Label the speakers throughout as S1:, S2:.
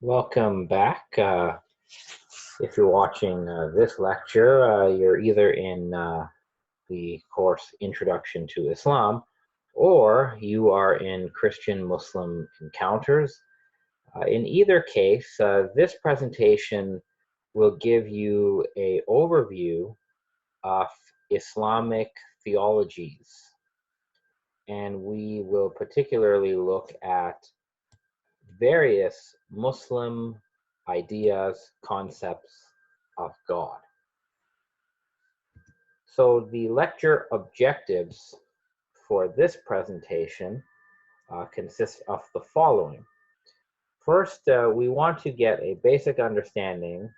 S1: Welcome back. If you're watching this lecture, you're either in the course Introduction to Islam, or you are in Christian-Muslim Encounters. In either case, this presentation will give you an overview of Islamic theologies, and we will particularly look at various Muslim ideas, concepts of God. So the lecture objectives for this presentation consist of the following. First, we want to get a basic understanding,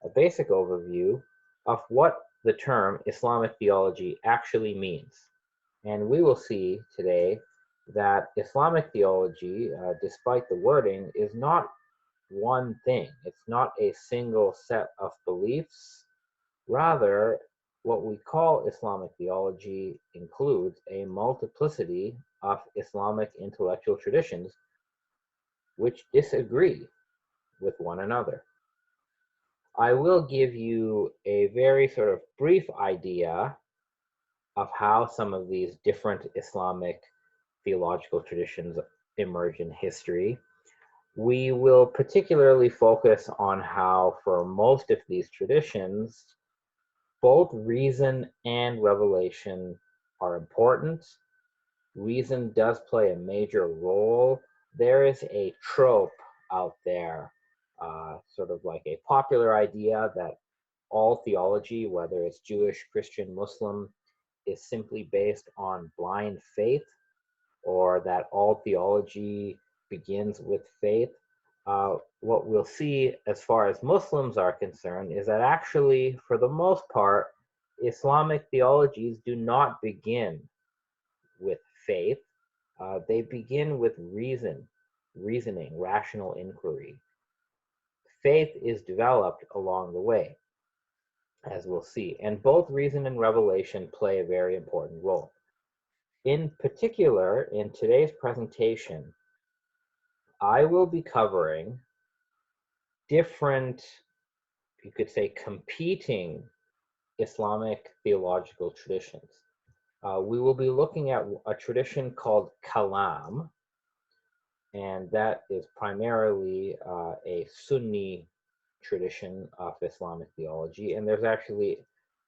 S1: a basic overview of what the term Islamic theology actually means. And we will see today that Islamic theology, despite the wording, is not one thing. It's not a single set of beliefs. Rather, what we call Islamic theology includes a multiplicity of Islamic intellectual traditions which disagree with one another. I will give you a very sort of brief idea of how some of these different Islamic theological traditions emerge in history. We will particularly focus on how, for most of these traditions, both reason and revelation are important. Reason does play a major role. There is a trope out there, sort of like a popular idea that all theology, whether it's Jewish, Christian, Muslim, is simply based on blind faith, or that all theology begins with faith. What we'll see as far as Muslims are concerned is that actually, for the most part, Islamic theologies do not begin with faith. They begin with reasoning, rational inquiry. Faith is developed along the way, as we'll see, and both reason and revelation play a very important role. In particular, in today's presentation, I will be covering different, you could say, competing Islamic theological traditions. We will be looking at a tradition called Kalam, and that is primarily a Sunni tradition of Islamic theology, and there's actually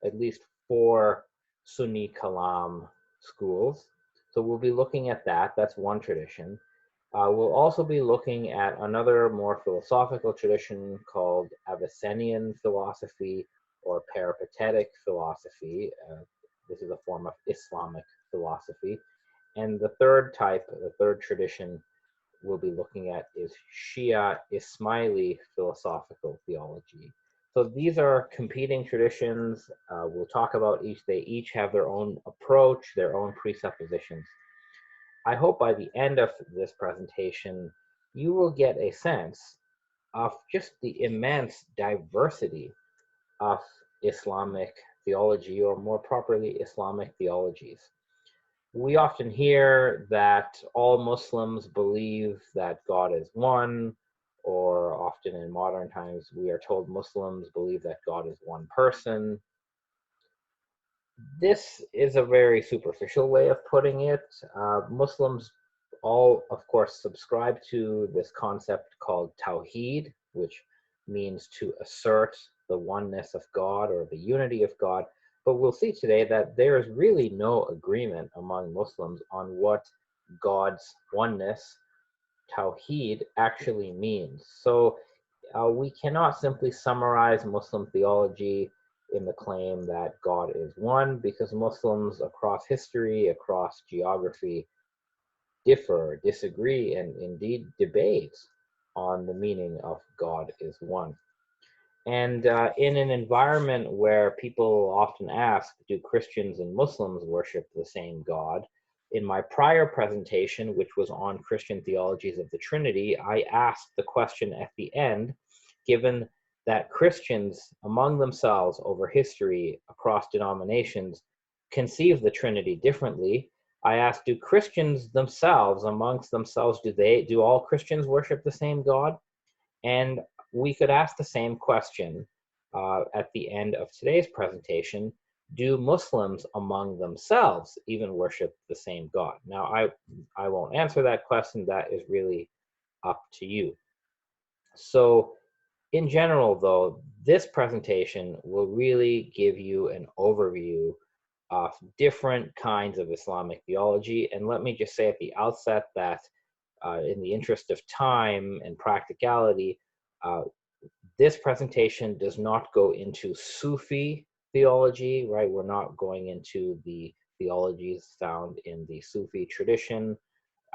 S1: at least 4 Sunni Kalam schools. So we'll be looking at that. That's one tradition. We'll also be looking at another more philosophical tradition called Avicennian philosophy or peripatetic philosophy. This is a form of Islamic philosophy. And the third type, the third tradition we'll be looking at is Shia Ismaili philosophical theology. So these are competing traditions. We'll talk about each. They each have their own approach, their own presuppositions. I hope by the end of this presentation, you will get a sense of just the immense diversity of Islamic theology, or more properly, Islamic theologies. We often hear that all Muslims believe that God is one, or often in modern times, we are told Muslims believe that God is one person. This is a very superficial way of putting it. Muslims all, of course, subscribe to this concept called Tawhid, which means to assert the oneness of God or the unity of God. But we'll see today that there is really no agreement among Muslims on what God's oneness, Tawhid, actually means. So we cannot simply summarize Muslim theology in the claim that God is one, because Muslims across history, across geography, differ, disagree, and indeed debate on the meaning of God is one. And in an environment where people often ask, do Christians and Muslims worship the same God? In my prior presentation, which was on Christian theologies of the Trinity, I asked the question at the end, given that Christians among themselves over history across denominations conceive the Trinity differently, I asked, do Christians themselves, amongst themselves, do all Christians worship the same God? And we could ask the same question at the end of today's presentation. Do Muslims among themselves even worship the same God? Now, I won't answer that question. That is really up to you. So in general, though, this presentation will really give you an overview of different kinds of Islamic theology. And let me just say at the outset that in the interest of time and practicality, this presentation does not go into Sufi theology, right? We're not going into the theologies found in the Sufi tradition.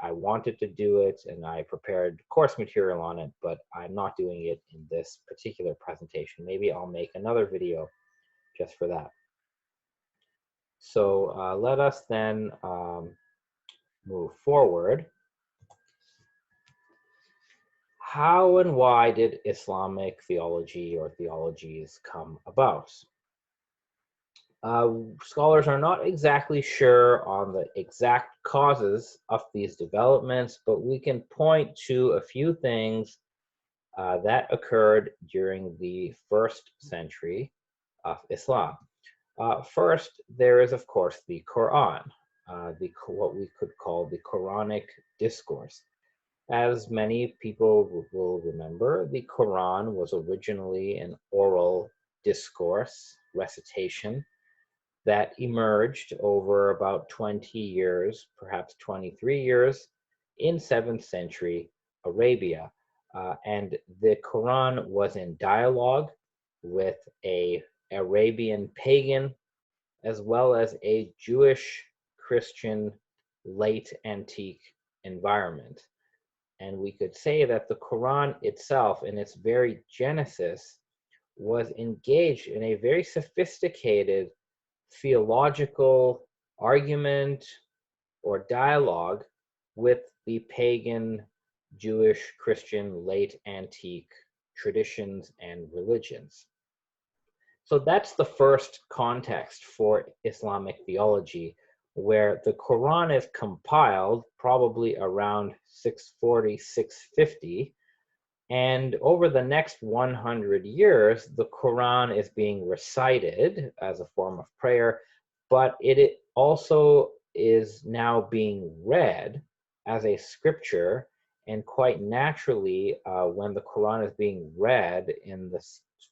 S1: I wanted to do it and I prepared course material on it, but I'm not doing it in this particular presentation. Maybe I'll make another video just for that. So let us then move forward. How and why did Islamic theology or theologies come about? Scholars are not exactly sure on the exact causes of these developments, but we can point to a few things that occurred during the first century of Islam. First, there is, of course, the Quran, what we could call the Quranic discourse. As many people will remember, the Quran was originally an oral discourse, recitation, that emerged over about 20 years, perhaps 23 years, in 7th century Arabia. And the Quran was in dialogue with an Arabian pagan as well as a Jewish Christian late antique environment. And we could say that the Quran itself, in its very genesis, was engaged in a very sophisticated theological argument or dialogue with the pagan, Jewish, Christian, late antique traditions and religions. So that's the first context for Islamic theology, where the Quran is compiled probably around 640, 650, and over the next 100 years, the Quran is being recited as a form of prayer, but it also is now being read as a scripture. And quite naturally, when the Quran is being read in the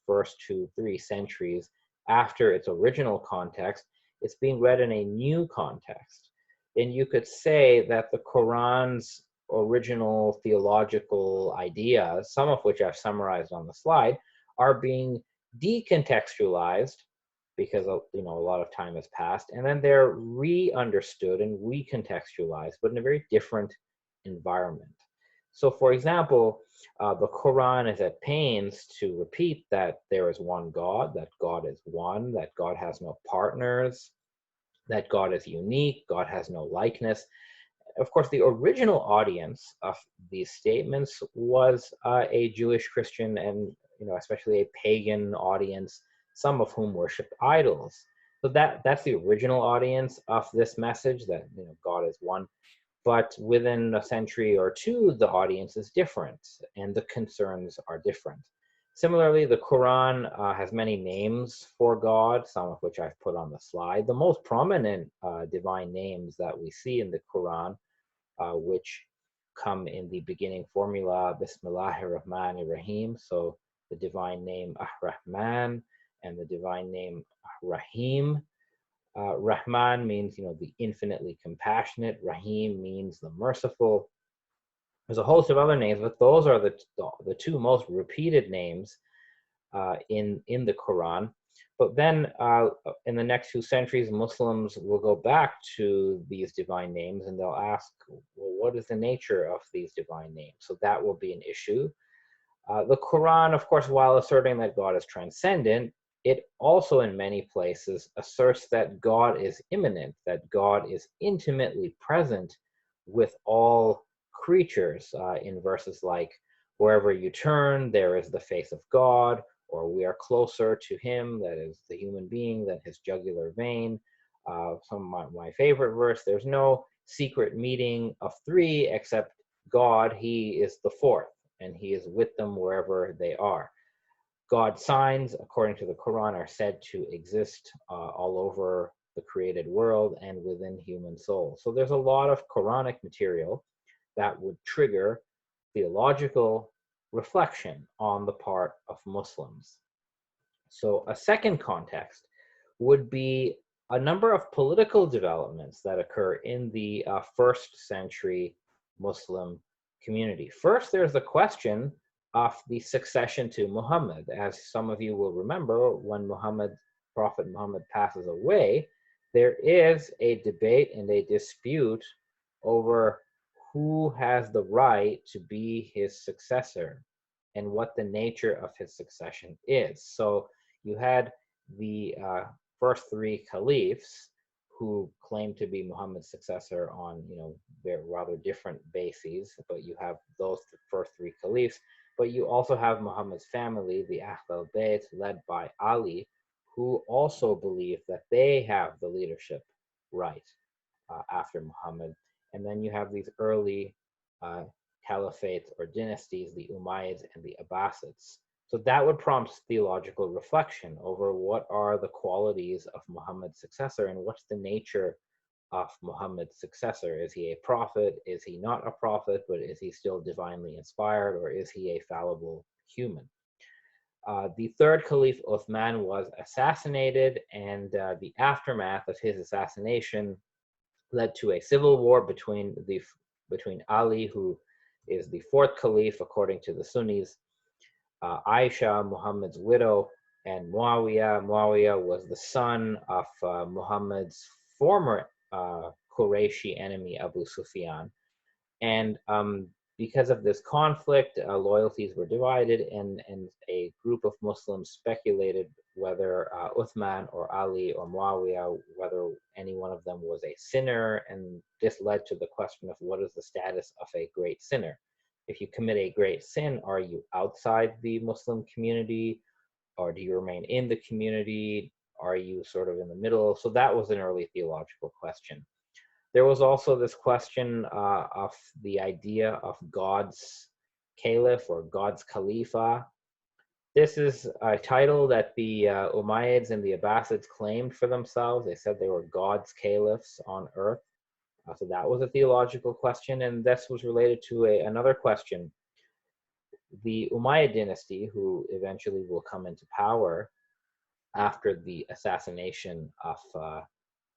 S1: first 2-3 centuries after its original context, it's being read in a new context. And you could say that the Quran's original theological ideas, some of which I've summarized on the slide, are being decontextualized because a lot of time has passed, and then they're re-understood and recontextualized, but in a very different environment. So, for example, the Quran is at pains to repeat that there is one God, that God is one, that God has no partners, that God is unique, God has no likeness. Of course, the original audience of these statements was a Jewish, Christian, and especially a pagan audience, some of whom worshipped idols. So that's the original audience of this message, that God is one. But within a century or two, the audience is different and the concerns are different. Similarly, the Quran has many names for God, some of which I've put on the slide. The most prominent divine names that we see in the Quran, which come in the beginning formula, Bismillahir Rahmanir Rahim. So the divine name Ar-Rahman and the divine name Rahim. Rahman means, the infinitely compassionate. Rahim means the merciful. There's a host of other names, but those are the two most repeated names in the Quran. But then in the next 2 centuries, Muslims will go back to these divine names and they'll ask, well, what is the nature of these divine names? So that will be an issue. The Quran, of course, while asserting that God is transcendent, it also in many places asserts that God is immanent, that God is intimately present with all creatures in verses like, wherever you turn, there is the face of God, or we are closer to him, that is the human being, than his jugular vein. Some of my favorite verse, there's no secret meeting of three except God, he is the fourth. and he is with them wherever they are. God's signs, according to the Quran, are said to exist all over the created world and within human souls. So there's a lot of Quranic material that would trigger theological reflection on the part of Muslims. So a second context would be a number of political developments that occur in the first century Muslim community. First, there's the question of the succession to Muhammad. As some of you will remember, when Prophet Muhammad passes away, there is a debate and a dispute over who has the right to be his successor and what the nature of his succession is. So you had the first three caliphs who claimed to be Muhammad's successor on, very rather different bases, but you have those first three caliphs. But you also have Muhammad's family, the Ahl al-Bayt, led by Ali, who also believe that they have the leadership right after Muhammad. And then you have these early caliphates or dynasties, the Umayyads and the Abbasids. So that would prompt theological reflection over what are the qualities of Muhammad's successor and what's the nature of Muhammad's successor. Is he a prophet? Is he not a prophet, but is he still divinely inspired, or is he a fallible human? The third Caliph Uthman was assassinated, and the aftermath of his assassination led to a civil war between Ali, who is the fourth Caliph according to the Sunnis, Aisha, Muhammad's widow, and Muawiyah. Muawiyah was the son of Muhammad's former Qurayshi enemy, Abu Sufyan. And because of this conflict, loyalties were divided, and a group of Muslims speculated whether Uthman or Ali or Muawiyah, whether any one of them was a sinner, and this led to the question of what is the status of a great sinner. If you commit a great sin, are you outside the Muslim community, or do you remain in the community? Are you sort of in the middle? So that was an early theological question. There was also this question of the idea of God's caliph or God's khalifa. This is a title that the Umayyads and the Abbasids claimed for themselves. They said they were God's caliphs on earth. So that was a theological question, and this was related to another question. The Umayyad dynasty, who eventually will come into power after the assassination of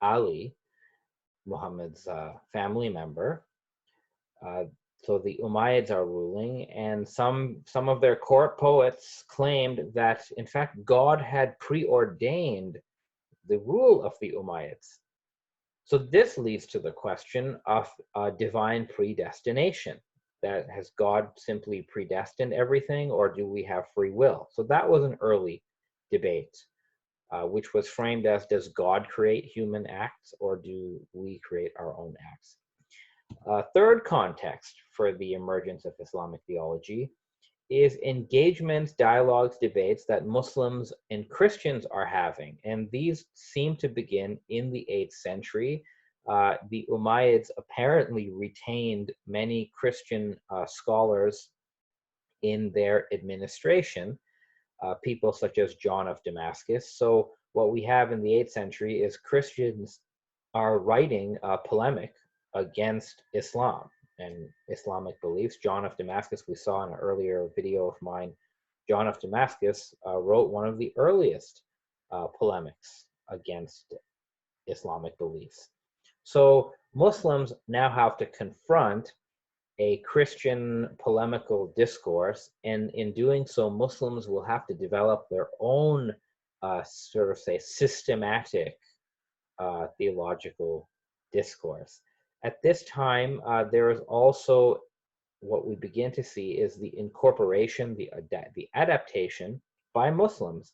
S1: Ali, Muhammad's family member. So the Umayyads are ruling, and some of their court poets claimed that, in fact, God had preordained the rule of the Umayyads. So this leads to the question of divine predestination. That has God simply predestined everything, or do we have free will? So that was an early debate, which was framed as, does God create human acts, or do we create our own acts? Third context for the emergence of Islamic theology is engagements, dialogues, debates that Muslims and Christians are having. And these seem to begin in the 8th century. The Umayyads apparently retained many Christian scholars in their administration, people such as John of Damascus. So what we have in the 8th century is Christians are writing polemic against Islam and Islamic beliefs. John of Damascus, we saw in an earlier video of mine, John of Damascus wrote one of the earliest polemics against Islamic beliefs. So Muslims now have to confront a Christian polemical discourse, and in doing so, Muslims will have to develop their own sort of say systematic theological discourse. At this time, there is also what we begin to see is the incorporation, the adaptation by Muslims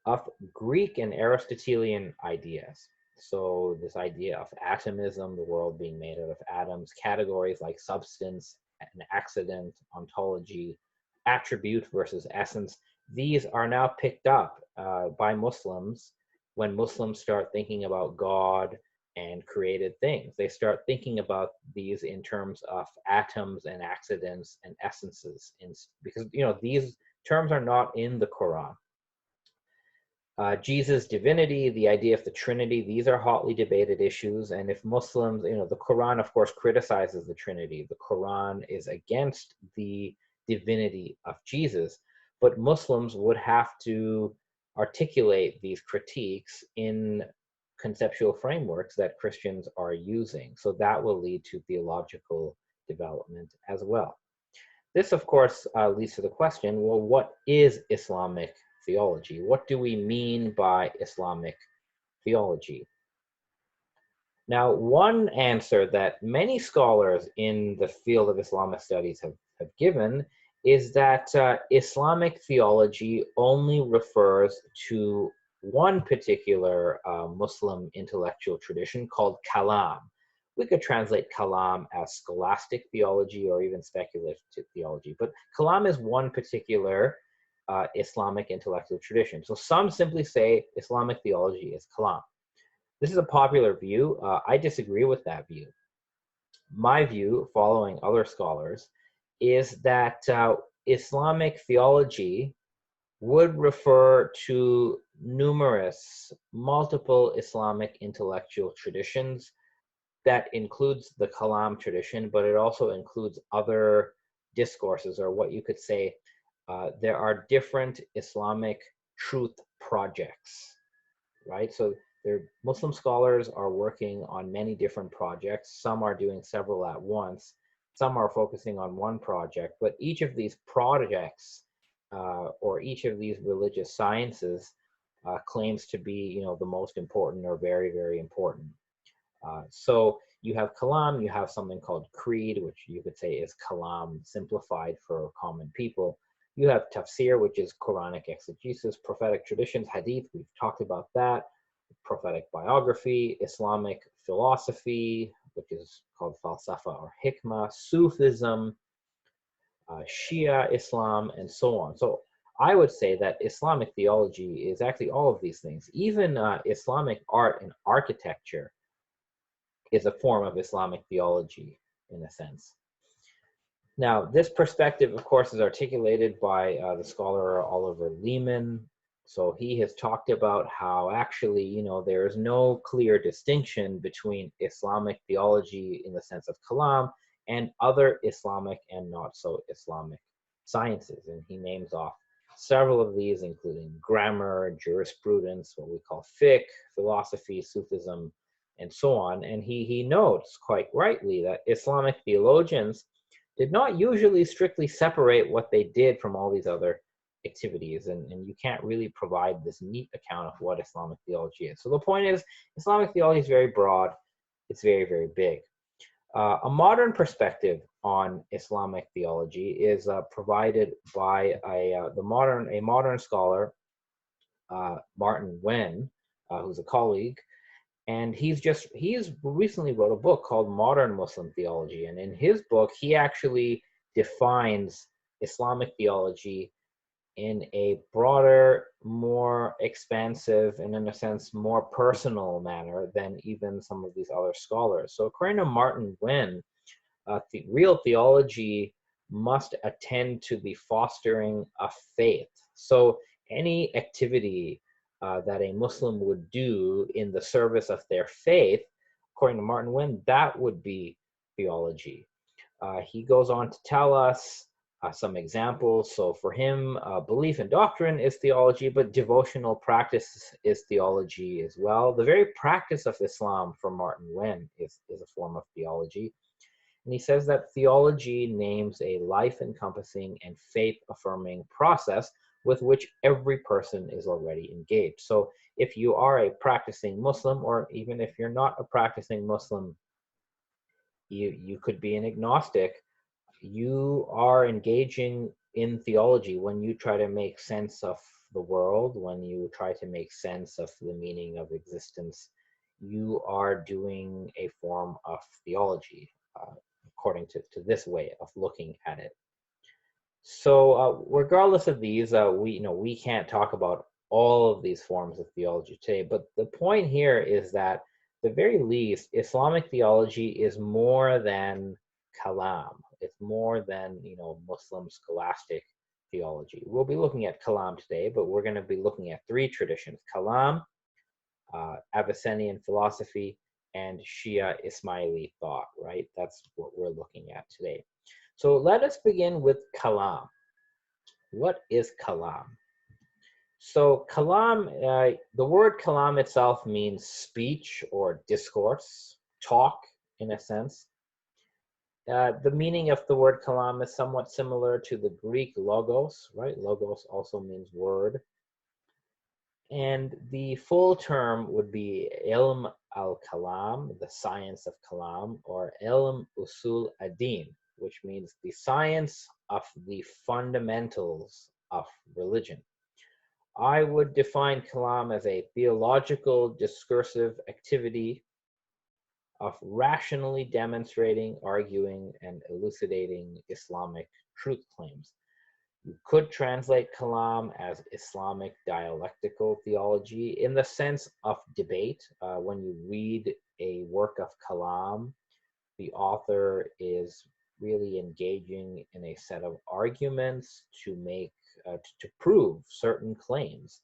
S1: of Greek and Aristotelian ideas. So this idea of atomism, the world being made out of atoms, categories like substance and accident, ontology, attribute versus essence, these are now picked up by Muslims when Muslims start thinking about God, and created things. They start thinking about these in terms of atoms and accidents and essences, because these terms are not in the Quran. Jesus' divinity, the idea of the Trinity, these are hotly debated issues. And if Muslims, the Quran, of course, criticizes the Trinity. The Quran is against the divinity of Jesus, but Muslims would have to articulate these critiques in conceptual frameworks that Christians are using. So that will lead to theological development as well. This, of course, leads to the question, well, what is Islamic theology? What do we mean by Islamic theology? Now, one answer that many scholars in the field of Islamic studies have given is that Islamic theology only refers to one particular Muslim intellectual tradition called Kalam. We could translate Kalam as scholastic theology or even speculative theology, but Kalam is one particular Islamic intellectual tradition. So some simply say Islamic theology is Kalam. This is a popular view. I disagree with that view. My view, following other scholars, is that Islamic theology would refer to multiple Islamic intellectual traditions. That includes the Kalam tradition, but it also includes other discourses, or what you could say, there are different Islamic truth projects, right? So Muslim scholars are working on many different projects. Some are doing several at once. Some are focusing on one project, but each of these projects or each of these religious sciences claims to be, the most important or very, very important. So you have Kalam, you have something called Creed, which you could say is Kalam simplified for common people. You have Tafsir, which is Quranic exegesis, prophetic traditions, Hadith, we've talked about that, prophetic biography, Islamic philosophy, which is called Falsafa or Hikmah, Sufism, Shia Islam, and so on. So I would say that Islamic theology is actually all of these things. Even Islamic art and architecture is a form of Islamic theology, in a sense. Now, this perspective, of course, is articulated by the scholar Oliver Leaman. So he has talked about how actually, there is no clear distinction between Islamic theology in the sense of Kalam and other Islamic and not so Islamic sciences. And he names off several of these, including grammar, jurisprudence, what we call fiqh, philosophy, Sufism, and so on. And he notes quite rightly that Islamic theologians did not usually strictly separate what they did from all these other activities. And you can't really provide this neat account of what Islamic theology is. So the point is, Islamic theology is very broad. It's very, very big. A modern perspective on Islamic theology is provided by a modern scholar, Martin Wen, who's a colleague. And he's recently wrote a book called Modern Muslim Theology. And in his book, he actually defines Islamic theology in a broader, more expansive, and in a sense, more personal manner than even some of these other scholars. So according to Martin Wen, real theology must attend to the fostering of faith. So any activity that a Muslim would do in the service of their faith, according to Martin Wen, that would be theology. He goes on to tell us some examples. So for him, belief and doctrine is theology, but devotional practice is theology as well. The very practice of Islam for Martin Wen is a form of theology. And he says that theology names a life-encompassing and faith-affirming process with which every person is already engaged. So if you are a practicing Muslim, or even if you're not a practicing Muslim, you could be an agnostic, you are engaging in theology when you try to make sense of the world, when you try to make sense of the meaning of existence. You are doing a form of theology, according to this way of looking at it. So regardless of these, we can't talk about all of these forms of theology today, but the point here is that the very least, Islamic theology is more than kalam. It's more than, Muslim scholastic theology. We'll be looking at kalam today, but we're going to be looking at three traditions: kalam, Avicennian philosophy, and Shia Ismaili thought, right? That's what we're looking at today. So let us begin with kalam. What is kalam? So kalam, the word kalam itself means speech or discourse, talk in a sense. The meaning of the word kalam is somewhat similar to the Greek logos, right? Logos also means word. And the full term would be ilm al-kalam, the science of kalam, or ilm usul ad-din, which means the science of the fundamentals of religion. I would define kalam as a theological discursive activity of rationally demonstrating, arguing, and elucidating Islamic truth claims. You could translate kalam as Islamic dialectical theology in the sense of debate. When you read a work of kalam, the author is really engaging in a set of arguments to make to prove certain claims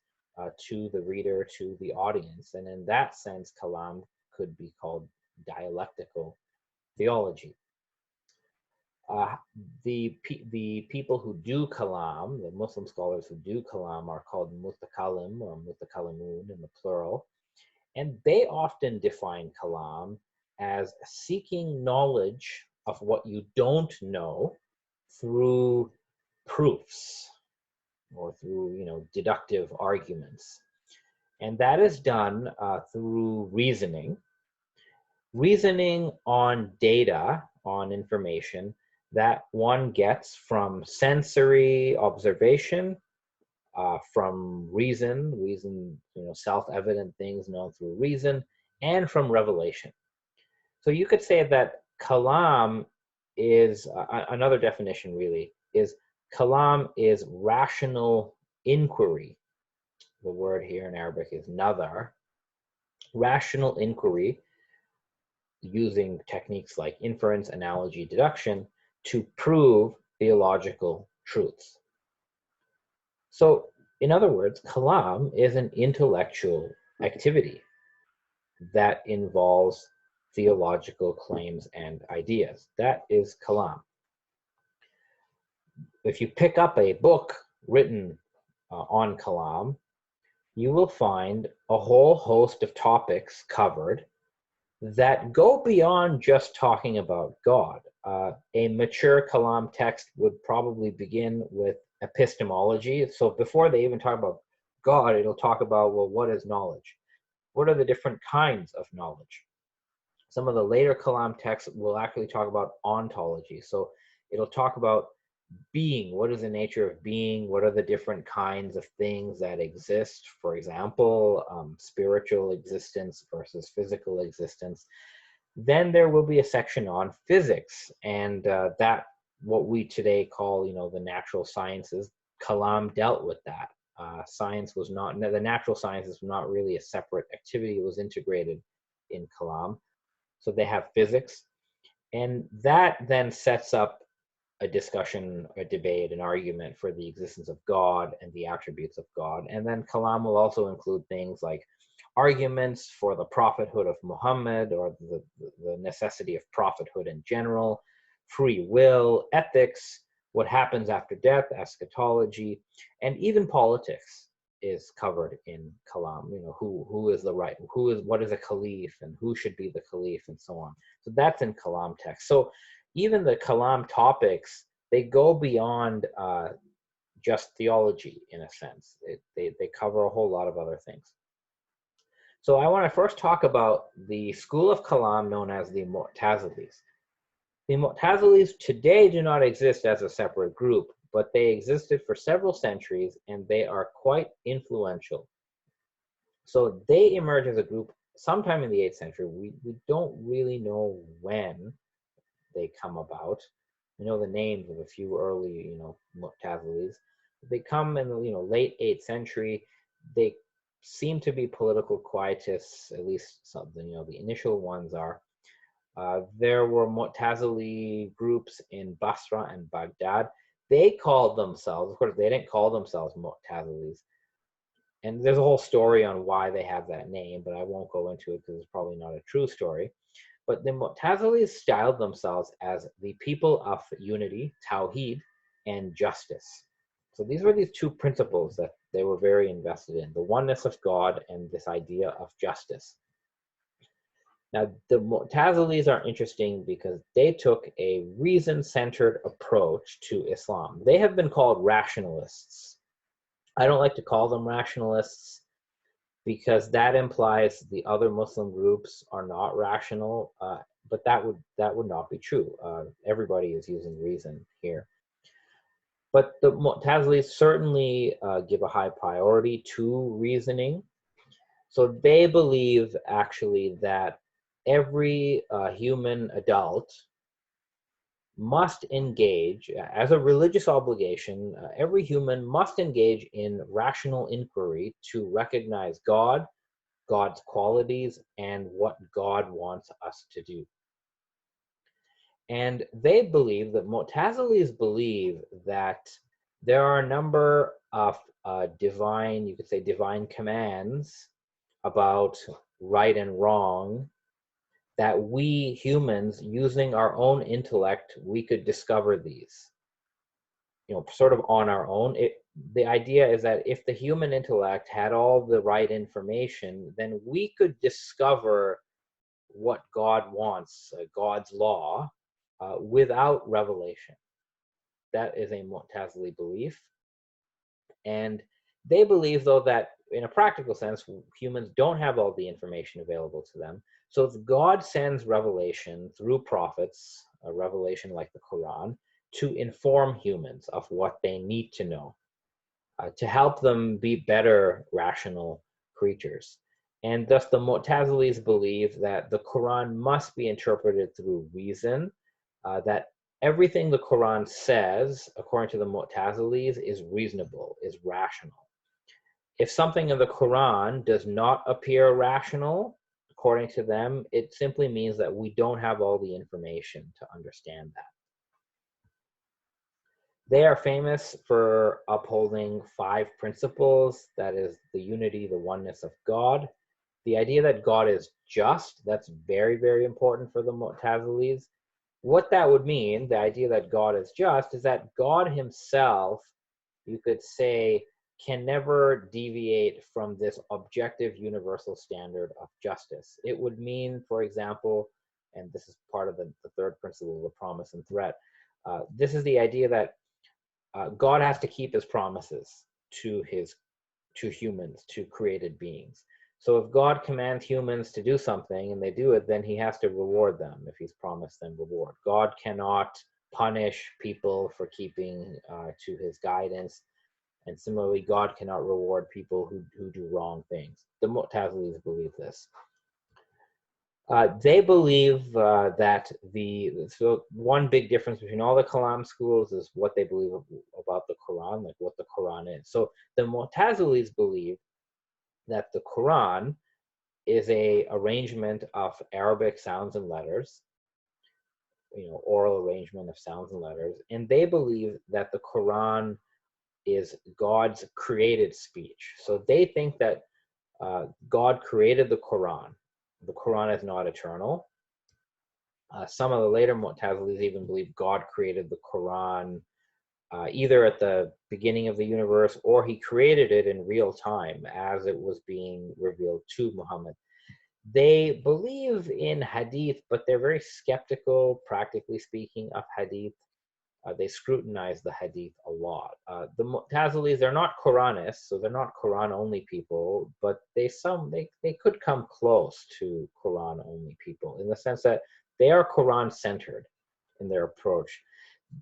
S1: to the reader, to the audience. And in that sense, kalam could be called dialectical theology. The people who do kalam, the Muslim scholars who do kalam, are called mutakalim or mutakalimun in the plural. And they often define kalam as seeking knowledge of what you don't know through proofs or through deductive arguments. And that is done through reasoning on data, on information that one gets from sensory observation, from reason, self-evident things known through reason, and from revelation. So you could say that kalam is, another definition really, is kalam is rational inquiry. The word here in Arabic is nadar. Rational inquiry using techniques like inference, analogy, deduction to prove theological truths. So, in other words, kalam is an intellectual activity that involves theological claims and ideas. That is kalam. If you pick up a book written on kalam, you will find a whole host of topics covered that go beyond just talking about God. A mature kalam text would probably begin with epistemology. So before they even talk about God, it'll talk about, well, what is knowledge? What are the different kinds of knowledge? Some of the later kalam texts will actually talk about ontology. So it'll talk about being. What is the nature of being? What are the different kinds of things that exist? For example, spiritual existence versus physical existence. Then there will be a section on physics, and that what we today call, the natural sciences. Kalam dealt with that. Science was not, the natural sciences were not really a separate activity. It was integrated in kalam. So they have physics, and that then sets up a discussion, a debate, an argument for the existence of God and the attributes of God. And then kalam will also include things like arguments for the prophethood of Muhammad, or the necessity of prophethood in general, free will, ethics, what happens after death, eschatology, and even politics is covered in kalam. Who is the right, what is a caliph, and who should be the caliph, and so on. So that's in kalam text. So even the kalam topics, they go beyond just theology in a sense. They cover a whole lot of other things. So I want to first talk about the school of kalam known as the Mu'tazilis. The Mu'tazilis today do not exist as a separate group, but they existed for several centuries and they are quite influential. So they emerged as a group sometime in the 8th century. We don't really know when they come about. We know the names of a few early, Mu'tazilis. They come in the late 8th century. They seem to be political quietists, at least something, the initial ones are. There were Mu'tazili groups in Basra and Baghdad. They called themselves, of course, they didn't call themselves Mu'tazilis. And there's a whole story on why they have that name, but I won't go into it because it's probably not a true story. But the Mu'tazilis styled themselves as the people of unity, Tawhid, and justice. So these were these two principles that they were very invested in, the oneness of God and this idea of justice. Now, the Mu'tazilis are interesting because they took a reason-centered approach to Islam. They have been called rationalists. I don't like to call them rationalists because that implies the other Muslim groups are not rational, but that would not be true. Everybody is using reason here. But the Mu'tazilis certainly give a high priority to reasoning. So they believe actually that every human adult must engage, as a religious obligation, every human must engage in rational inquiry to recognize God, God's qualities, and what God wants us to do. And they believe, that Mu'tazilis believe, that there are a number of divine, you could say divine commands about right and wrong, that we humans, using our own intellect, we could discover these, sort of on our own. The idea is that if the human intellect had all the right information, then we could discover what God wants, God's law, without revelation. That is a Mu'tazili belief. And they believe, though, that in a practical sense, humans don't have all the information available to them. So if God sends revelation through prophets, a revelation like the Quran, to inform humans of what they need to know, to help them be better rational creatures. And thus the Mu'tazilis believe that the Quran must be interpreted through reason, that everything the Quran says, according to the Mu'tazilis, is reasonable, is rational. If something in the Quran does not appear rational, according to them, it simply means that we don't have all the information to understand that. They are famous for upholding 5 principles, that is the unity, the oneness of God. The idea that God is just, that's very, very important for the Mu'tazilis. What that would mean, the idea that God is just, is that God himself, you could say, can never deviate from this objective universal standard of justice. It would mean, for example, and this is part of the third principle, the promise and threat, this is the idea that God has to keep his promises to humans, to created beings. So if God commands humans to do something and they do it, then he has to reward them if he's promised them reward. God cannot punish people for keeping to his guidance. And similarly, God cannot reward people who do wrong things. The Mu'tazilis believe this. They believe that so one big difference between all the Kalam schools is what they believe about the Quran, like what the Quran is. So the Mu'tazilis believe that the Quran is a arrangement of Arabic sounds and letters, oral arrangement of sounds and letters, and they believe that the Quran is God's created speech. So they think that God created the Quran. The Quran is not eternal. Some of the later Mu'tazilis even believe God created the Quran either at the beginning of the universe or he created it in real time as it was being revealed to Muhammad. They believe in hadith, but they're very skeptical, practically speaking, of hadith. They scrutinize the hadith a lot. The Mu'tazilis, they're not Quranists, so they're not Quran-only people, but they could come close to Quran-only people in the sense that they are Quran-centered in their approach.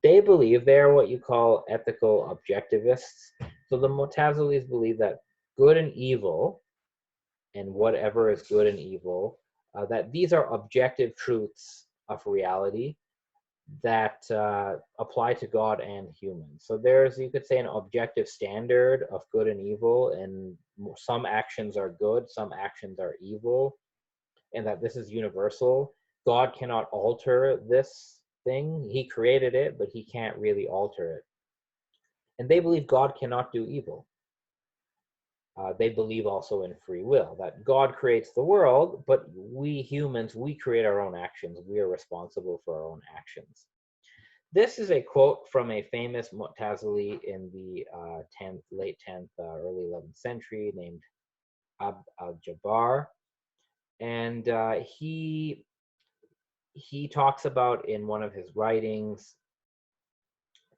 S1: They believe they are what you call ethical objectivists. So the Mu'tazilis believe that good and evil, and whatever is good and evil, that these are objective truths of reality, that apply to God and humans. So there's, you could say, an objective standard of good and evil, and some actions are good, some actions are evil, and that this is universal. God cannot alter this thing. He created it, but he can't really alter it. And they believe God cannot do evil. They believe also in free will, that God creates the world, but we humans, we create our own actions. We are responsible for our own actions. This is a quote from a famous Mu'tazili in the late 10th, early 11th century named Abd al-Jabbar. And he talks about in one of his writings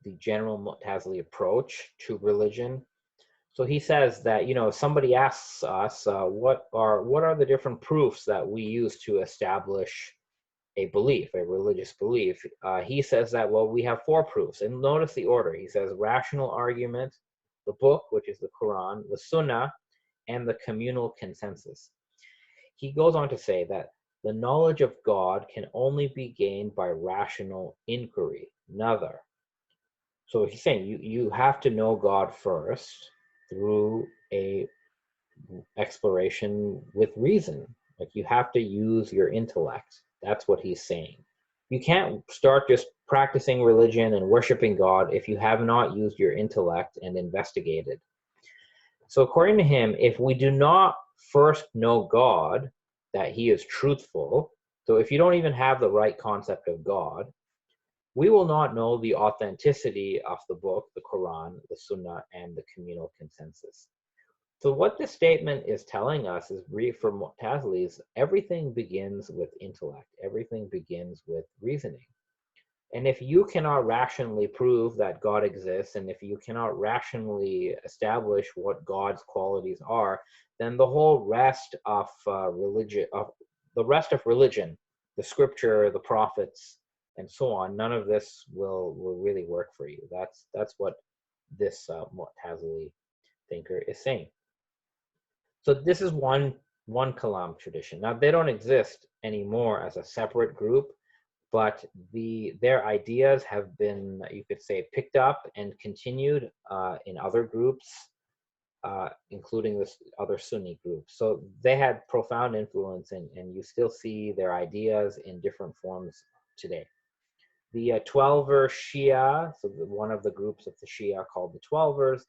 S1: the general Mu'tazili approach to religion. So he says that, you know, somebody asks us, what are the different proofs that we use to establish a belief, a religious belief? He says that, well, we have 4 proofs. And notice the order. He says rational argument, the book, which is the Quran, the Sunnah, and the communal consensus. He goes on to say that the knowledge of God can only be gained by rational inquiry, another. So he's saying you have to know God first through a exploration with reason. Like, you have to use your intellect. That's what he's saying. You can't start just practicing religion and worshiping God if you have not used your intellect and investigated. So according to him, if we do not first know God, that he is truthful, so if you don't even have the right concept of God, we will not know the authenticity of the book, the Quran, the Sunnah, and the communal consensus. So what this statement is telling us is, for Mu'tazilis, everything begins with intellect. Everything begins with reasoning. And if you cannot rationally prove that God exists, and if you cannot rationally establish what God's qualities are, then the whole rest of religion, the scripture, the prophets, and so on, none of this will really work for you. That's what this Mu'tazili thinker is saying. So this is one Kalam tradition. Now, they don't exist anymore as a separate group, but their ideas have been, you could say, picked up and continued in other groups, including this other Sunni groups. So they had profound influence, and you still see their ideas in different forms today. The Twelver Shia, so one of the groups of the Shia called the Twelvers,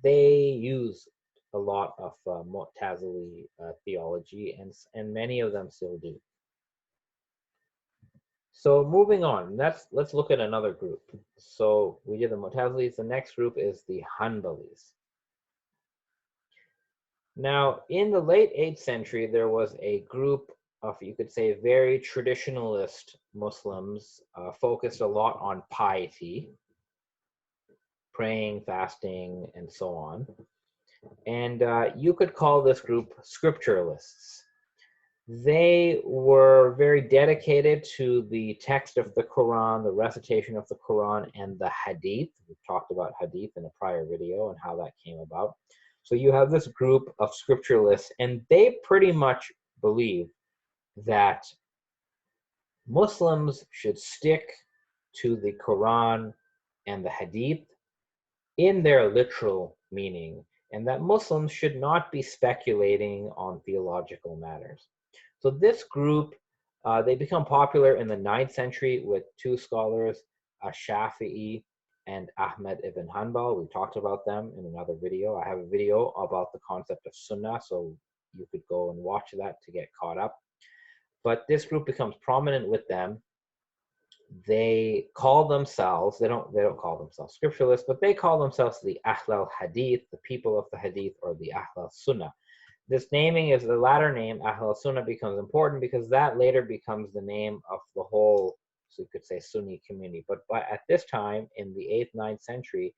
S1: they use a lot of Mu'tazili theology, and many of them still do. So moving on, let's look at another group. So we did the Mu'tazilis. The next group is the Hanbalis. Now, in the late 8th century, there was a group of, you could say, very traditionalist Muslims, focused a lot on piety, praying, fasting, and so on. And you could call this group scripturalists. They were very dedicated to the text of the Quran, the recitation of the Quran, and the Hadith. We've talked about Hadith in a prior video and how that came about. So you have this group of scripturalists, and they pretty much believe that Muslims should stick to the Quran and the Hadith in their literal meaning, and that Muslims should not be speculating on theological matters. So this group, they become popular in the 9th century with 2 scholars, Shafi'i and Ahmed ibn Hanbal. We talked about them in another video. I have a video about the concept of Sunnah, so you could go and watch that to get caught up. But this group becomes prominent with them. They call themselves, they don't call themselves scripturalists, but they call themselves the Ahl al-Hadith, the people of the Hadith, or the Ahl al-Sunnah. This naming is the latter name, Ahl al-Sunnah, becomes important because that later becomes the name of the whole, so you could say, Sunni community. But at this time, in the 8th, 9th century,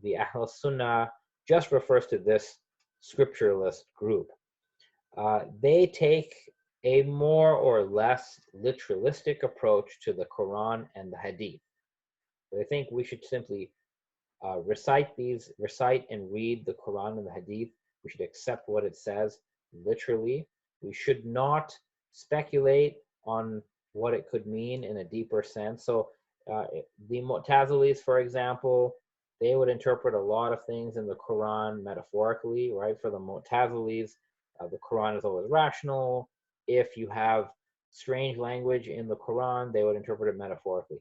S1: the Ahl al-Sunnah just refers to this scripturalist group. They take a more or less literalistic approach to the Quran and the Hadith. I think we should simply recite and read the Quran and the Hadith. We should accept what it says literally. We should not speculate on what it could mean in a deeper sense. So The Mu'tazilis, for example, they would interpret a lot of things in the Quran metaphorically, right? For the Mu'tazilis, the Quran is always rational. If you have strange language in the Quran, they would interpret it metaphorically.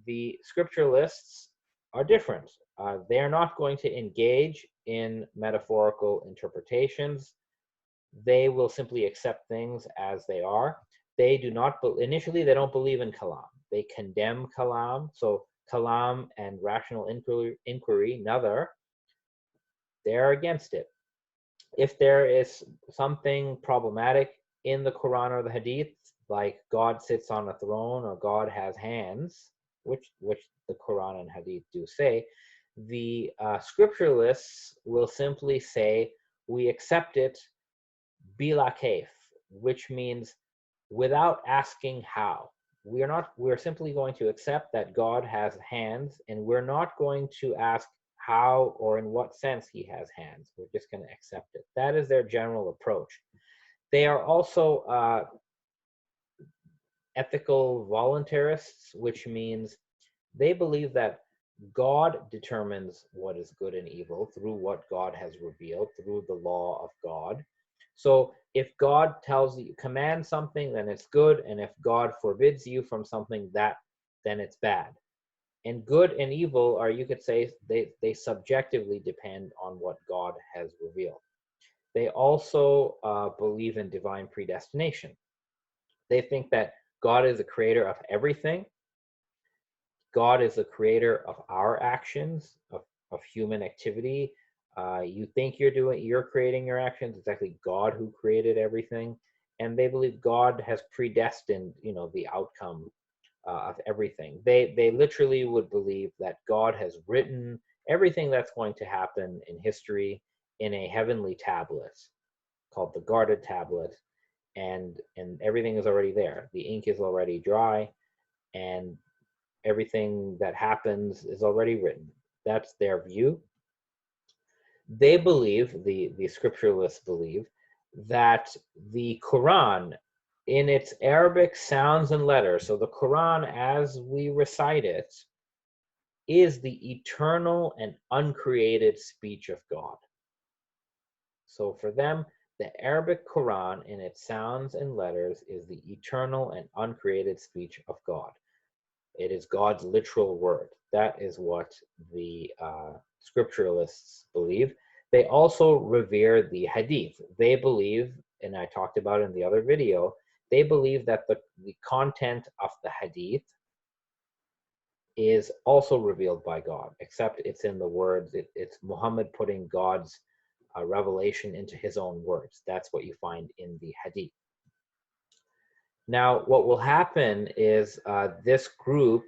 S1: The scripturalists are different. They are not going to engage in metaphorical interpretations. They will simply accept things as they are. They do not, initially, they don't believe in kalam. They condemn kalam. So kalam and rational inquiry, neither, they're against it. If there is something problematic in the Quran or the Hadith, like God sits on a throne or God has hands, which the Quran and Hadith do say, the scripturalists will simply say, we accept it bila kaif, which means without asking how. We're simply going to accept that God has hands, and we're not going to ask how or in what sense he has hands. We're just going to accept it. That is their general approach. They are also ethical voluntarists, which means they believe that God determines what is good and evil through what God has revealed, through the law of God. So if God tells you, command something, then it's good, and if God forbids you from something, then it's bad. And good and evil are, you could say, they subjectively depend on what God has revealed. They also believe in divine predestination. They think that God is the creator of everything. God is the creator of our actions, of human activity. You think you're creating your actions. It's actually God who created everything. And they believe God has predestined, the outcome of everything. They literally would believe that God has written everything that's going to happen in history in a heavenly tablet called the guarded tablet, and everything is already there. The ink is already dry, and everything that happens is already written. That's their view. They believe, the scripturalists believe, that the Quran, in its Arabic sounds and letters, so the Quran as we recite it, is the eternal and uncreated speech of God. So for them, the Arabic Quran in its sounds and letters is the eternal and uncreated speech of God. It is God's literal word. That is what the scripturalists believe. They also revere the Hadith. They believe, and I talked about in the other video, they believe that the content of the Hadith is also revealed by God, except it's in the words. It's Muhammad putting God's revelation into his own words. That's what you find in the Hadith. Now, what will happen is this group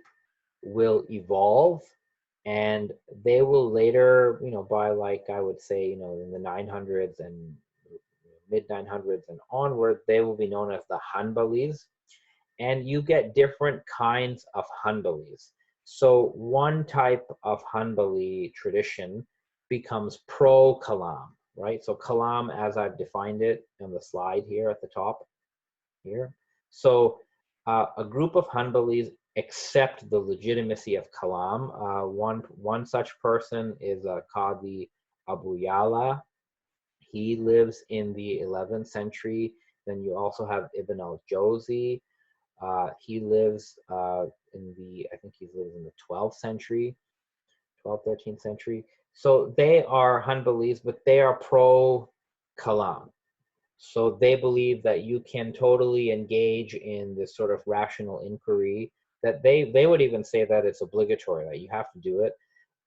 S1: will evolve, and they will later, by, like, I would say, in the 900s and mid 900s and onward, they will be known as the Hanbalis. And you get different kinds of Hanbalis. So one type of Hanbali tradition becomes pro-Kalam, right? So Kalam, as I've defined it on the slide here at the top here. So a group of Hanbalis accept the legitimacy of Kalam. One such person is Qadi Abu Yala. He lives in the 11th century. Then you also have Ibn al-Jawzi. He lives I think he lives in the 12th century, 12th, 13th century. So they are Hanbalis, but they are pro-Kalam. So they believe that you can totally engage in this sort of rational inquiry, that they would even say that it's obligatory, that you have to do it.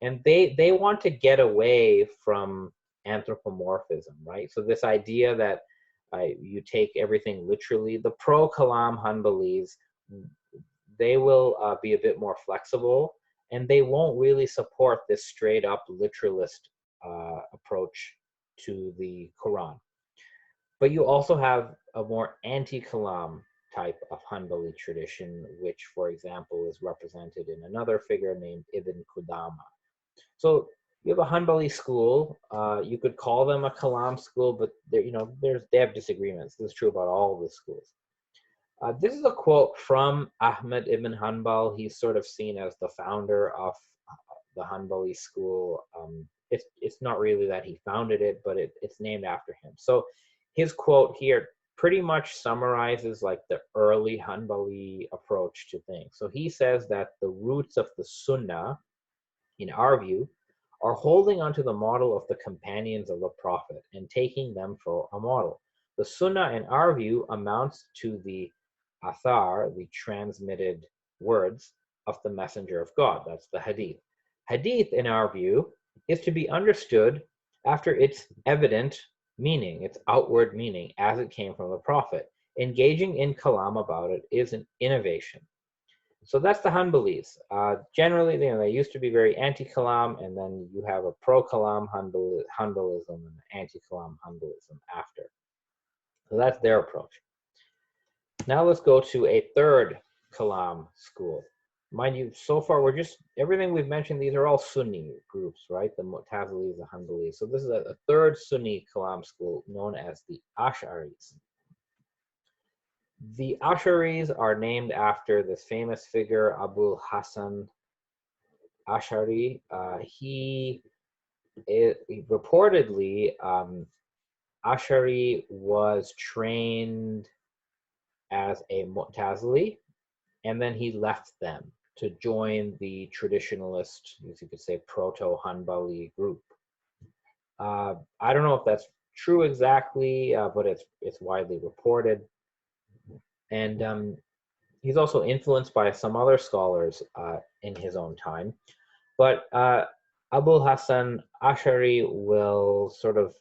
S1: And they want to get away from anthropomorphism, right? So this idea that you take everything literally. The pro-Kalam Hanbalis, they will be a bit more flexible, and they won't really support this straight up literalist approach to the Quran. But you also have a more anti-Kalam type of Hanbali tradition, which, for example, is represented in another figure named Ibn Qudama. So you have a Hanbali school. You could call them a Kalam school, but they have disagreements. This is true about all of the schools. This is a quote from Ahmad ibn Hanbal. He's sort of seen as the founder of the Hanbali school. It's not really that he founded it, but it's named after him. So his quote here pretty much summarizes like the early Hanbali approach to things. So he says that the roots of the Sunnah, in our view, are holding onto the model of the companions of the Prophet and taking them for a model. The Sunnah, in our view, amounts to the athar, the transmitted words of the Messenger of God. That's the Hadith. Hadith, in our view, is to be understood after its evident meaning, its outward meaning, as it came from the Prophet. Engaging in kalam about it is an innovation. So that's the Hanbalis. Generally, they used to be very anti-kalam, and then you have a pro-kalam Hanbalism and anti-kalam Hanbalism after. So that's their approach. Now let's go to a third kalam school. Mind you, so far everything we've mentioned, these are all Sunni groups, right? The Mu'tazilis, the Hanbalis. So this is a third Sunni kalam school known as the Ash'aris. The Ash'aris are named after this famous figure, Abul Hasan Ash'ari. He reportedly, Ash'ari was trained as a Mu'tazili, and then he left them to join the traditionalist, as you could say, proto-Hanbali group. I don't know if that's true exactly, but it's widely reported. And he's also influenced by some other scholars in his own time. But Abul Hasan Ash'ari will sort of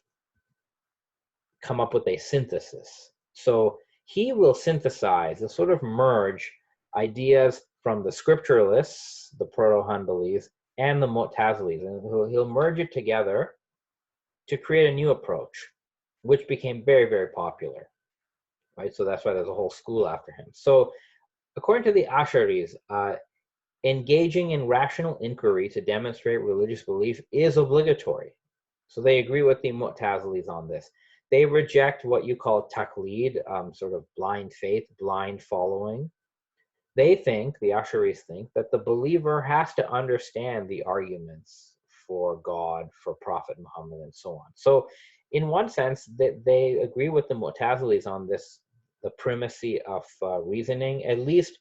S1: come up with a synthesis. So he will synthesize and sort of merge ideas from the scripturalists, the proto-Hanbalis, and the Mu'tazilis. And he'll merge it together to create a new approach, which became very, very popular. Right? So that's why there's a whole school after him. So according to the Ash'aris, engaging in rational inquiry to demonstrate religious belief is obligatory. So they agree with the Mu'tazilis on this. They reject what you call taqlid, sort of blind faith, blind following. They think, the Ash'aris think, that the believer has to understand the arguments for God, for Prophet Muhammad, and so on. So in one sense, they agree with the Mu'tazilis on this, the primacy of reasoning, at least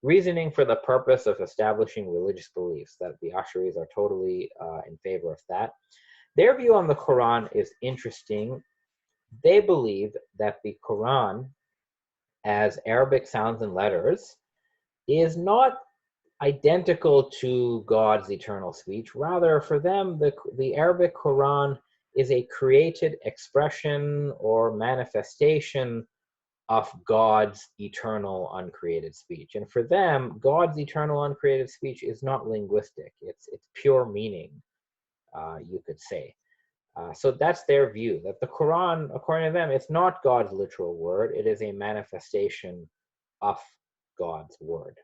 S1: reasoning for the purpose of establishing religious beliefs, that the Ash'aris are totally in favor of that. Their view on the Quran is interesting. They believe that the Quran, as Arabic sounds and letters, is not identical to God's eternal speech. Rather, for them, the Arabic Quran is a created expression or manifestation of God's eternal uncreated speech. And for them, God's eternal uncreated speech is not linguistic. It's pure meaning, you could say. So that's their view, that the Quran, according to them, it's not God's literal word. It is a manifestation of God's word.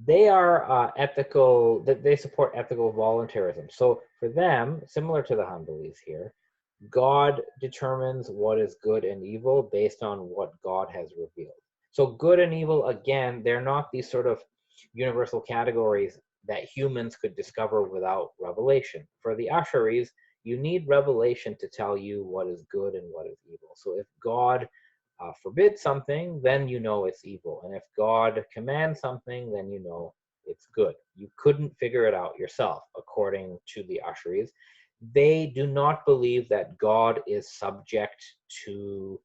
S1: They are ethical, they support ethical voluntarism. So for them, similar to the Hanbalis here, God determines what is good and evil based on what God has revealed. So good and evil, again, they're not these sort of universal categories that humans could discover without revelation. For the Ash'aris, you need revelation to tell you what is good and what is evil. So if God forbids something, then you know it's evil. And if God commands something, then you know it's good. You couldn't figure it out yourself, according to the Ash'aris. They do not believe that God is subject to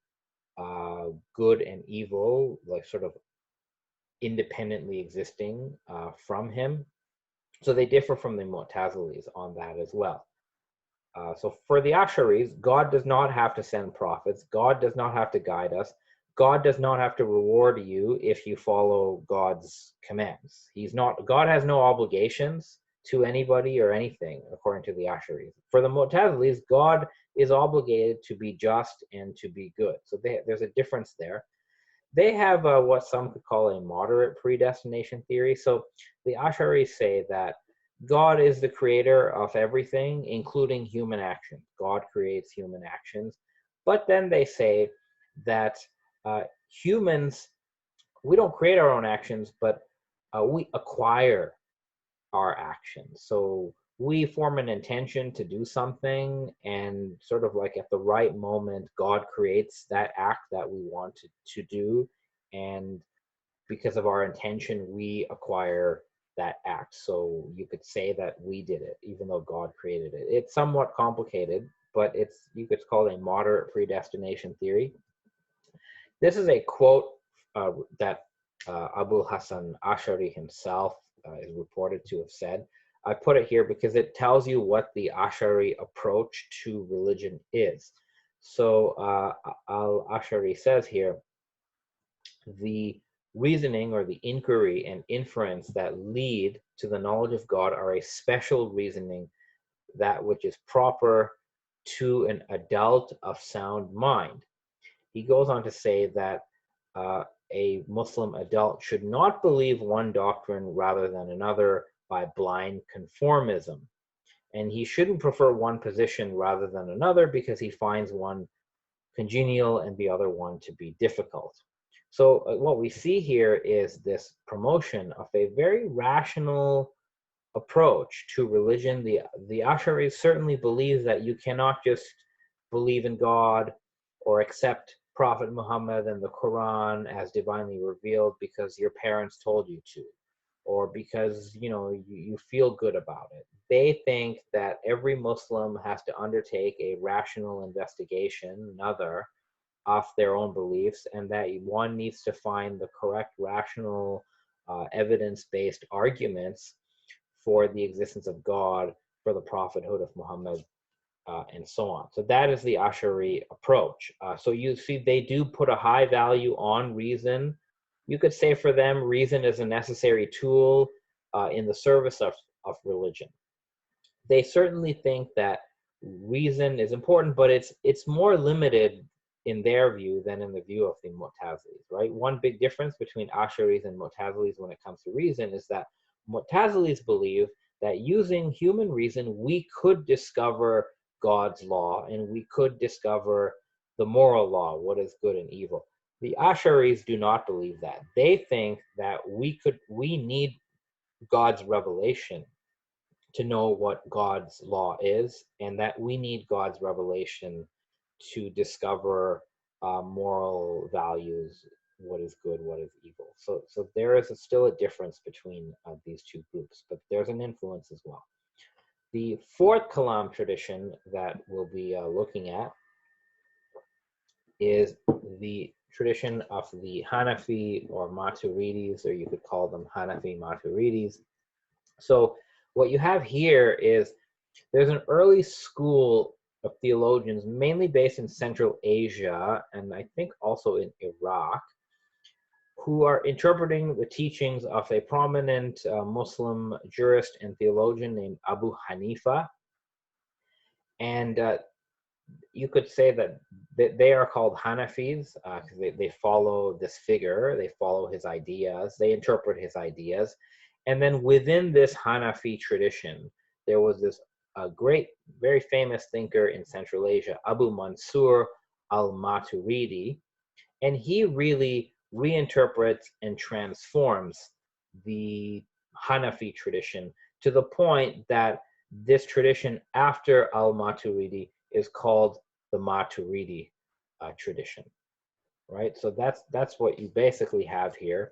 S1: good and evil, like sort of independently existing from him. So they differ from the Mu'tazilis on that as well. So for the Ash'aris, God does not have to send prophets. God does not have to guide us. God does not have to reward you if you follow God's commands. God has no obligations to anybody or anything, according to the Ash'aris. For the Mu'tazilis, God is obligated to be just and to be good. So there's a difference there. They have what some could call a moderate predestination theory. So the Ash'aris say that God is the creator of everything, including human actions. God creates human actions. But then they say that humans, we don't create our own actions, but we acquire our actions. So we form an intention to do something, and sort of like at the right moment, God creates that act that we want to do. And because of our intention, we acquire that act. So you could say that we did it, even though God created it. It's somewhat complicated, but you could call it a moderate predestination theory. This is a quote that Abu Hassan Ash'ari himself is reported to have said. I put it here because it tells you what the Ash'ari approach to religion is. So al-Ash'ari says here, the reasoning or the inquiry and inference that lead to the knowledge of God are a special reasoning, that which is proper to an adult of sound mind. He goes on to say that a Muslim adult should not believe one doctrine rather than another by blind conformism. And he shouldn't prefer one position rather than another because he finds one congenial and the other one to be difficult. So what we see here is this promotion of a very rational approach to religion. The Ash'aris certainly believe that you cannot just believe in God or accept Prophet Muhammad and the Quran as divinely revealed because your parents told you to, or because you feel good about it. They think that every Muslim has to undertake a rational investigation, of their own beliefs, and that one needs to find the correct rational evidence-based arguments for the existence of God, for the prophethood of Muhammad, and so on. So that is the Ash'ari approach. So you see, they do put a high value on reason. You could say for them, reason is a necessary tool in the service of religion. They certainly think that reason is important, but it's more limited in their view than in the view of the Mu'tazilis, right? One big difference between Ash'aris and Mu'tazilis when it comes to reason is that Mu'tazilis believe that using human reason, we could discover God's law and we could discover the moral law, what is good and evil. The Ash'aris do not believe that. They think that we need God's revelation to know what God's law is, and that we need God's revelation to discover moral values, what is good, what is evil. So there is still a difference between these two groups, but there's an influence as well. The fourth Kalam tradition that we'll be looking at is the tradition of the Hanafi or Maturidis, or you could call them Hanafi Maturidis. So what you have here is there's an early school of theologians, mainly based in Central Asia, and I think also in Iraq, who are interpreting the teachings of a prominent Muslim jurist and theologian named Abu Hanifa. And you could say that they are called Hanafis because they follow this figure, they follow his ideas, they interpret his ideas. And then within this Hanafi tradition, there was this great, very famous thinker in Central Asia, Abu Mansur al-Maturidi, and he really reinterprets and transforms the Hanafi tradition to the point that this tradition after al-Maturidi is called the Maturidi tradition, right? So that's what you basically have here.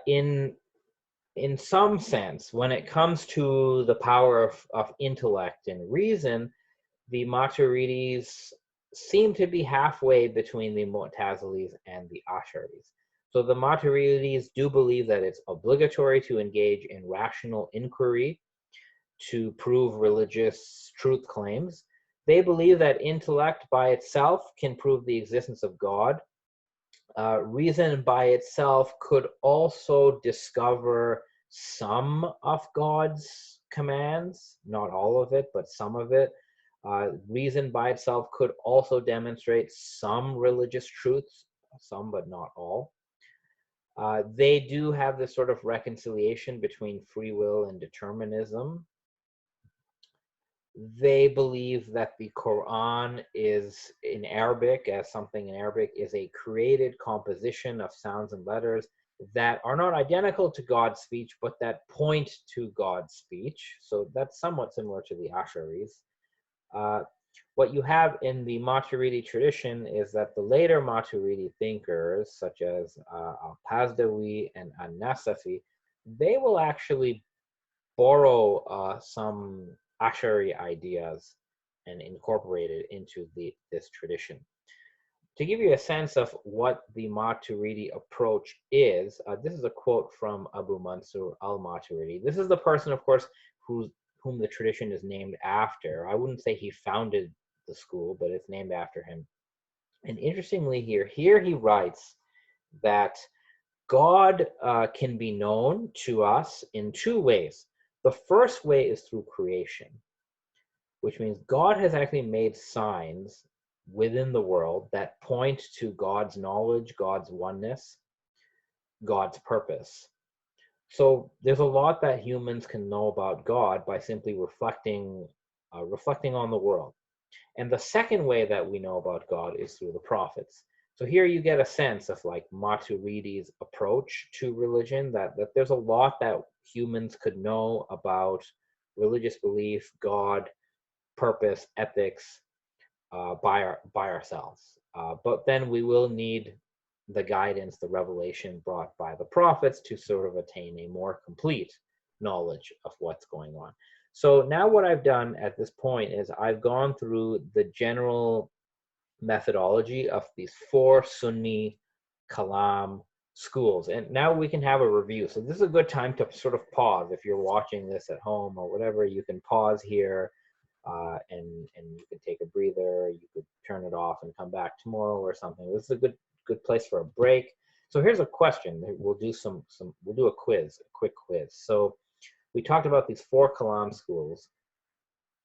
S1: In some sense, when it comes to the power of intellect and reason, the Maturidis seem to be halfway between the Mu'tazilis and the Ash'aris. So the Maturidis do believe that it's obligatory to engage in rational inquiry to prove religious truth claims. They believe that intellect by itself can prove the existence of God. Reason by itself could also discover some of God's commands, not all of it, but some of it. Reason by itself could also demonstrate some religious truths, some but not all. They do have this sort of reconciliation between free will and determinism. They believe that the Quran is in Arabic, as something in Arabic, is a created composition of sounds and letters that are not identical to God's speech, but that point to God's speech. So that's somewhat similar to the Asharis. What you have in the Maturidi tradition is that the later Maturidi thinkers, such as al-Pazdawi and an-Nasafi, they will actually borrow some Ashari ideas and incorporate it into this tradition. To give you a sense of what the Maturidi approach is, this is a quote from Abu Mansur al-Maturidi. This is the person, of course, whom the tradition is named after. I wouldn't say he founded the school, but it's named after him. And interestingly here he writes that God can be known to us in two ways. The first way is through creation, which means God has actually made signs within the world that point to God's knowledge, God's oneness, God's purpose. So there's a lot that humans can know about God by simply reflecting on the world. And the second way that we know about God is through the prophets. So here you get a sense of like Maturidi's approach to religion, that there's a lot that humans could know about religious belief, God, purpose, ethics, by ourselves. But then we will need the guidance, the revelation brought by the prophets to sort of attain a more complete knowledge of what's going on. So now what I've done at this point is I've gone through the general methodology of these four Sunni Kalam schools. And now we can have a review. So this is a good time to sort of pause. If you're watching this at home or whatever, you can pause here and you can take a breather. You could turn it off and come back tomorrow or something. This is a good place for a break. So here's a question. We'll do we'll do a quick quiz. So we talked about these four Kalam schools.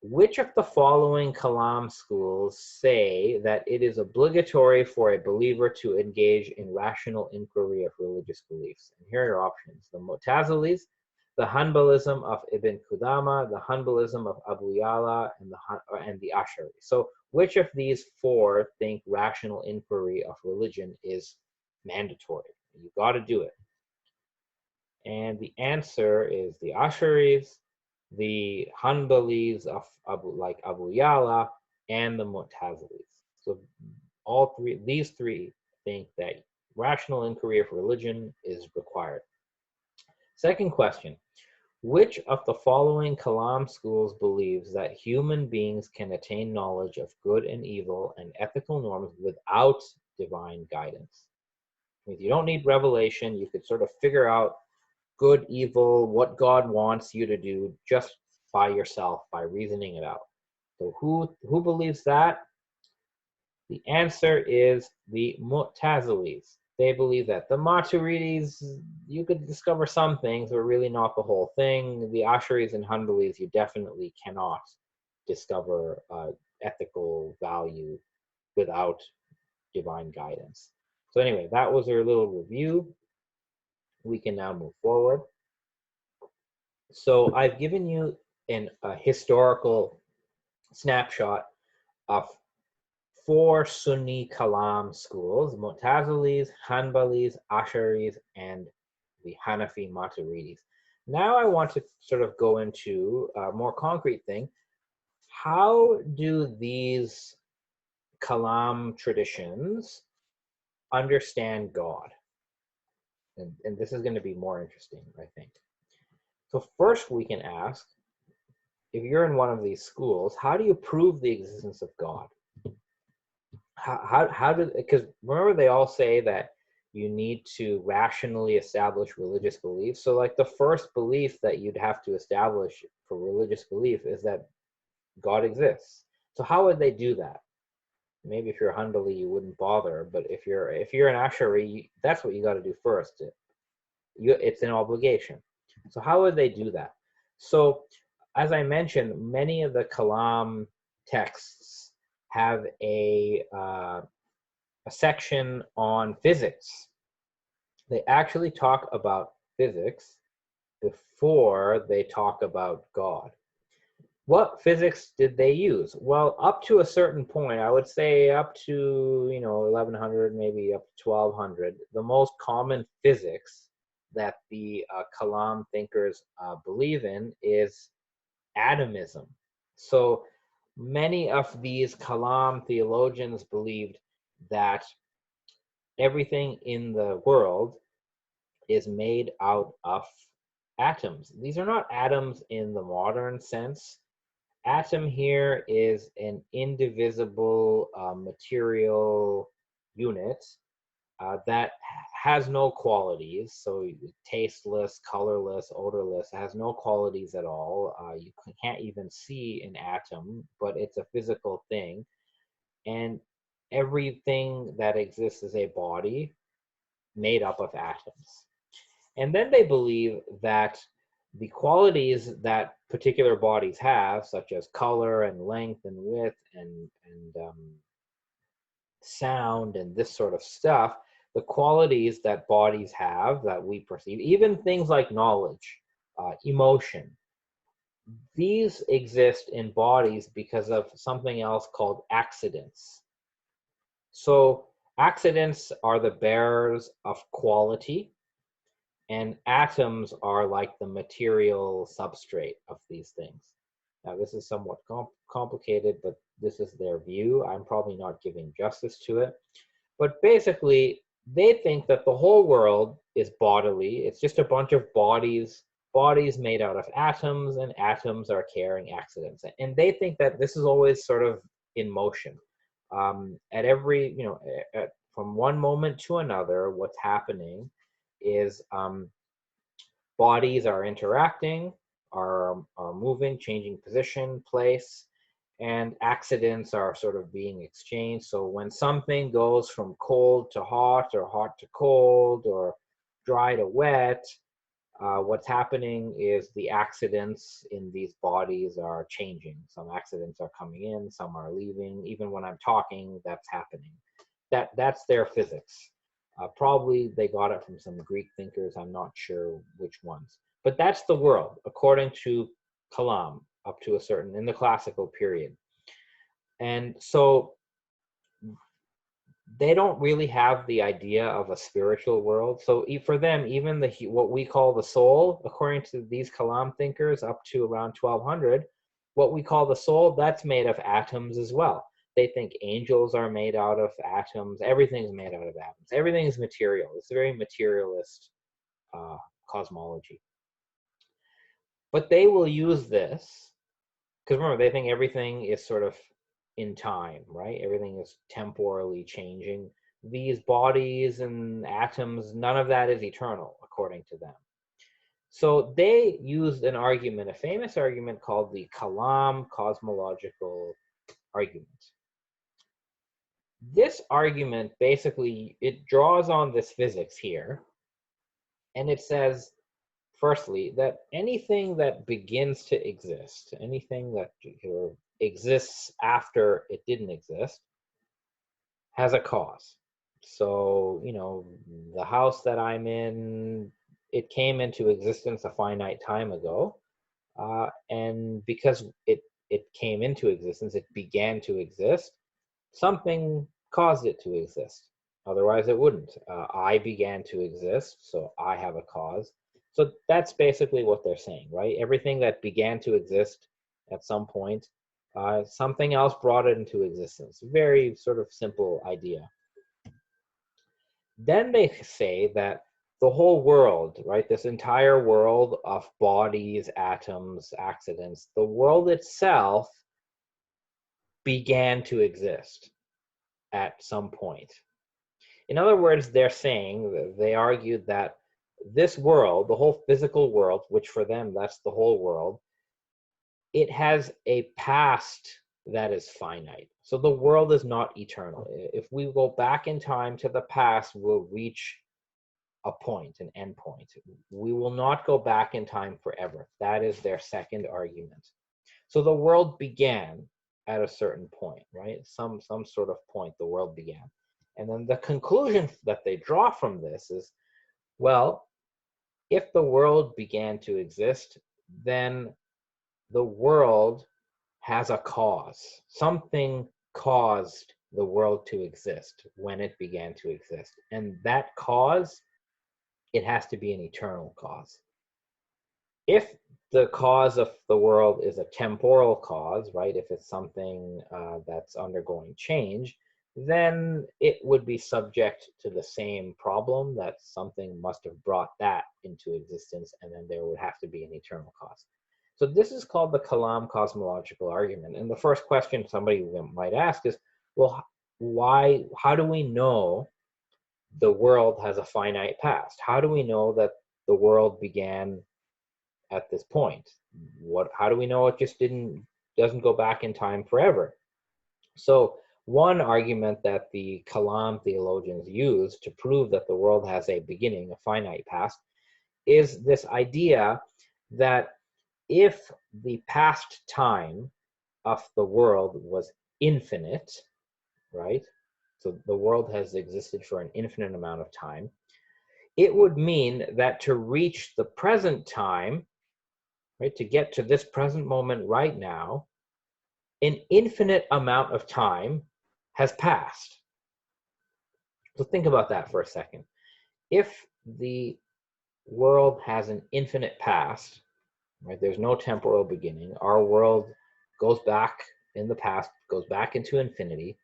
S1: Which of the following Kalam schools say that it is obligatory for a believer to engage in rational inquiry of religious beliefs? And here are your options. The Mu'tazilis, the Hanbalism of Ibn Qudama, the Hanbalism of Abu Yala, and the Ashari. So which of these four think rational inquiry of religion is mandatory? You got to do it. And the answer is the Asharis, the Hanbalis of Abu Yala, and the Mu'tazilis. So these three think that rational inquiry of religion is required. Second question, which of the following Kalam schools believes that human beings can attain knowledge of good and evil and ethical norms without divine guidance? If you don't need revelation, you could sort of figure out good, evil, what God wants you to do just by yourself, by reasoning it out. So who believes that? The answer is the Mu'tazilis. They believe that. The Maturidis, you could discover some things, but really not the whole thing. The Asharis and Hanbalis, you definitely cannot discover ethical value without divine guidance. So anyway, that was our little review. We can now move forward. So I've given you a historical snapshot of four Sunni Kalam schools: Mu'tazilis, Hanbalis, Asharis, and the Hanafi Maturidis. Now I want to sort of go into a more concrete thing. How do these Kalam traditions understand God? And this is going to be more interesting, I think. So first we can ask, if you're in one of these schools, how do you prove the existence of God? Because remember they all say that you need to rationally establish religious beliefs. So like the first belief that you'd have to establish for religious belief is that God exists. So how would they do that? Maybe if you're a Hanbali, you wouldn't bother, but if you're an Ashari, that's what you got to do first. It's an obligation. So how would they do that? So as I mentioned, many of the Kalam texts have a section on physics. They actually talk about physics before they talk about God. what physics did they use? Well, up to a certain point, I would say up to, 1100, maybe up to 1200, the most common physics that the Kalam thinkers believe in is atomism. So many of these Kalam theologians believed that everything in the world is made out of atoms. These are not atoms in the modern sense. Atom here is an indivisible material unit that has no qualities, so tasteless, colorless, odorless, has no qualities at all. You can't even see an atom, but it's a physical thing. And everything that exists is a body made up of atoms. And then they believe that the qualities that particular bodies have, such as color and length and width and sound and this sort of stuff, the qualities that bodies have that we perceive, even things like knowledge, emotion, these exist in bodies because of something else called accidents. So accidents are the bearers of quality, and atoms are like the material substrate of these things. Now, this is somewhat complicated, but this is their view. I'm probably not giving justice to it. But basically, they think that the whole world is bodily. It's just a bunch of bodies made out of atoms, and atoms are carrying accidents. And they think that this is always sort of in motion. At every, from one moment to another, what's happening is bodies are interacting, are moving, changing position, place, and accidents are sort of being exchanged. So when something goes from cold to hot, or hot to cold, or dry to wet, what's happening is the accidents in these bodies are changing. Some accidents are coming in, some are leaving. Even when I'm talking, that's happening. That's their physics. Probably they got it from some Greek thinkers. I'm not sure which ones. But that's the world, according to Kalam, up to a certain, in the classical period. And so they don't really have the idea of a spiritual world. So for them, even what we call the soul, according to these Kalam thinkers up to around 1200, what we call the soul, that's made of atoms as well. They think angels are made out of atoms. Everything's made out of atoms. Everything is material. It's a very materialist cosmology. But they will use this, because remember, they think everything is sort of in time, right? Everything is temporally changing. These bodies and atoms, none of that is eternal, according to them. So they used an argument, a famous argument called the Kalam cosmological argument. This argument basically, it draws on this physics here, and it says, firstly, that anything that begins to exist, anything that exists after it didn't exist, has a cause. So, the house that I'm in, it came into existence a finite time ago, and because it came into existence, it began to exist, something caused it to exist. Otherwise, it wouldn't. I began to exist, so I have a cause. So that's basically what they're saying, right? Everything that began to exist at some point, something else brought it into existence. Very sort of simple idea. Then they say that the whole world, right, this entire world of bodies, atoms, accidents, the world itself began to exist at some point. In other words, they're saying, they argued that this world, the whole physical world, which for them, that's the whole world, it has a past that is finite. So the world is not eternal. If we go back in time to the past, we'll reach a point, an end point. We will not go back in time forever. That is their second argument. So the world began at a certain point, right? Some sort of point the world began. And then the conclusion that they draw from this is, well, if the world began to exist, then the world has a cause. Something caused the world to exist when it began to exist. And that cause, it has to be an eternal cause. If the cause of the world is a temporal cause, right? If it's something that's undergoing change, then it would be subject to the same problem, that something must have brought that into existence, and then there would have to be an eternal cause. So this is called the Kalam cosmological argument. And the first question somebody might ask is, well, how do we know the world has a finite past? How do we know that the world began at this point? How do we know it just doesn't go back in time forever? So one argument that the Kalam theologians use to prove that the world has a beginning, a finite past, is this idea that if the past time of the world was infinite, right? So the world has existed for an infinite amount of time. It would mean that to reach the present time, right, to get to this present moment right now, an infinite amount of time has passed. So think about that for a second. If the world has an infinite past, right, there's no temporal beginning, our world goes back in the past, goes back into infinity,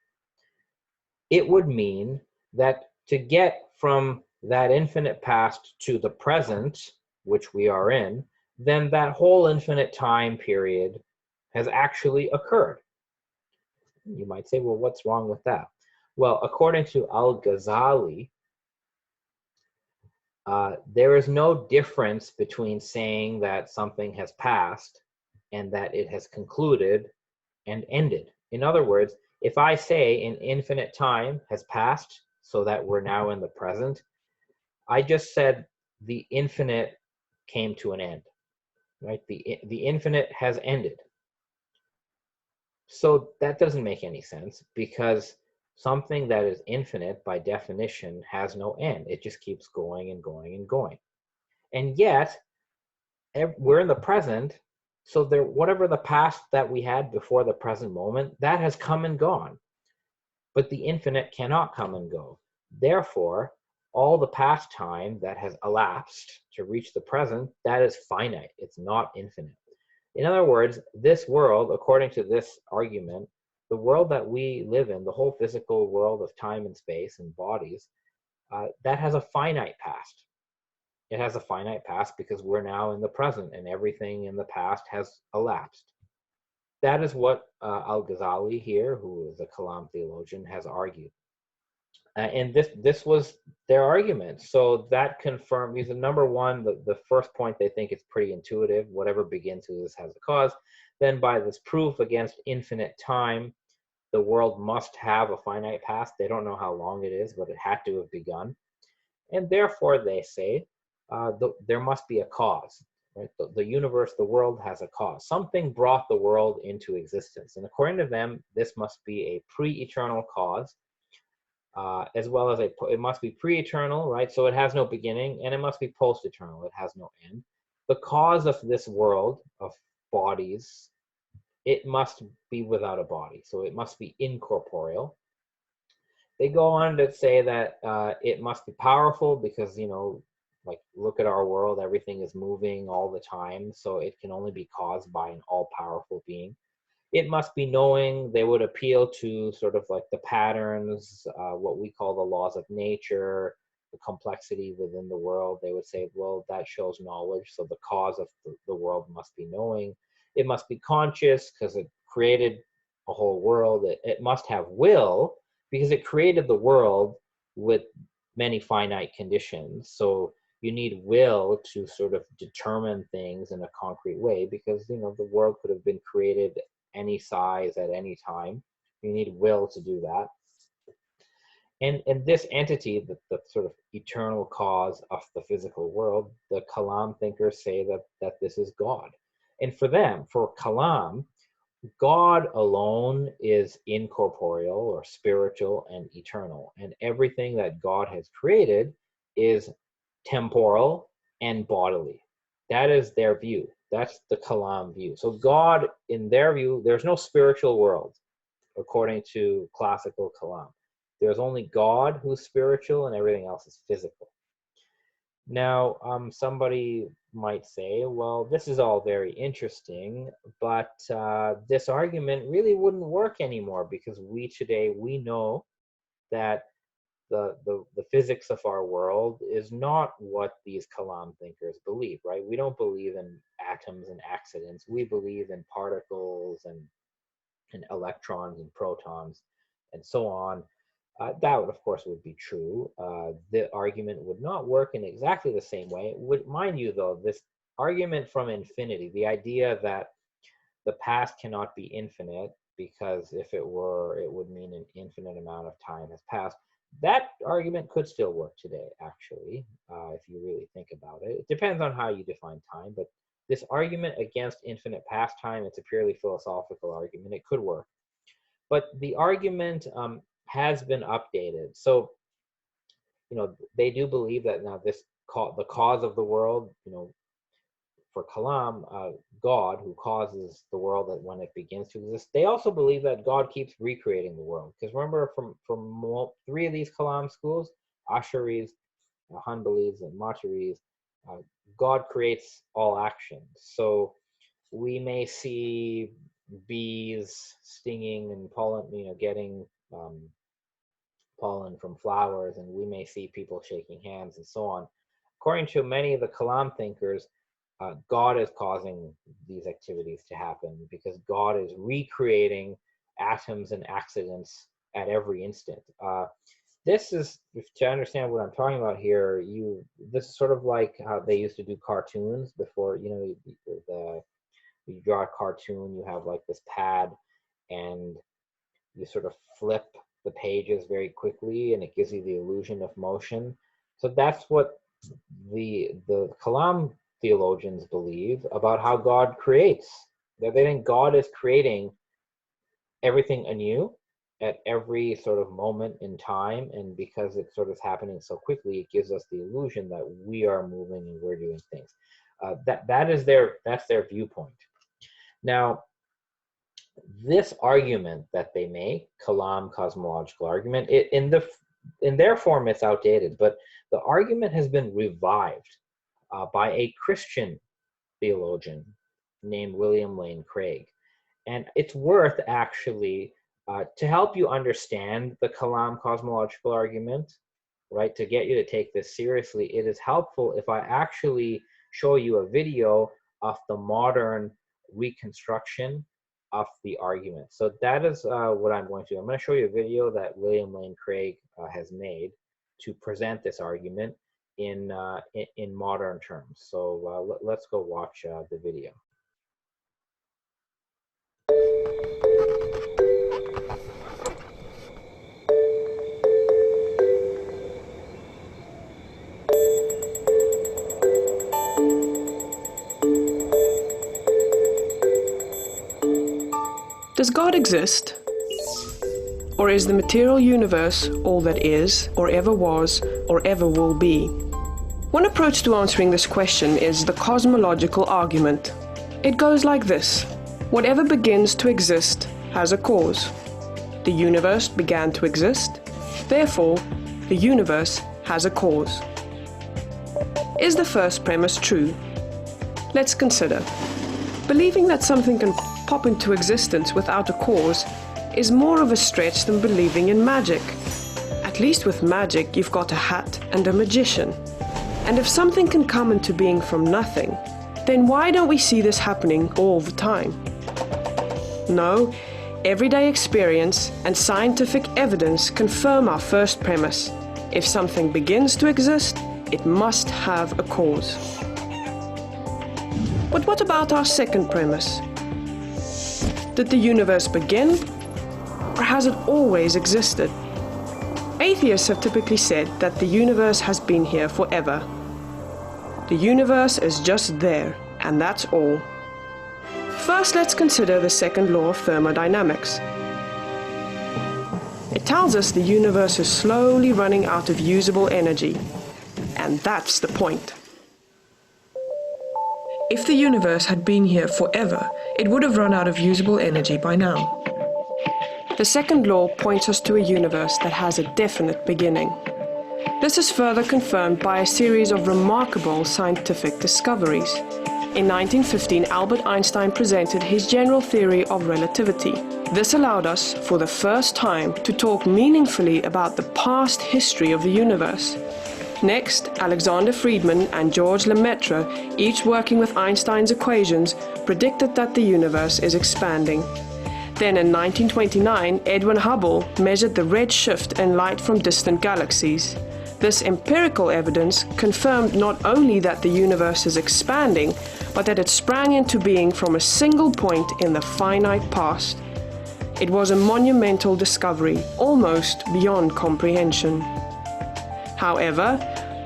S1: it would mean that to get from that infinite past to the present, which we are in, then that whole infinite time period has actually occurred. You might say, well, what's wrong with that? Well, according to al-Ghazali, there is no difference between saying that something has passed and that it has concluded and ended. In other words, if I say an infinite time has passed so that we're now in the present, I just said the infinite came to an end, right? The infinite has ended. So that doesn't make any sense, because something that is infinite by definition has no end. It just keeps going and going and going. And yet, we're in the present, so whatever the past that we had before the present moment, that has come and gone. But the infinite cannot come and go. Therefore, all the past time that has elapsed to reach the present, that is finite. It's not infinite. In other words, this world, according to this argument, the world that we live in, the whole physical world of time and space and bodies, that has a finite past. It has a finite past because we're now in the present and everything in the past has elapsed. That is what al-Ghazali here, who is a Kalam theologian, has argued. And this was their argument. So that confirmed, because number one, the first point, they think it's pretty intuitive. Whatever begins with this has a cause. Then by this proof against infinite time, the world must have a finite past. They don't know how long it is, but it had to have begun. And therefore, they say, there must be a cause. Right? The universe, the world has a cause. Something brought the world into existence. And according to them, this must be a pre-eternal cause, as well as it must be pre-eternal, right? So it has no beginning, and it must be post-eternal. It has no end. The cause of this world of bodies, it must be without a body. So it must be incorporeal. They go on to say that it must be powerful because, like, look at our world, everything is moving all the time, so it can only be caused by an all-powerful being. It must be knowing. They would appeal to sort of like the patterns, what we call the laws of nature, the complexity within the world. They would say, well, that shows knowledge, so the cause of the world must be knowing. It must be conscious because it created a whole world. It must have will because it created the world with many finite conditions. So you need will to sort of determine things in a concrete way, because the world could have been created any size at any time. You need will to do that. And this entity, the sort of eternal cause of the physical world, the Kalam thinkers say that this is God. And for them, for Kalam, God alone is incorporeal or spiritual and eternal. And everything that God has created is temporal and bodily. That is their view. That's the Kalam view. So God, in their view, there's no spiritual world, according to classical Kalam. There's only God who's spiritual and everything else is physical. Now, somebody might say, well, this is all very interesting, but this argument really wouldn't work anymore because we know that the physics of our world is not what these Kalam thinkers believe, right? We don't believe in atoms and accidents. We believe in particles and electrons and protons and so on. That would, of course, would be true. The argument would not work in exactly the same way. Mind you, though, this argument from infinity, the idea that the past cannot be infinite, because if it were, it would mean an infinite amount of time has passed. That argument could still work today, actually, if you really think about it. It depends on how you define time, but this argument against infinite past time, it's a purely philosophical argument. It could work. But the argument has been updated. So, they do believe that now the cause of the world, for Kalam, God, who causes the world that when it begins to exist, they also believe that God keeps recreating the world. Because remember, from three of these Kalam schools, Asharis, Hanbalis, and Maturidis, God creates all actions. So we may see bees stinging and pollen, getting pollen from flowers, and we may see people shaking hands and so on. According to many of the Kalam thinkers, God is causing these activities to happen because God is recreating atoms and accidents at every instant. This is, to understand what I'm talking about here, this is sort of like how they used to do cartoons before, you draw a cartoon, you have like this pad and you sort of flip the pages very quickly and it gives you the illusion of motion. So that's what the Kalam theologians believe about how God creates. That they think God is creating everything anew at every sort of moment in time, and because it sort of is happening so quickly, it gives us the illusion that we are moving and we're doing things. That's their viewpoint. Now, this argument that they make, Kalam cosmological argument, in their form it's outdated, but the argument has been revived by a Christian theologian named William Lane Craig. And it's worth actually, to help you understand the Kalam cosmological argument, right, to get you to take this seriously, it is helpful if I actually show you a video of the modern reconstruction of the argument. So that is what I'm going to do. I'm going to show you a video that William Lane Craig has made to present this argument in modern terms. So let's go watch the video.
S2: Does God exist? Or is the material universe all that is, or ever was, or ever will be? One approach to answering this question is the cosmological argument. It goes like this. Whatever begins to exist has a cause. The universe began to exist, therefore, the universe has a cause. Is the first premise true? Let's consider. Believing that something can pop into existence without a cause is more of a stretch than believing in magic. At least with magic, you've got a hat and a magician. And if something can come into being from nothing, then why don't we see this happening all the time? No, everyday experience and scientific evidence confirm our first premise. If something begins to exist, it must have a cause. But what about our second premise? Did the universe begin, or has it always existed? Atheists have typically said that the universe has been here forever. The universe is just there, and that's all. First, let's consider the second law of thermodynamics. It tells us the universe is slowly running out of usable energy, and that's the point. If the universe had been here forever, it would have run out of usable energy by now. The second law points us to a universe that has a definite beginning. This is further confirmed by a series of remarkable scientific discoveries. In 1915, Albert Einstein presented his general theory of relativity. This allowed us, for the first time, to talk meaningfully about the past history of the universe. Next, Alexander Friedmann and George Lemaitre, each working with Einstein's equations, predicted that the universe is expanding. Then in 1929, Edwin Hubble measured the redshift in light from distant galaxies. This empirical evidence confirmed not only that the universe is expanding, but that it sprang into being from a single point in the finite past. It was a monumental discovery, almost beyond comprehension. However,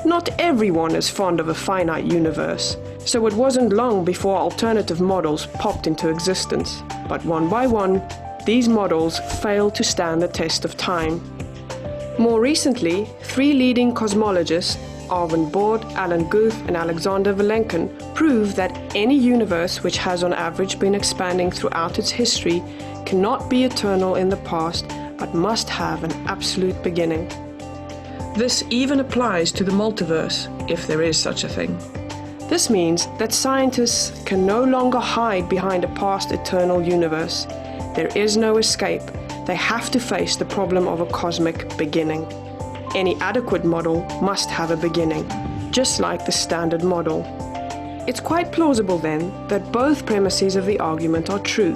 S2: not everyone is fond of a finite universe, so it wasn't long before alternative models popped into existence. But one by one, these models failed to stand the test of time. More recently, three leading cosmologists, Arvind Borde, Alan Guth, and Alexander Vilenkin, prove that any universe which has on average been expanding throughout its history cannot be eternal in the past, but must have an absolute beginning. This even applies to the multiverse, if there is such a thing. This means that scientists can no longer hide behind a past eternal universe. There is no escape. They have to face the problem of a cosmic beginning. Any adequate model must have a beginning, just like the standard model. It's quite plausible then that both premises of the argument are true.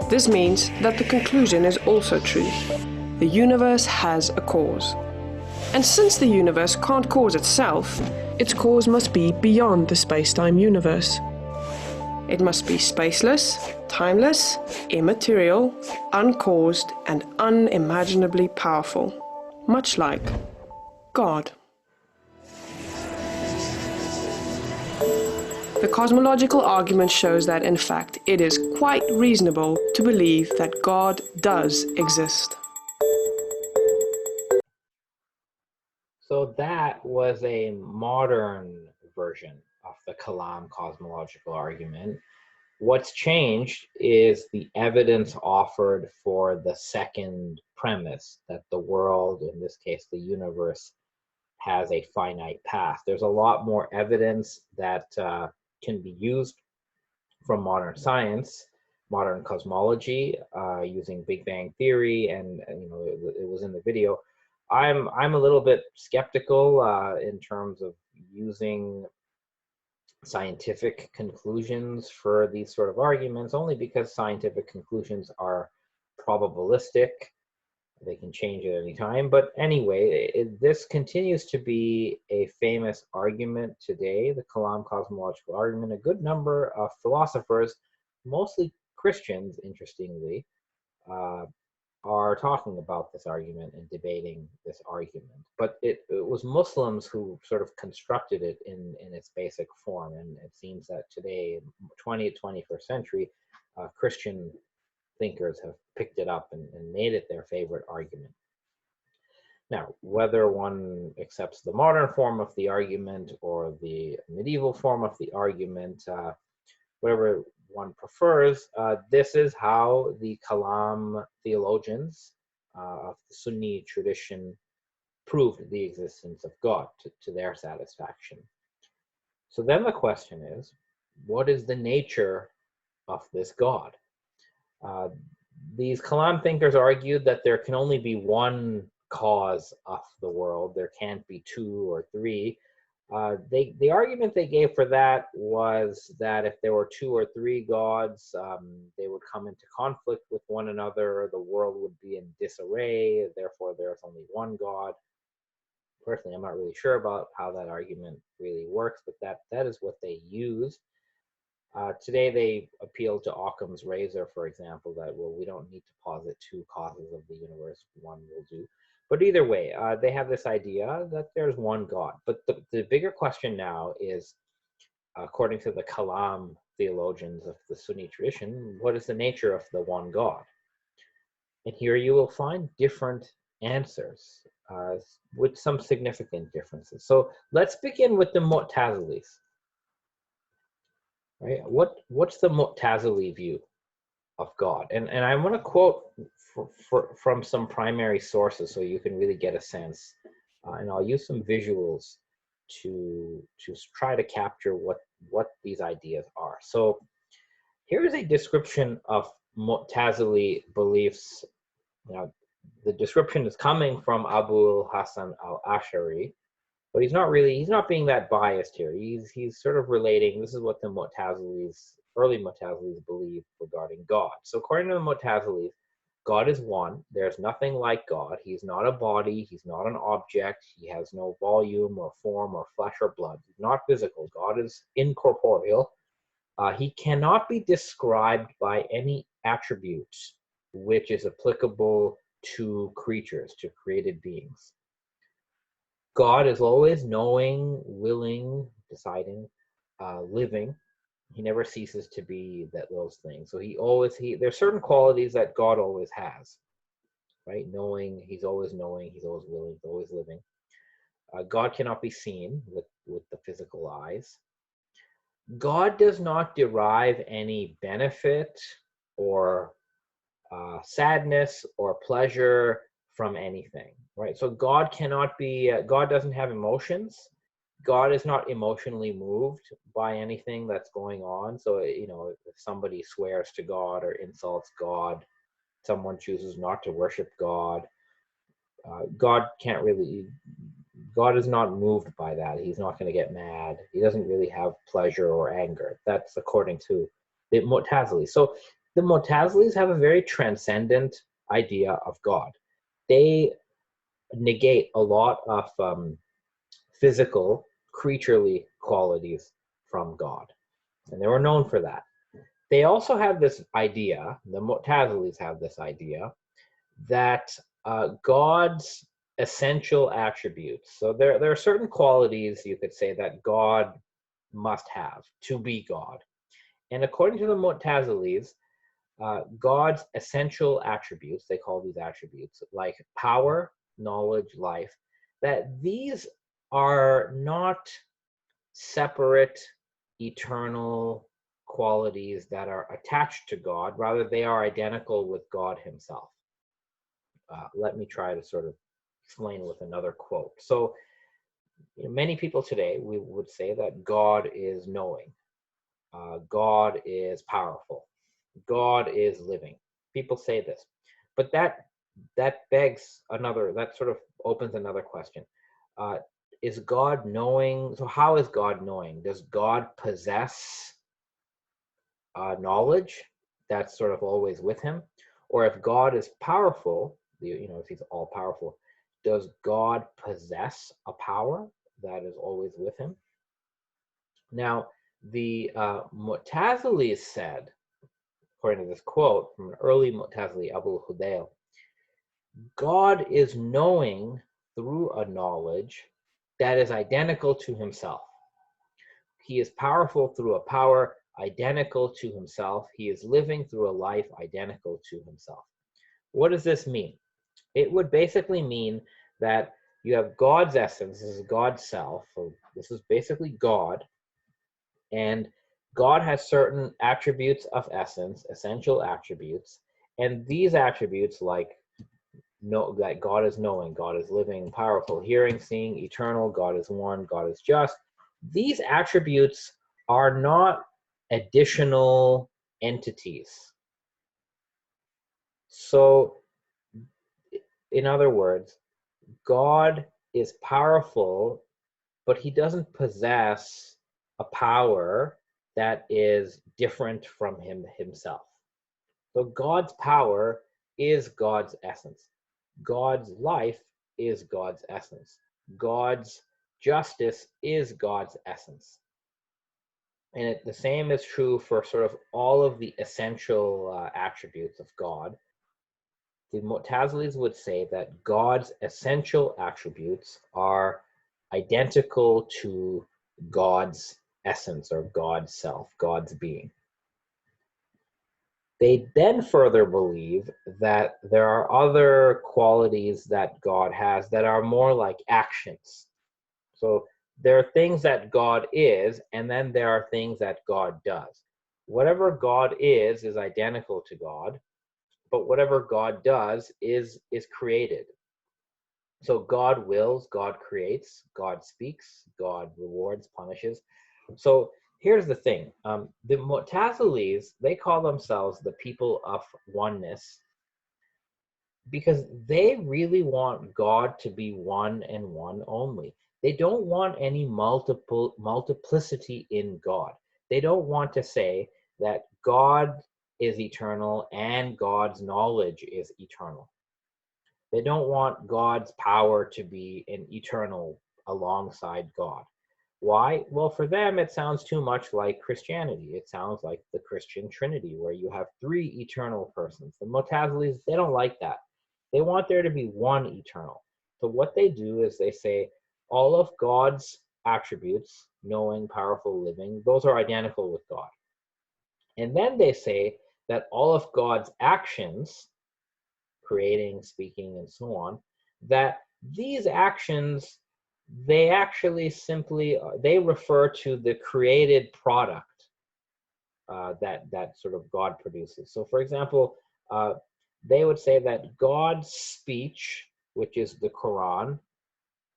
S2: This means that the conclusion is also true. The universe has a cause. And since the universe can't cause itself, its cause must be beyond the space-time universe. It must be spaceless, timeless, immaterial, uncaused, and unimaginably powerful, much like God. The cosmological argument shows that, in fact, it is quite reasonable to believe that God does exist.
S1: So that was a modern version of the Kalam cosmological argument. What's changed is the evidence offered for the second premise, that the world, in this case the universe, has a finite past. There's a lot more evidence that can be used from modern science, modern cosmology, using Big Bang theory, and it was in the video. I'm a little bit skeptical in terms of using scientific conclusions for these sort of arguments, only because scientific conclusions are probabilistic. They can change at any time. But anyway, this continues to be a famous argument today, the Kalam cosmological argument. A good number of philosophers, mostly Christians, interestingly, are talking about this argument and debating this argument. But it was Muslims who sort of constructed it in its basic form. And it seems that today, 20th, 21st century, Christian thinkers have picked it up and made it their favorite argument. Now, whether one accepts the modern form of the argument or the medieval form of the argument, whatever one prefers, this is how the Kalam theologians of the Sunni tradition proved the existence of God to their satisfaction. So then the question is, what is the nature of this God? These Kalam thinkers argued that there can only be one cause of the world. There can't be two or three. The argument they gave for that was that if there were two or three gods, they would come into conflict with one another. The world would be in disarray. Therefore, there's only one God. Personally, I'm not really sure about how that argument really works, but that is what they use. Today, they appeal to Occam's razor, for example, that, well, we don't need to posit two causes of the universe. One will do. But either way, they have this idea that there's one God. But the bigger question now is, according to the Kalam theologians of the Sunni tradition, what is the nature of the one God? And here you will find different answers with some significant differences. So let's begin with the Mu'tazilis. right? What's the Mu'tazili view of God? And I want to quote from some primary sources so you can really get a sense. And I'll use some visuals to try to capture what these ideas are. So here is a description of Mu'tazili beliefs. Now, the description is coming from Abu Hassan al-Ash'ari, but he's not being that biased here. He's sort of relating, this is what the early Mu'tazilis believe regarding God. So according to the Mu'tazilis, God is one. There's nothing like God. He's not a body. He's not an object. He has no volume or form or flesh or blood. He's not physical. God is incorporeal. He cannot be described by any attributes which is applicable to creatures, to created beings. God is always knowing, willing, deciding, living. He never ceases to be those things. So there's certain qualities that God always has, right? Knowing, he's always willing, he's always living. God cannot be seen with the physical eyes. God does not derive any benefit or sadness or pleasure from anything, right? So God cannot be, God doesn't have emotions. God is not emotionally moved by anything that's going on. So, if somebody swears to God or insults God, someone chooses not to worship God, God is not moved by that. He's not going to get mad. He doesn't really have pleasure or anger. That's according to the Mu'tazilis. So the Mu'tazilis have a very transcendent idea of God. They negate a lot of physical, creaturely qualities from God. And they were known for that. They also have this idea, the Mu'tazilis have this idea, that God's essential attributes, so there are certain qualities, you could say, that God must have to be God. And according to the Mu'tazilis, God's essential attributes, they call these attributes, like power, knowledge, life, that these are not separate, eternal qualities that are attached to God. Rather, they are identical with God himself. Let me try to sort of explain with another quote. So, many people today, we would say that God is knowing. God is powerful. God is living. People say this. But that sort of opens another question. Is God knowing? So how is God knowing? Does God possess knowledge that's sort of always with him? Or if God is powerful, if he's all powerful, does God possess a power that is always with him? Now, the Mu'tazilis said, according to this quote from an early Mu'tazili, Abu Hudayl, God is knowing through a knowledge that is identical to himself. He is powerful through a power identical to himself. He is living through a life identical to himself. What does this mean? It would basically mean that you have God's essence, this is God's self, so this is basically God, and God has certain attributes of essence, essential attributes, and these attributes, like that God is knowing, God is living, powerful, hearing, seeing, eternal, God is one, God is just, these attributes are not additional entities. So, in other words, God is powerful, but he doesn't possess a power that is different from himself. So God's power is God's essence. God's life is God's essence. God's justice is God's essence. And the same is true for sort of all of the essential attributes of God. The Mu'tazilis would say that God's essential attributes are identical to God's essence or God's self, God's being. They then further believe that there are other qualities that God has that are more like actions. So there are things that God is, and then there are things that God does. Whatever God is identical to God, but whatever God does is created. So God wills, God creates, God speaks, God rewards, punishes. So here's the thing. The Mu'tazilis, they call themselves the people of oneness because they really want God to be one and one only. They don't want any multiplicity in God. They don't want to say that God is eternal and God's knowledge is eternal. They don't want God's power to be an eternal alongside God. Why? Well, for them, it sounds too much like Christianity. It sounds like the Christian Trinity, where you have three eternal persons. The Mu'tazilis, they don't like that. They want there to be one eternal. So what they do is they say all of God's attributes, knowing, powerful, living, those are identical with God. And then they say that all of God's actions, creating, speaking, and so on, that these actions, they actually simply, they refer to the created product that sort of God produces. So for example, they would say that God's speech, which is the Quran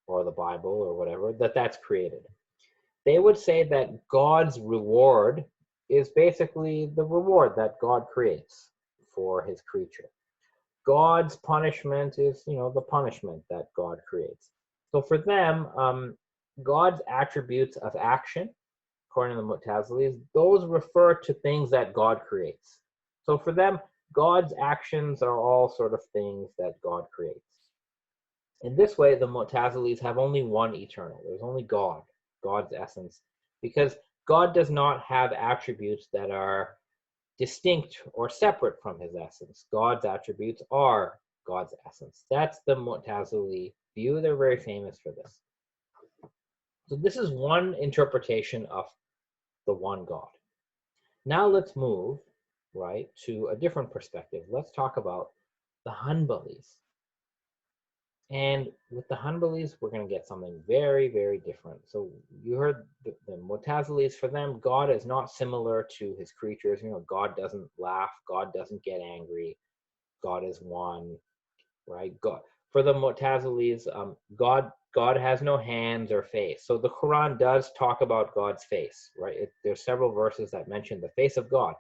S1: or the Bible or whatever, that's created. They would say that God's reward is basically the reward that God creates for his creature. God's punishment is, the punishment that God creates. So for them, God's attributes of action, according to the Mu'tazilis, those refer to things that God creates. So for them, God's actions are all sort of things that God creates. In this way, the Mu'tazilis have only one eternal. There's only God, God's essence, because God does not have attributes that are distinct or separate from his essence. God's attributes are God's essence. That's the Mu'tazili view. They're very famous for this. So this is one interpretation of the one God. Now let's move, right, to a different perspective. Let's talk about the Hanbalis. And with the Hanbalis, we're going to get something very, very different. So you heard the Mu'tazilis, for them, God is not similar to his creatures. God doesn't laugh. God doesn't get angry. God is one, right? God. For the Mu'tazilis, God has no hands or face. So the Quran does talk about God's face, right? There's several verses that mention the face of God.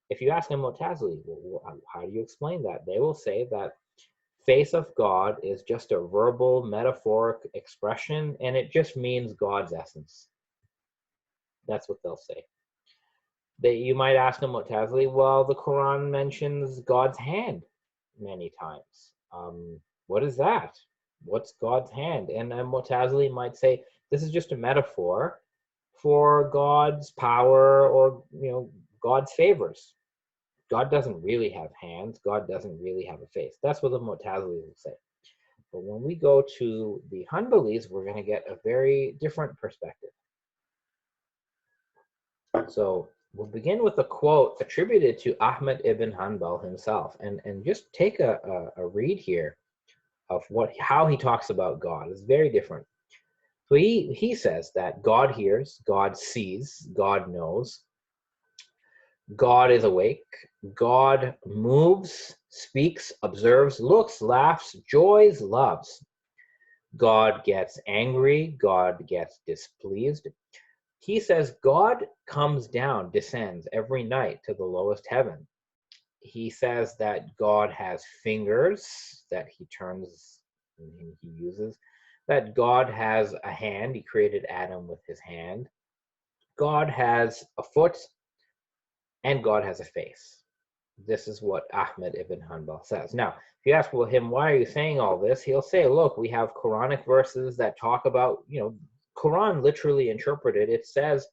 S1: If you ask a Mu'tazili, well, how do you explain that? They will say that face of God is just a verbal, metaphoric expression, and it just means God's essence. That's what they'll say. You might ask a Mu'tazili, well, the Quran mentions God's hand many times. What is that? What's God's hand? And a Mu'tazili might say, this is just a metaphor for God's power or, God's favors. God doesn't really have hands. God doesn't really have a face. That's what the Mu'tazilis will say. But when we go to the Hanbalis, we're going to get a very different perspective. So we'll begin with a quote attributed to Ahmad ibn Hanbal himself, and just take a read here of how he talks about God. It's very different. So he says that God hears, God sees, God knows, God is awake, God moves, speaks, observes, looks, laughs, joys, loves. God gets angry, God gets displeased. He says God comes down, descends every night to the lowest heaven. He says that God has fingers that he turns and he uses, that God has a hand, he created Adam with his hand. God has a foot, and God has a face. This is what Ahmad ibn Hanbal says. Now, if you ask him, why are you saying all this? He'll say, look, we have Quranic verses that talk about, Quran literally interpreted, it says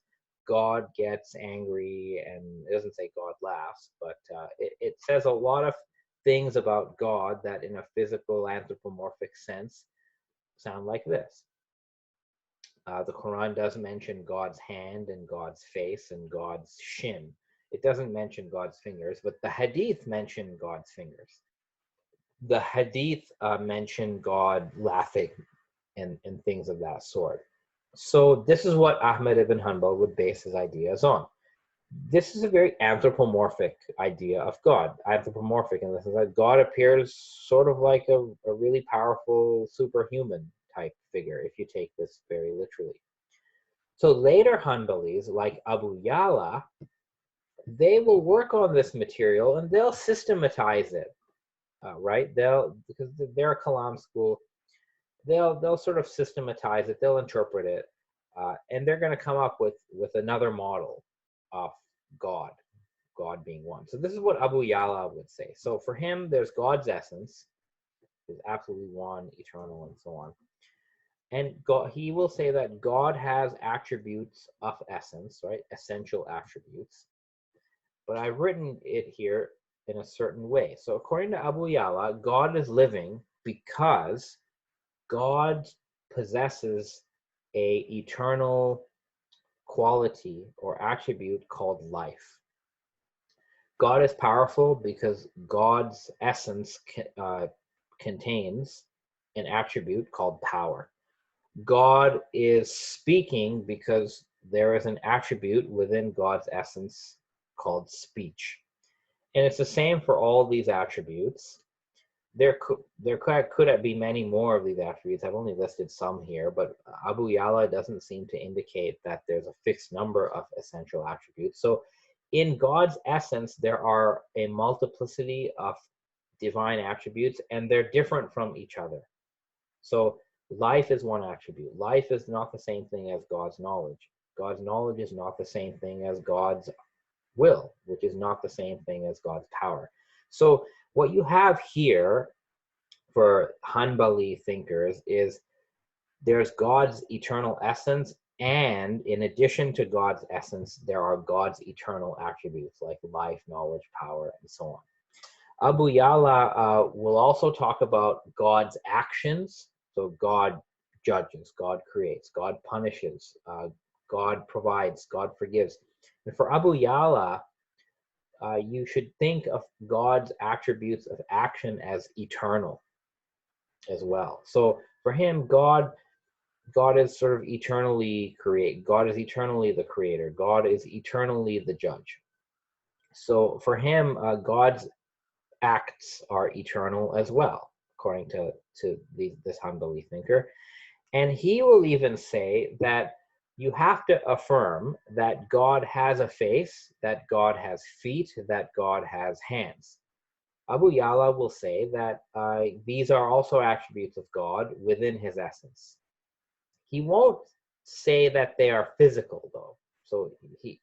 S1: God gets angry, and it doesn't say God laughs, but it says a lot of things about God that in a physical anthropomorphic sense sound like this. The Quran does mention God's hand and God's face and God's shin. It doesn't mention God's fingers, but the Hadith mention God's fingers. The Hadith mention God laughing and things of that sort. So this is what Ahmed ibn Hanbal would base his ideas on. This is a very anthropomorphic idea of God. Anthropomorphic in the sense that God appears sort of like a really powerful superhuman type figure, if you take this very literally. So later Hanbalis, like Abu Yala, they will work on this material and they'll systematize it, right? Because they're a Kalam school, they'll sort of systematize it, they'll interpret it, and they're going to come up with another model of God, God being one. So this is what Abu Yala would say. So for him, there's God's essence, is absolutely one, eternal, and so on. And God, he will say that God has attributes of essence, right? Essential attributes. But I've written it here in a certain way. So according to Abu Yala, God is living because God possesses a eternal quality or attribute called life. God is powerful because God's essence contains an attribute called power. God is speaking because there is an attribute within God's essence called speech. And it's the same for all these attributes. There could be many more of these attributes. I've only listed some here, but Abu Yala doesn't seem to indicate that there's a fixed number of essential attributes. So in God's essence, there are a multiplicity of divine attributes, and they're different from each other. So life is one attribute. Life is not the same thing as God's knowledge. God's knowledge is not the same thing as God's will, which is not the same thing as God's power. So what you have here for Hanbali thinkers is there's God's eternal essence, and in addition to God's essence, there are God's eternal attributes like life, knowledge, power, and so on. Abu Yala will also talk about God's actions. So God judges, God creates, God punishes, God provides, God forgives. And for Abu Yala, you should think of God's attributes of action as eternal as well. So for him, God is sort of eternally create. God is eternally the creator. God is eternally the judge. So for him, God's acts are eternal as well, according to this Hanbali thinker. And he will even say that you have to affirm that God has a face, that God has feet, that God has hands. Abu Yala will say that these are also attributes of God within his essence. He won't say that they are physical, though. So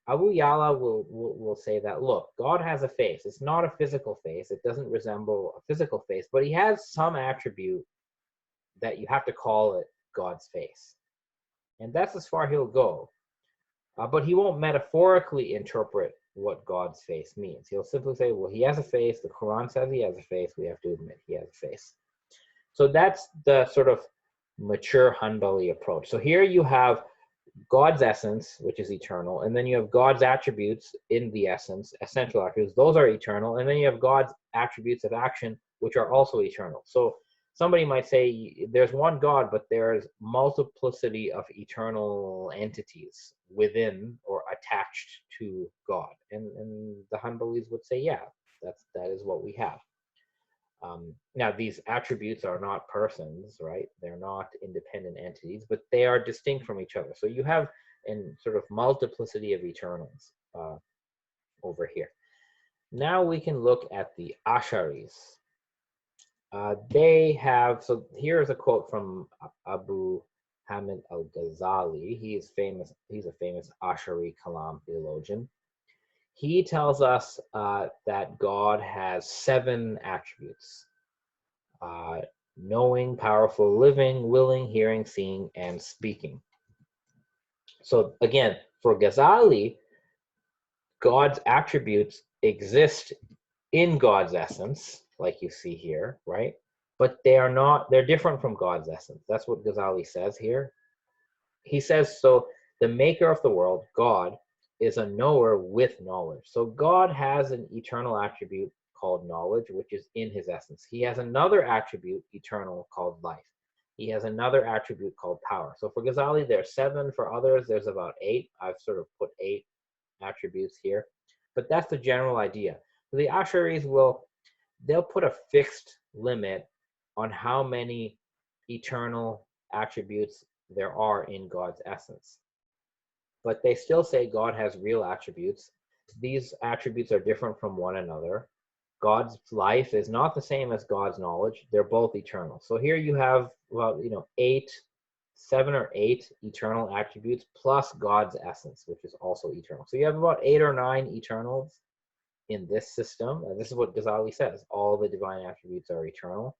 S1: Abu Yala will say that, look, God has a face. It's not a physical face. It doesn't resemble a physical face, but he has some attribute that you have to call it God's face. And that's as far he'll go. But he won't metaphorically interpret what God's face means. He'll simply say, well, he has a face. The Quran says he has a face. We have to admit he has a face. So that's the sort of mature Hanbali approach. So here you have God's essence, which is eternal, and then you have God's attributes in the essence, essential attributes. Those are eternal. And then you have God's attributes of action, which are also eternal. So somebody might say there's one God, but there's multiplicity of eternal entities within or attached to God. And the Hanbalis would say, yeah, that is what we have. Now, these attributes are not persons, right? They're not independent entities, but they are distinct from each other. So you have a sort of multiplicity of eternals over here. Now we can look at the Asharis. They have, so here's a quote from Abu Hamid al-Ghazali. He's a famous Ashari Kalam theologian. He tells us that God has 7 attributes: knowing, powerful, living, willing, hearing, seeing, and speaking. So again, for Ghazali, God's attributes exist in God's essence, like you see here, right? But they're different from God's essence. That's what Ghazali says here. He says, so the maker of the world, God, is a knower with knowledge. So God has an eternal attribute called knowledge, which is in his essence. He has another attribute, eternal, called life. he has another attribute called power. So for Ghazali, there's 7. For others, there's about 8. I've sort of put 8 attributes here. But that's the general idea. So the Asharis they'll put a fixed limit on how many eternal attributes there are in God's essence. But they still say God has real attributes. These attributes are different from one another. God's life is not the same as God's knowledge. They're both eternal. So here you have, well, 7 or 8 eternal attributes plus God's essence, which is also eternal. So you have about 8 or 9 eternals in this system. And this is what Ghazali says. All the divine attributes are eternal.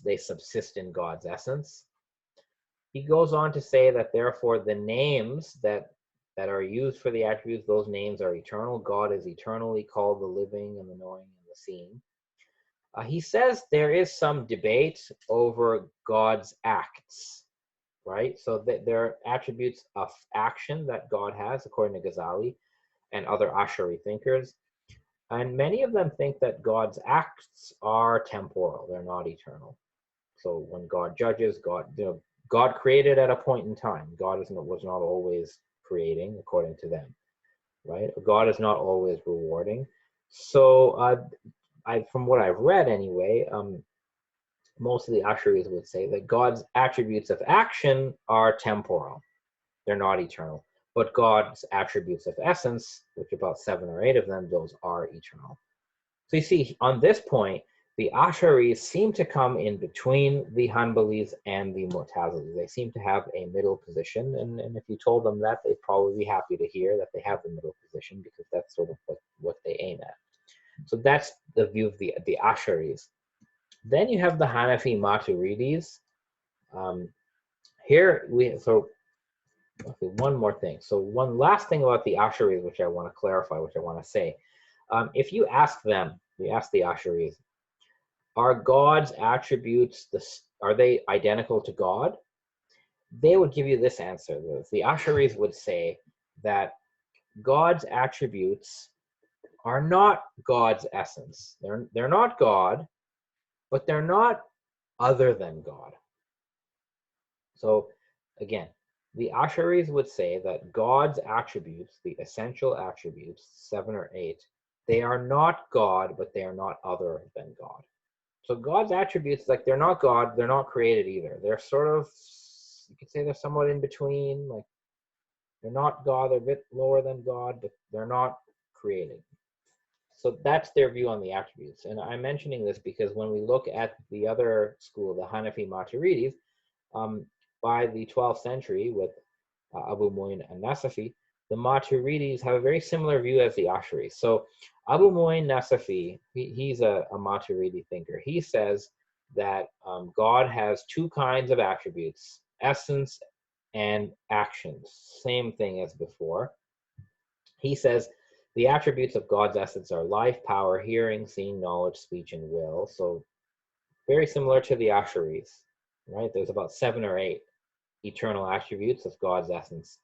S1: They subsist in God's essence. He goes on to say that therefore the names that are used for the attributes, those names are eternal. God is eternally called the living and the knowing and the seeing. He says there is some debate over God's acts, right? So that there are attributes of action that God has, according to Ghazali and other Ashari thinkers. And many of them think that God's acts are temporal, they're not eternal. So when God judges, God created at a point in time. God was not always creating, according to them, right? God is not always rewarding. So from what I've read anyway, most of the Asharis would say that God's attributes of action are temporal. They're not eternal. But God's attributes of essence, which about 7 or 8 of them, those are eternal. So you see, on this point, the Asharis seem to come in between the Hanbalis and the Mu'tazilis. They seem to have a middle position, and if you told them that, they'd probably be happy to hear that they have the middle position, because that's sort of what they aim at. So that's the view of the Asharis. Then you have the Hanafi Maturidis. One more thing. So one last thing about the Asharis, which I want to clarify, which I want to say. If you ask the Asharis, are God's attributes, are they identical to God? They would give you this answer. The Asharis would say that God's attributes are not God's essence. They're not God, but they're not other than God. So again, the Asharis would say that God's attributes, the essential attributes, 7 or 8, they are not God, but they are not other than God. So God's attributes, like, they're not God, they're not created either. They're sort of, you could say they're somewhat in between, like they're not God, they're a bit lower than God, but they're not created. So that's their view on the attributes. And I'm mentioning this because when we look at the other school, the Hanafi Maturidis, by the 12th century with Abu Mu'in an-Nasafi, the Maturidis have a very similar view as the Asharis. So Abu Mu'in Nasafi, he's a Maturidi thinker. He says that God has 2 kinds of attributes, essence and actions, same thing as before. He says the attributes of God's essence are life, power, hearing, seeing, knowledge, speech, and will. So very similar to the Asharis, right? There's about 7 or 8 eternal attributes of God's essence.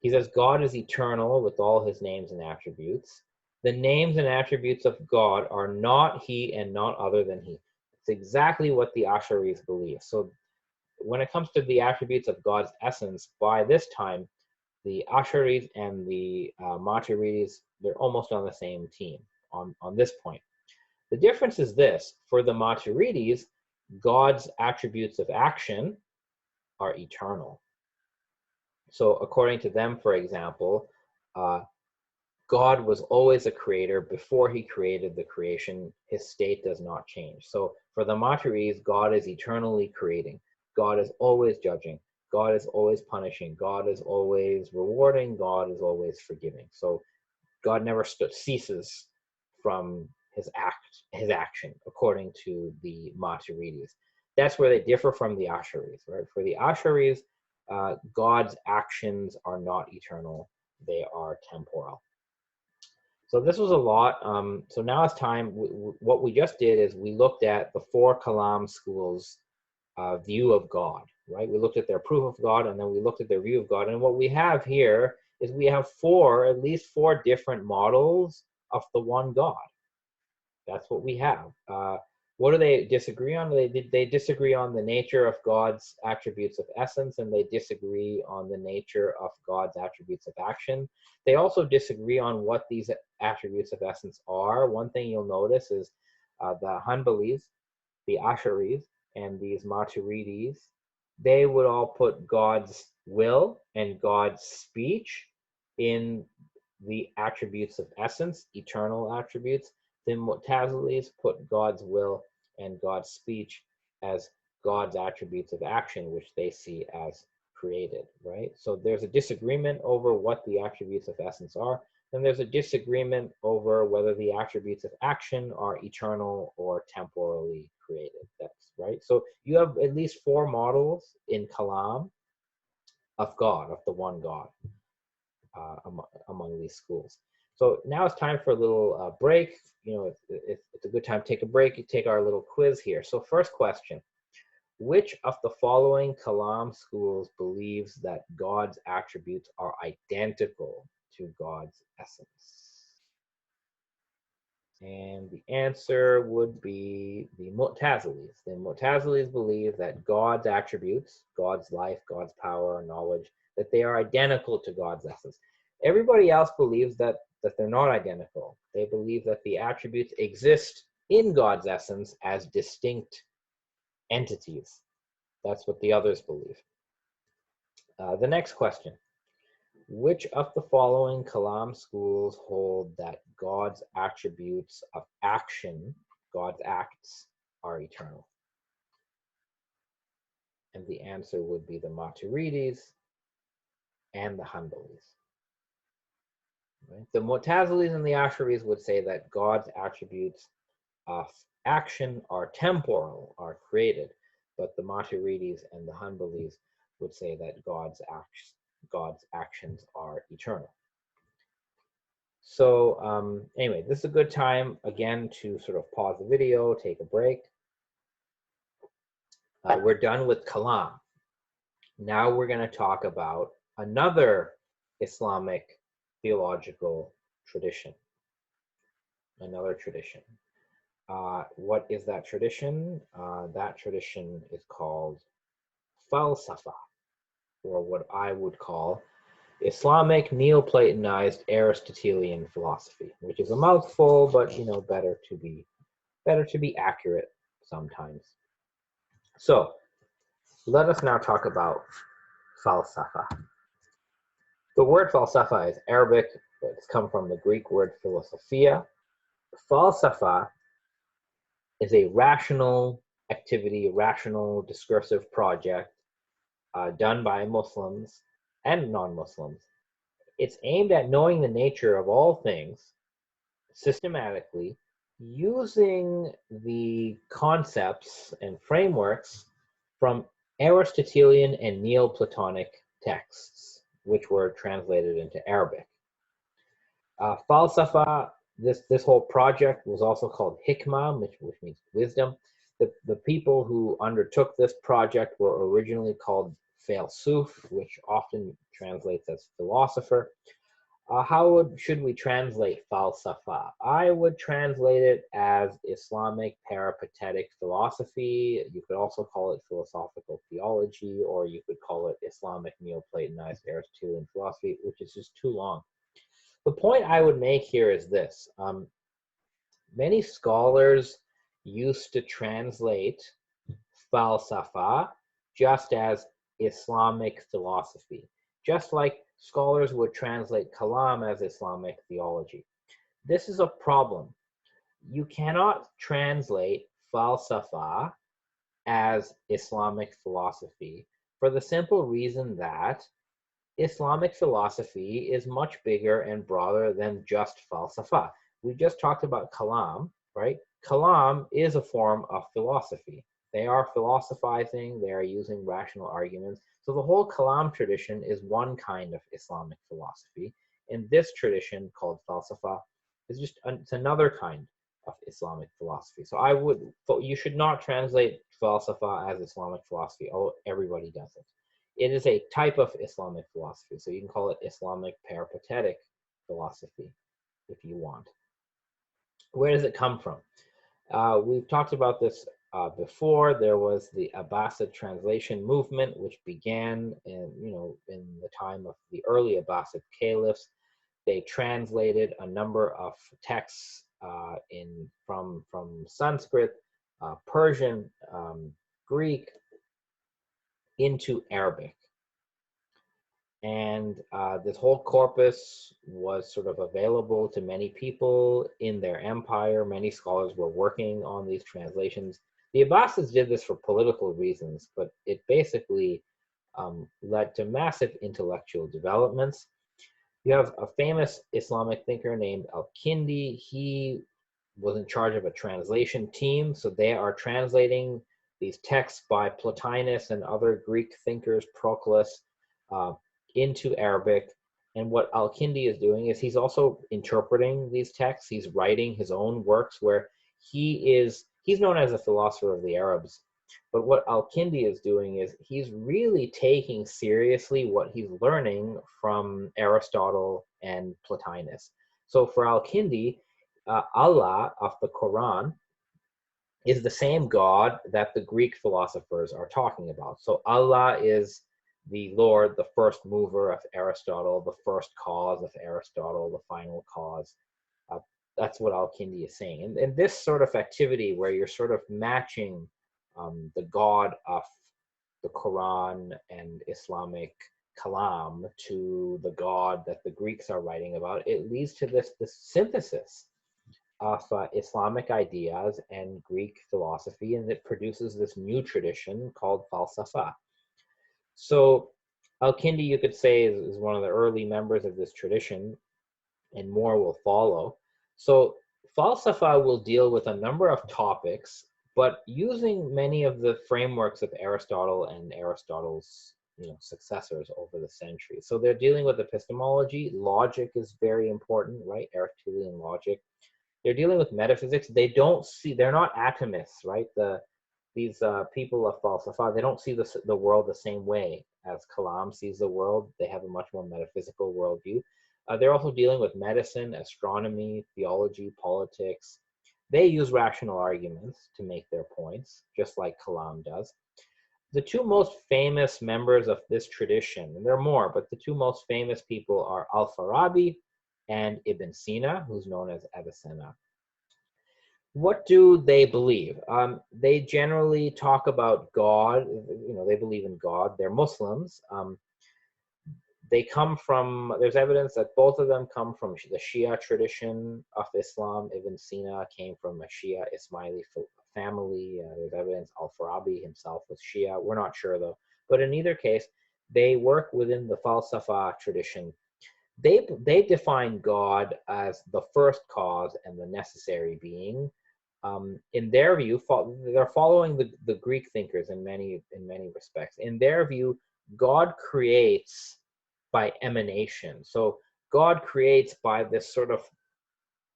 S1: He says God is eternal with all his names and attributes. The names and attributes of God are not he and not other than he. It's exactly what the Asharis believe. So when it comes to the attributes of God's essence, by this time, the Asharis and the Maturidis, they're almost on the same team on this point. The difference is this: for the Maturidis, God's attributes of action are eternal. So according to them, for example, God was always a creator. Before he created the creation, his state does not change. So for the Maturidis, God is eternally creating. God is always judging. God is always punishing. God is always rewarding. God is always forgiving. So God never ceases from his action, according to the Maturidis. That's where they differ from the Asharis, right? For the Asharis, God's actions are not eternal. They are temporal. So this was a lot. So now it's time. What we just did is we looked at the 4 Kalam schools' view of God, right? We looked at their proof of God, and then we looked at their view of God. And what we have here is we have at least four different models of the one God. That's what we have. What do they disagree on? They disagree on the nature of God's attributes of essence, and they disagree on the nature of God's attributes of action. They also disagree on what these attributes of essence are. One thing you'll notice is the Hanbalis, the Asharis, and these Maturidis, they would all put God's will and God's speech in the attributes of essence, eternal attributes. The Mutazilis put God's will and God's speech as God's attributes of action, which they see as created, right? So there's a disagreement over what the attributes of essence are. Then there's a disagreement over whether the attributes of action are eternal or temporally created. That's right. So you have at least 4 models in Kalam of God, of the one God, among these schools. So now it's time for a little break. You know, it's a good time to take a break. You take our little quiz here. So first question, which of the following Kalam schools believes that God's attributes are identical to God's essence? And the answer would be the Mutazilis. The Mutazilis believe that God's attributes, God's life, God's power, knowledge, that they are identical to God's essence. Everybody else believes that they're not identical. They believe that the attributes exist in God's essence as distinct entities. That's what the others believe. The next question. Which of the following Kalam schools hold that God's attributes of action, God's acts, are eternal? And the answer would be the Maturidis and the Hanbalis. Right? The Mutazilis and the Asharis would say that God's attributes of action are temporal, are created, but the Maturidis and the Hanbalis would say that God's actions are eternal. So anyway, this is a good time, again, to sort of pause the video, take a break. We're done with Kalam. Now we're going to talk about another Islamic theological tradition. Another tradition. What is that tradition? That tradition is called Falsafa, or what I would call Islamic Neoplatonized Aristotelian philosophy, which is a mouthful, but you know, better to be accurate sometimes. So let us now talk about Falsafa. The word Falsafa is Arabic. It's come from the Greek word philosophia. Falsafa is a rational activity, a rational discursive project done by Muslims and non-Muslims. It's aimed at knowing the nature of all things systematically, using the concepts and frameworks from Aristotelian and Neoplatonic texts, which were translated into Arabic. Falsafa, this whole project was also called Hikmah, which means wisdom. The people who undertook this project were originally called Falsuf, which often translates as philosopher. How should we translate Falsafa? I would translate it as Islamic peripatetic philosophy. You could also call it philosophical theology, or you could call it Islamic Neoplatonized Aristotelian philosophy, which is just too long. The point I would make here is this. Many scholars used to translate Falsafa just as Islamic philosophy, just like scholars would translate Kalam as Islamic theology. This is a problem. You cannot translate Falsafa as Islamic philosophy for the simple reason that Islamic philosophy is much bigger and broader than just Falsafa. We just talked about Kalam, right? Kalam is a form of philosophy. They are philosophizing, they are using rational arguments. So the whole Kalam tradition is one kind of Islamic philosophy. And this tradition called Falsafa is just it's another kind of Islamic philosophy. So you should not translate Falsafa as Islamic philosophy. Oh, everybody does it. It is a type of Islamic philosophy. So you can call it Islamic peripatetic philosophy if you want. Where does it come from? We've talked about this before. There was the Abbasid translation movement, which began in the time of the early Abbasid caliphs. They translated a number of texts from Sanskrit, Persian, Greek into Arabic. And this whole corpus was sort of available to many people in their empire. Many scholars were working on these translations. The Abbasids did this for political reasons, but it basically led to massive intellectual developments. You have a famous Islamic thinker named al-Kindi. He was in charge of a translation team, so they are translating these texts by Plotinus and other Greek thinkers, Proclus, into Arabic. And what al-Kindi is doing is he's also interpreting these texts. He's writing his own works where he's known as a philosopher of the Arabs. But what al-Kindi is doing is he's really taking seriously what he's learning from Aristotle and Plotinus. So for al-Kindi, Allah of the Quran is the same God that the Greek philosophers are talking about. So Allah is the Lord, the first mover of Aristotle, the first cause of Aristotle, the final cause. That's what al-Kindi is saying. And this sort of activity where you're sort of matching the God of the Quran and Islamic Kalam to the God that the Greeks are writing about, it leads to this synthesis of Islamic ideas and Greek philosophy, and it produces this new tradition called Falsafa. So al-Kindi, you could say, is one of the early members of this tradition, and more will follow. So Falsafa will deal with a number of topics, but using many of the frameworks of Aristotle and Aristotle's successors over the centuries. So they're dealing with epistemology. Logic is very important, right? Aristotelian logic. They're dealing with metaphysics. They're not atomists, right? These people of Falsafa, they don't see the world the same way as Kalam sees the world. They have a much more metaphysical worldview. They're also dealing with medicine, astronomy, theology, politics. They use rational arguments to make their points, just like Kalam does. The two most famous members of this tradition, and there are more, but the two most famous people are Al-Farabi and Ibn Sina, who's known as Avicenna. What do they believe? They generally talk about God. They believe in God. They're Muslims. There's evidence that both of them come from the Shia tradition of Islam. Ibn Sina came from a Shia Ismaili family. There's evidence al-Farabi himself was Shia. We're not sure though. But in either case, they work within the Falsafa tradition. They define God as the first cause and the necessary being. In their view, they're following the Greek thinkers in many respects. In their view, God creates by emanation. So God creates by this sort of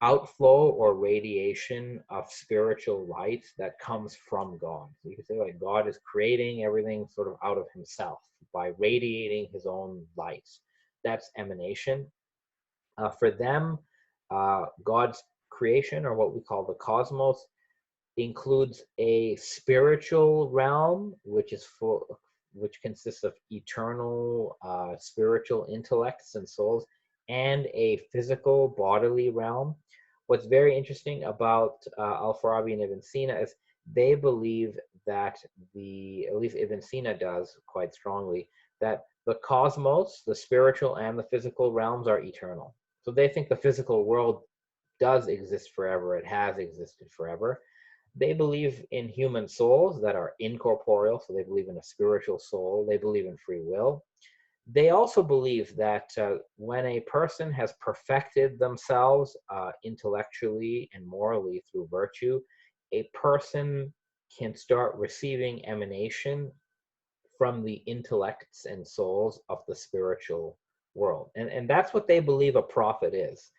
S1: outflow or radiation of spiritual light that comes from God. So you could say like God is creating everything sort of out of himself by radiating his own light. That's emanation. For them, God's creation, or what we call the cosmos, includes a spiritual realm, which consists of eternal spiritual intellects and souls, and a physical bodily realm. What's very interesting about al-Farabi and Ibn Sina is they believe that at least Ibn Sina does quite strongly, that the cosmos, the spiritual and the physical realms are eternal. So they think the physical world does exist forever. It has existed forever. They believe in human souls that are incorporeal, so they believe in a spiritual soul. They believe in free will. They also believe that when a person has perfected themselves intellectually and morally through virtue, a person can start receiving emanation from the intellects and souls of the spiritual world. And that's what they believe a prophet is.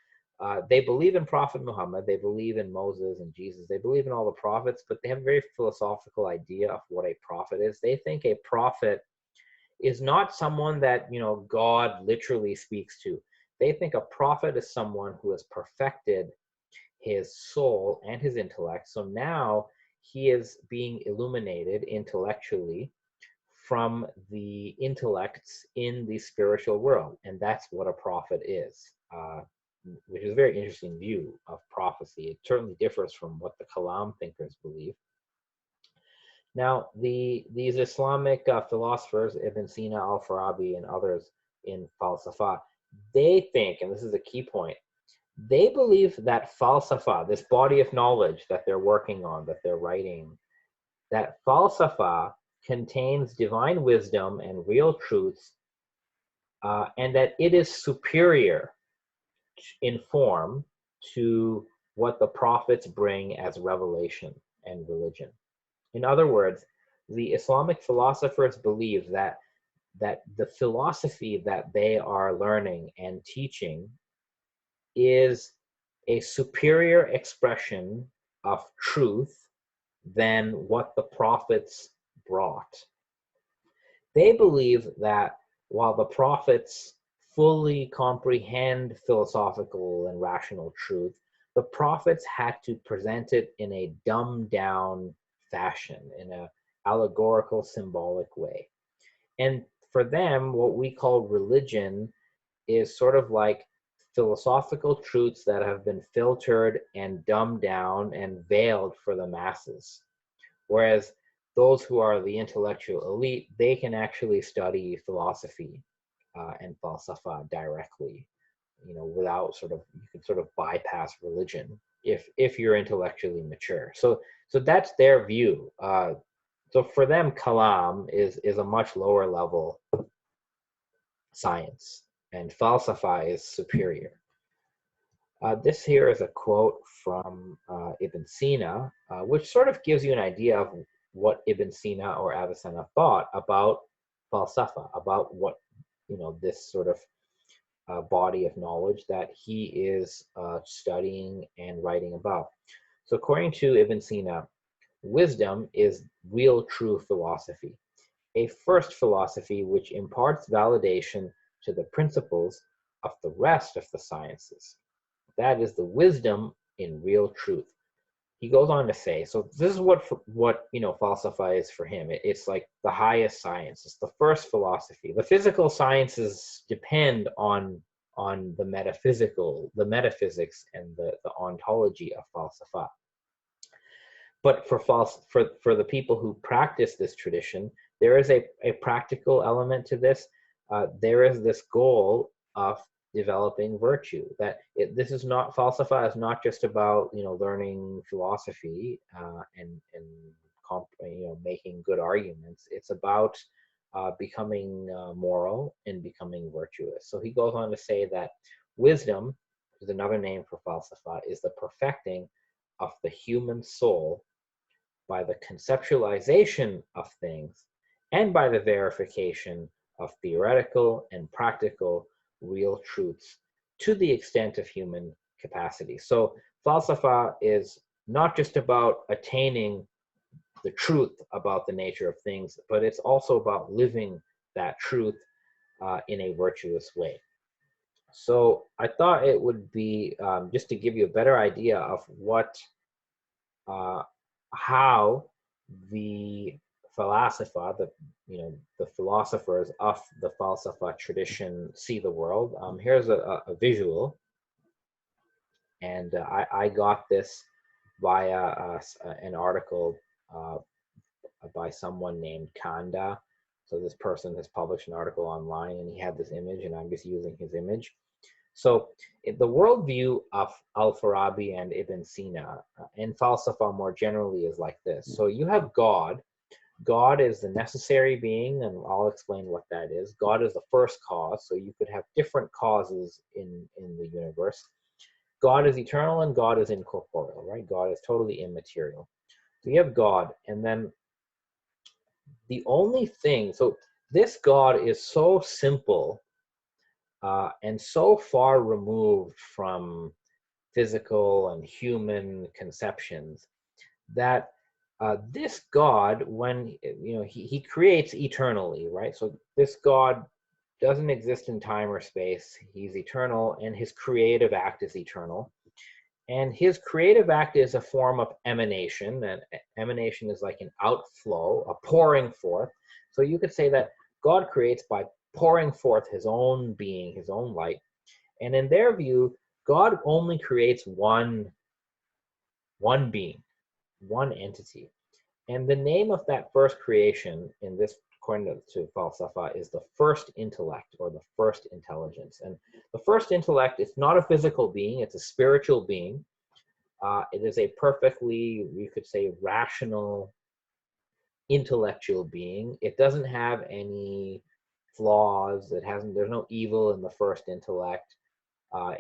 S1: They believe in Prophet Muhammad, they believe in Moses and Jesus, they believe in all the prophets, but they have a very philosophical idea of what a prophet is. They think a prophet is not someone that, God literally speaks to. They think a prophet is someone who has perfected his soul and his intellect. So now he is being illuminated intellectually from the intellects in the spiritual world. And that's what a prophet is, which is a very interesting view of prophecy. It certainly differs from what the Kalam thinkers believe. Now, these Islamic philosophers, Ibn Sina, al-Farabi, and others in Falsafa, they think, and this is a key point, they believe that Falsafa, this body of knowledge that they're working on, that they're writing, that Falsafa contains divine wisdom and real truths, and that it is superior in form to what the prophets bring as revelation and religion. In other words, the Islamic philosophers believe that the philosophy that they are learning and teaching is a superior expression of truth than what the prophets brought. They believe that while the prophets fully comprehend philosophical and rational truth, the prophets had to present it in a dumbed down fashion, in an allegorical, symbolic way. And for them, what we call religion is sort of like philosophical truths that have been filtered and dumbed down and veiled for the masses. Whereas those who are the intellectual elite, they can actually study philosophy and falsafa directly, without you can sort of bypass religion if you're intellectually mature. So that's their view. So for them, kalam is a much lower level science, and falsafa is superior. This here is a quote from Ibn Sina, which sort of gives you an idea of what Ibn Sina or Avicenna thought about falsafa, about what, this sort of body of knowledge that he is studying and writing about. So according to Ibn Sina, wisdom is real true philosophy, a first philosophy which imparts validation to the principles of the rest of the sciences. That is the wisdom in real truth. He goes on to say, so this is what falsafa is for him. It's like the highest science. It's the first philosophy. The physical sciences depend on the metaphysics and the ontology of falsafa. But for the people who practice this tradition, there is a practical element to this. There is this goal of developing virtue. This is not, falsafa is not just about learning philosophy and making good arguments. It's about becoming moral and becoming virtuous. So he goes on to say that wisdom, which is another name for falsafa, is the perfecting of the human soul by the conceptualization of things and by the verification of theoretical and practical real truths to the extent of human capacity. So falsafa is not just about attaining the truth about the nature of things, but it's also about living that truth in a virtuous way. So I thought it would be just to give you a better idea of how the Falsafa, the philosophers of the Falsafa tradition see the world. Here's a visual, and I got this via an article by someone named Kanda. So this person has published an article online, and he had this image, and I'm just using his image. So the worldview of al-Farabi and Ibn Sina and Falsafa more generally is like this. So you have God. God is the necessary being, and I'll explain what that is. God is the first cause, so you could have different causes in the universe. God is eternal and God is incorporeal, right? God is totally immaterial. So you have God, and then the only thing, so this God is so simple and so far removed from physical and human conceptions that this God, when he creates eternally, right? So this God doesn't exist in time or space. He's eternal, and his creative act is eternal. And his creative act is a form of emanation, and emanation is like an outflow, a pouring forth. So you could say that God creates by pouring forth his own being, his own light. And in their view, God only creates one being, one entity. And the name of that first creation in this, according to Falsafa, is the first intellect or the first intelligence. And the first intellect, it's not a physical being, it's a spiritual being. It is a perfectly, you could say, rational, intellectual being. It doesn't have any flaws. There's no evil in the first intellect.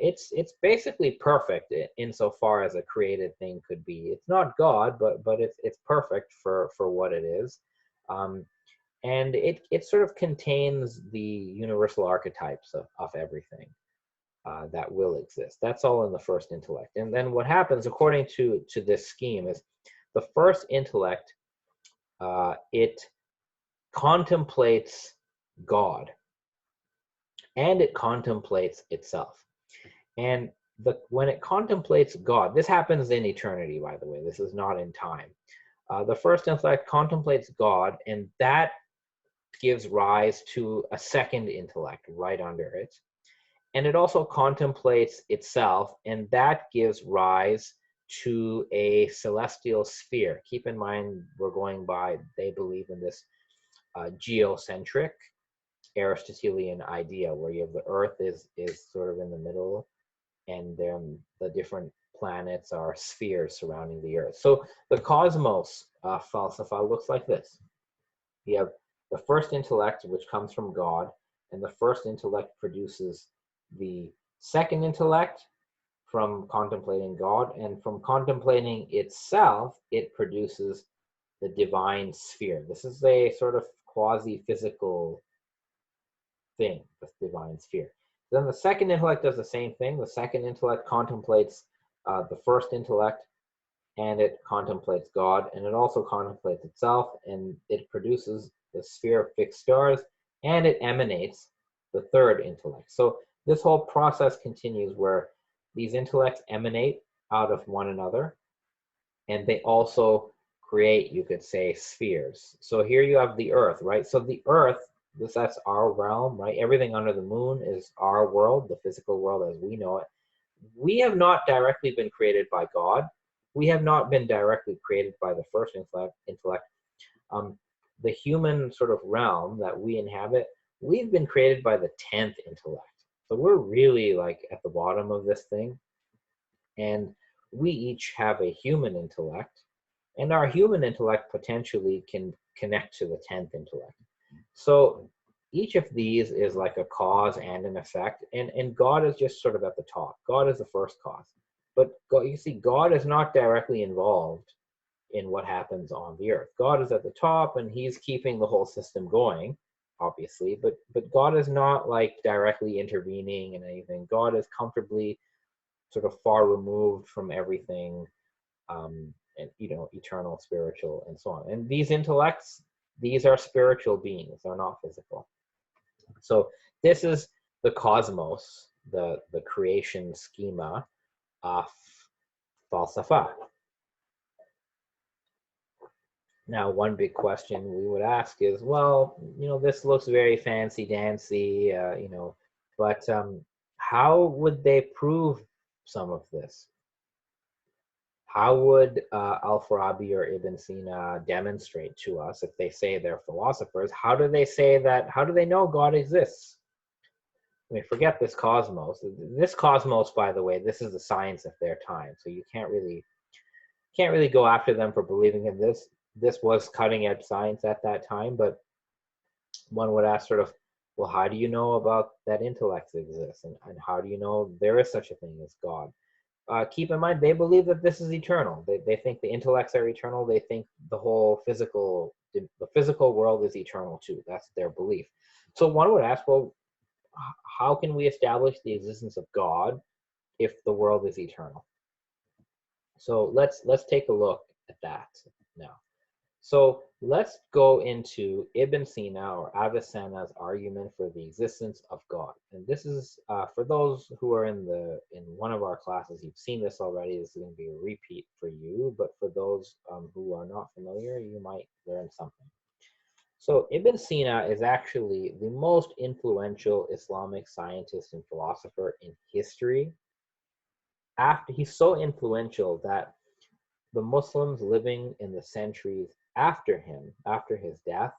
S1: It's basically perfect insofar as a created thing could be. It's not God, but it's perfect for what it is. And it sort of contains the universal archetypes of everything that will exist. That's all in the first intellect. And then what happens, according to this scheme, is the first intellect, it contemplates God, and it contemplates itself. And when it contemplates God, this happens in eternity, by the way, this is not in time. The first intellect contemplates God, and that gives rise to a second intellect right under it. And it also contemplates itself, and that gives rise to a celestial sphere. Keep in mind, we're going by, they believe in this geocentric Aristotelian idea, where you have the Earth is sort of in the middle, and then the different planets are spheres surrounding the Earth. So the cosmos, Falsafa, looks like this. You have the first intellect, which comes from God, and the first intellect produces the second intellect from contemplating God, and from contemplating itself, it produces the divine sphere. This is a sort of quasi-physical thing, the divine sphere. Then the second intellect does the same thing. The second intellect contemplates the first intellect, and it contemplates God, and it also contemplates itself, and it produces the sphere of fixed stars, and it emanates the third intellect. So this whole process continues where these intellects emanate out of one another, and they also create, you could say, spheres. So here you have the Earth, right? So the Earth, that's our realm, right? Everything under the moon is our world, the physical world as we know it. We have not directly been created by God. We have not been directly created by the first intellect. The human sort of realm that we inhabit, we've been created by the 10th intellect. So we're really like at the bottom of this thing. And we each have a human intellect, and our human intellect potentially can connect to the 10th intellect. So each of these is like a cause and an effect, and God is just sort of at the top. God is the first cause. But God, you see, God is not directly involved in what happens on the earth. God is at the top, and he's keeping the whole system going, obviously, but God is not like directly intervening in anything. God is comfortably sort of far removed from everything, and eternal, spiritual, and so on. And these intellects, these are spiritual beings, they're not physical. So this is the cosmos, the creation schema of Falsafa. Now, one big question we would ask is, well, this looks very fancy-dancy, but how would they prove some of this? How would Al-Farabi or Ibn Sina demonstrate to us, if they say they're philosophers, how do they say that, how do they know God exists? I mean, forget this cosmos. This cosmos, by the way, this is the science of their time, so you can't really go after them for believing in this. This was cutting-edge science at that time, but one would ask sort of, well, how do you know about that intellects exist, and how do you know there is such a thing as God? Keep in mind, they believe that this is eternal. They think the intellects are eternal. They think the whole physical world is eternal too. That's their belief. So one would ask, well, how can we establish the existence of God if the world is eternal? So let's take a look at that now. So let's go into Ibn Sina or Avicenna's argument for the existence of God. And this is, for those who are in one of our classes, you've seen this already. This is going to be a repeat for you, but for those who are not familiar, you might learn something. So Ibn Sina is actually the most influential Islamic scientist and philosopher in history. He's so influential that the Muslims living in the centuries after him, after his death,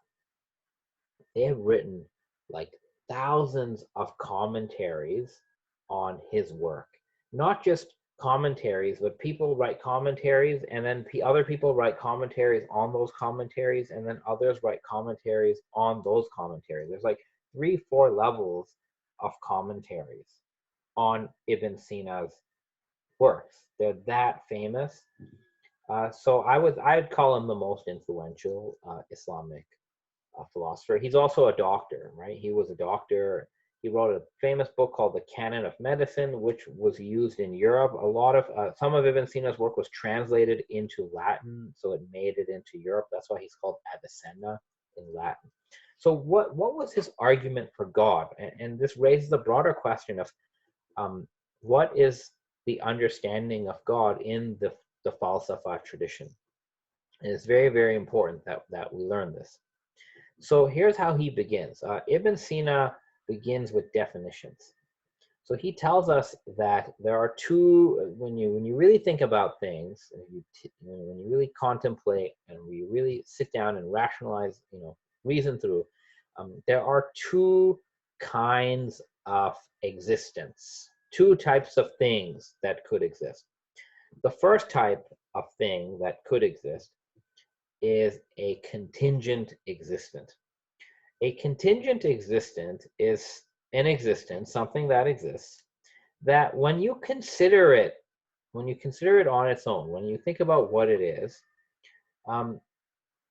S1: they have written like thousands of commentaries on his work. Not just commentaries, but people write commentaries, and then other people write commentaries on those commentaries, and then others write commentaries on those commentaries. There's like 3-4 levels of commentaries on Ibn Sina's works. They're that famous. So I'd call him the most influential Islamic philosopher. He's also a doctor, right? He was a doctor. He wrote a famous book called The Canon of Medicine, which was used in Europe. A lot of some of Ibn Sina's work was translated into Latin, so it made it into Europe. That's why he's called Avicenna in Latin. So what was his argument for God? And this raises the broader question of what is the understanding of God in the Falsafa tradition. And it's very, very important that we learn this. So here's how he begins. Ibn Sina begins with definitions. So he tells us that there are two, when you really think about things, when you really contemplate and we really sit down and rationalize, reason through, there are two kinds of existence, two types of things that could exist. The first type of thing that could exist is a contingent existent. A contingent existent is an existence, something that exists, that when you consider it on its own, when you think about what it is,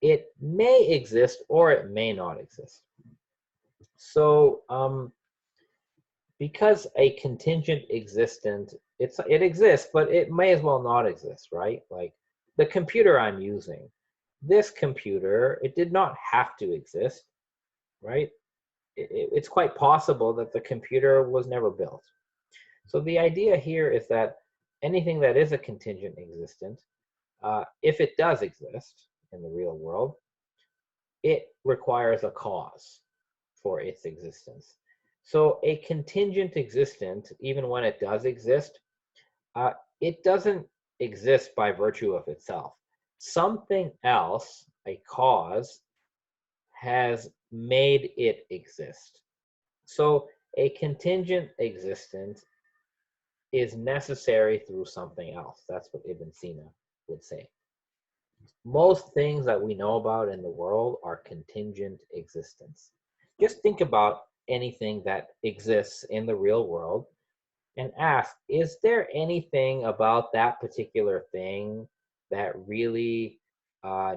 S1: it may exist or it may not exist. So because a contingent existent, it exists, but it may as well not exist, right? Like the computer I'm using, this computer, it did not have to exist, right? It's quite possible that the computer was never built. So the idea here is that anything that is a contingent existent, if it does exist in the real world, it requires a cause for its existence. So a contingent existent, even when it does exist, it doesn't exist by virtue of itself. Something else, a cause, has made it exist. So a contingent existence is necessary through something else. That's what Ibn Sina would say. Most things that we know about in the world are contingent existence. Just think about anything that exists in the real world and ask, is there anything about that particular thing that really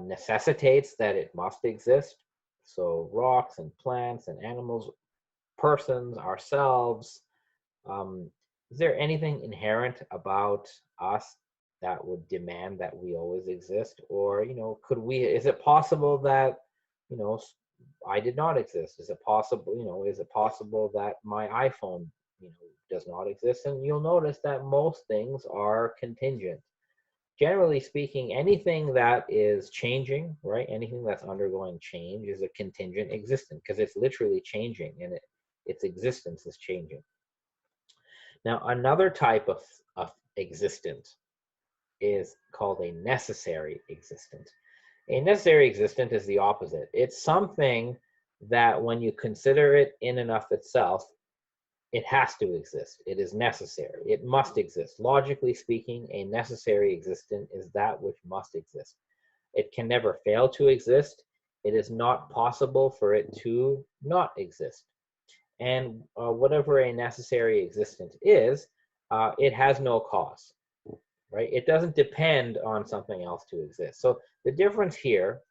S1: necessitates that it must exist? So rocks and plants and animals, persons, ourselves. Is there anything inherent about us that would demand that we always exist? Or, is it possible that, I did not exist? Is it possible that my iPhone, does not exist? And you'll notice that most things are contingent. Generally speaking, anything that is changing, right? Anything that's undergoing change is a contingent existent because it's literally changing and its existence is changing. Now, another type of existent is called a necessary existent. A necessary existent is the opposite. It's something that when you consider it in and of itself, it has to exist. It is necessary. It must exist. Logically speaking, a necessary existent is that which must exist. It can never fail to exist. It is not possible for it to not exist. And whatever a necessary existent is, it has no cause, right? It doesn't depend on something else to exist. So the difference here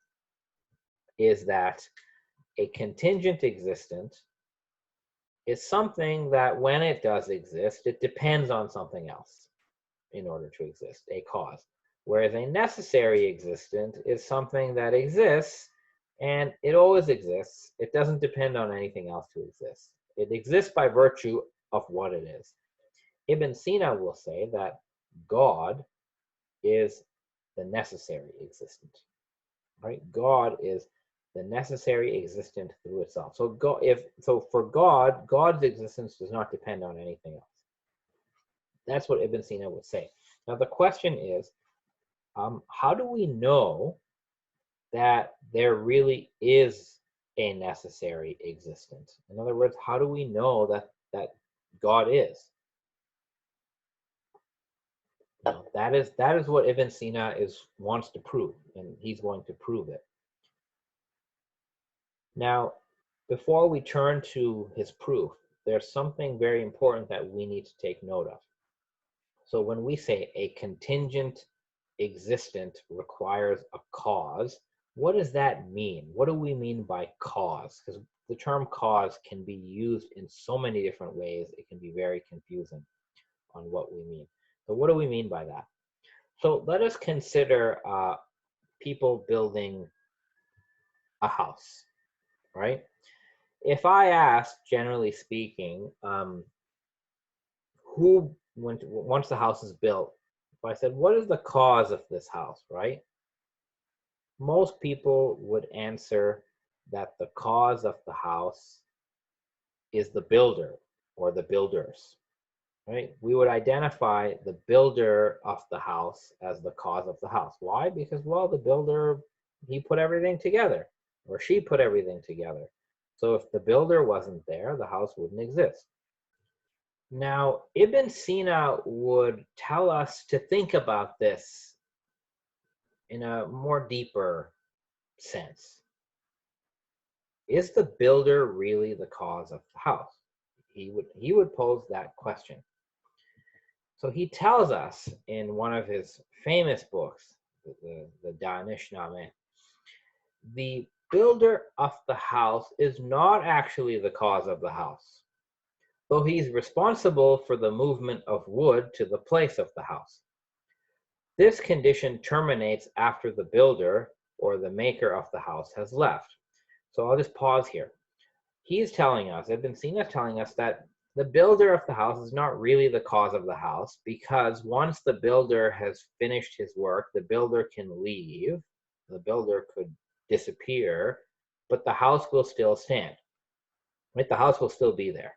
S1: is that a contingent existent is something that when it does exist, it depends on something else in order to exist, a cause. whereas a necessary existent is something that exists, and it always exists. It doesn't depend on anything else to exist. It exists by virtue of what it is. Ibn Sina will say that God is the necessary existent, right? God is the necessary existent through itself. So for God, God's existence does not depend on anything else. That's what Ibn Sina would say. Now the question is, how do we know that there really is a necessary existence? In other words, how do we know that God is? That is what Ibn Sina wants to prove, and he's going to prove it. Now, before we turn to his proof, there's something very important that we need to take note of. So when we say a contingent existent requires a cause, what does that mean? What do we mean by cause? Because the term cause can be used in so many different ways, it can be very confusing on what we mean. So what do we mean by that? So let us consider people building a house, right? If I ask, generally speaking, once the house is built, if I said, what is the cause of this house, right? Most people would answer that the cause of the house is the builder or the builders, right? We would identify the builder of the house as the cause of the house. Why? Because, well, the builder, he put everything together, or she put everything together. So if the builder wasn't there, the house wouldn't exist. Now, Ibn Sina would tell us to think about this in a more deeper sense. Is the builder really the cause of the house? He would pose that question. So he tells us in one of his famous books, the Danishnameh, the builder of the house is not actually the cause of the house, though he's responsible for the movement of wood to the place of the house. This condition terminates after the builder or the maker of the house has left. So I'll just pause here. He's telling us, Ibn Sina is telling us that the builder of the house is not really the cause of the house, because once the builder has finished his work, the builder can leave, the builder could disappear, but the house will still stand, right? The house will still be there.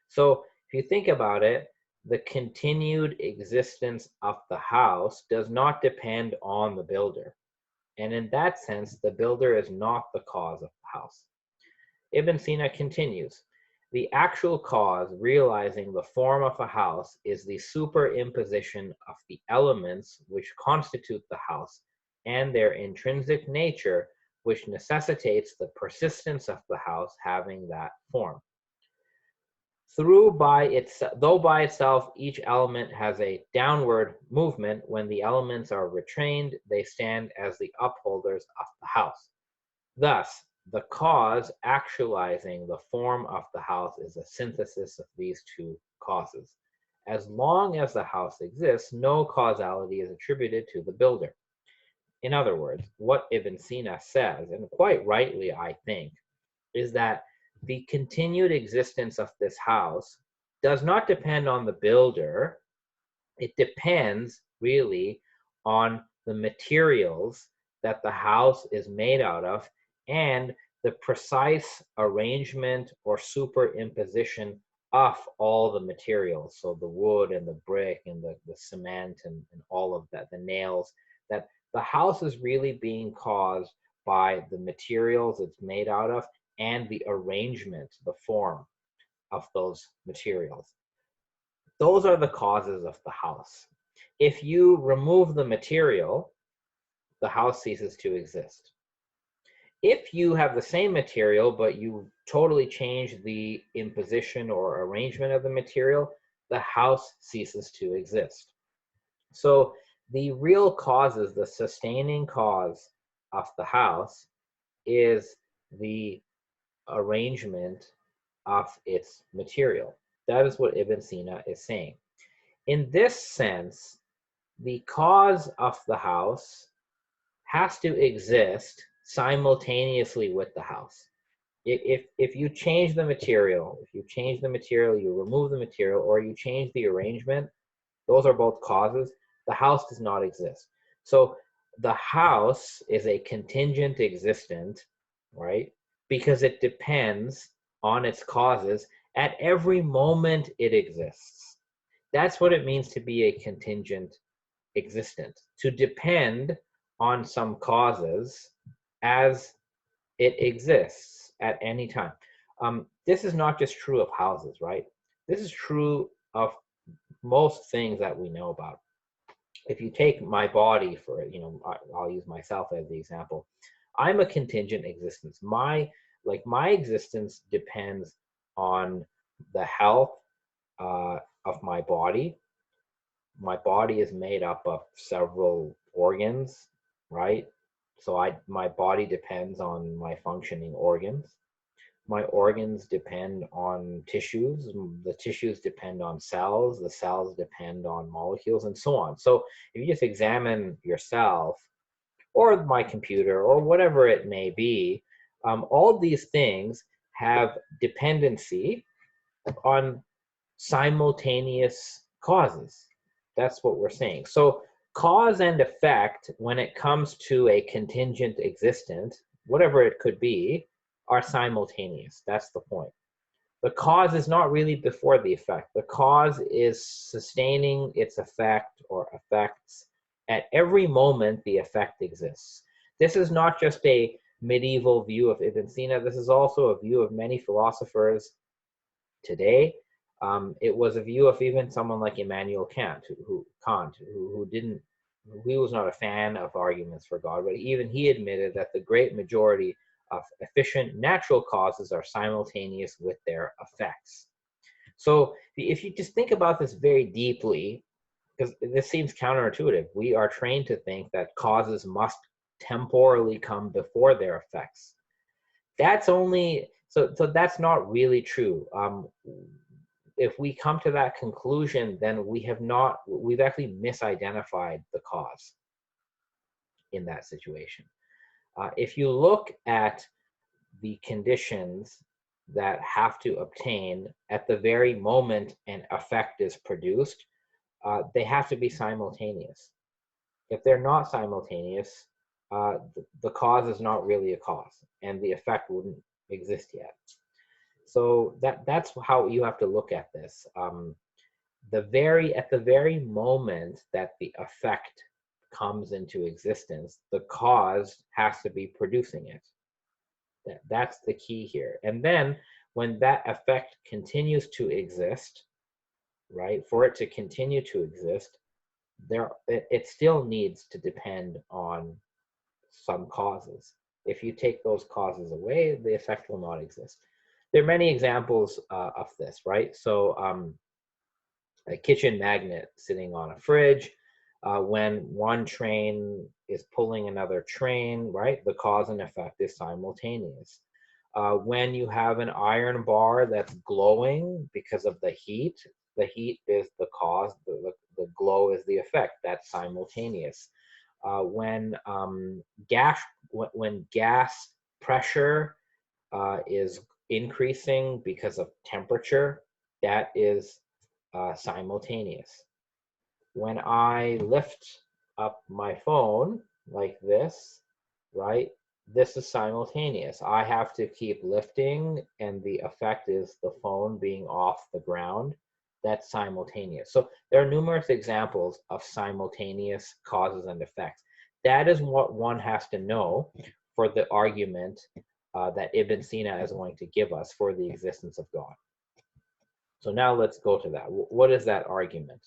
S1: So if you think about it, the continued existence of the house does not depend on the builder. And in that sense, the builder is not the cause of the house. Ibn Sina continues, the actual cause realizing the form of a house is the superimposition of the elements which constitute the house and their intrinsic nature, which necessitates the persistence of the house having that form. Though by itself each element has a downward movement, when the elements are retrained, they stand as the upholders of the house. Thus, the cause actualizing the form of the house is a synthesis of these two causes. As long as the house exists, no causality is attributed to the builder. In other words, what Ibn Sina says, and quite rightly I think, is that the continued existence of this house does not depend on the builder. It depends really on the materials that the house is made out of and the precise arrangement or superimposition of all the materials. So the wood and the brick and the cement and all of that, the nails, that the house is really being caused by the materials it's made out of and the arrangement, the form of those materials. Those are the causes of the house. If you remove the material, the house ceases to exist. If you have the same material, but you totally change the imposition or arrangement of the material, the house ceases to exist. So the real causes, the sustaining cause of the house is the arrangement of its material. That is what Ibn Sina is saying. In this sense, the cause of the house has to exist simultaneously with the house. If you change the material, you remove the material, or you change the arrangement, those are both causes. The house does not exist. So the house is a contingent existent, right? Because it depends on its causes at every moment it exists. That's what it means to be a contingent existent, to depend on some causes as it exists at any time. This is not just true of houses, right? This is true of most things that we know about. If you take my body for, I'll use myself as the example. I'm a contingent existence. My existence depends on the health of my body. My body is made up of several organs, right? So my body depends on my functioning organs. My organs depend on tissues. The tissues depend on cells. The cells depend on molecules, and so on. So if you just examine yourself, or my computer, or whatever it may be, all these things have dependency on simultaneous causes. That's what we're saying. So cause and effect, when it comes to a contingent existent, whatever it could be, are simultaneous. That's the point. The cause is not really before the effect. The cause is sustaining its effect or effects at every moment the effect exists. This is not just a medieval view of Ibn Sina. This is also a view of many philosophers today. It was a view of even someone like Immanuel Kant, who was not a fan of arguments for God, but even he admitted that the great majority of efficient natural causes are simultaneous with their effects. So if you just think about this very deeply, because this seems counterintuitive, we are trained to think that causes must temporally come before their effects. That's only, so that's not really true. If we come to that conclusion, then we've actually misidentified the cause in that situation. If you look at the conditions that have to obtain at the very moment an effect is produced, they have to be simultaneous. If they're not simultaneous, the cause is not really a cause, and the effect wouldn't exist yet. So that's how you have to look at this. At the very moment that the effect comes into existence, the cause has to be producing it. That's the key here. And then when that effect continues to exist, right, for it to continue to exist, it still needs to depend on some causes. If you take those causes away, the effect will not exist. There are many examples of this, right? So a kitchen magnet sitting on a fridge, when one train is pulling another train, right? The cause and effect is simultaneous. When you have an iron bar that's glowing because of the heat is the cause, the glow is the effect. That's simultaneous. When gas pressure is increasing because of temperature, that is simultaneous. When I lift up my phone like this, right, this is simultaneous. I have to keep lifting, and the effect is the phone being off the ground. That's simultaneous. So there are numerous examples of simultaneous causes and effects. That is what one has to know for the argument that Ibn Sina is going to give us for the existence of God. So now let's go to that. What is that argument?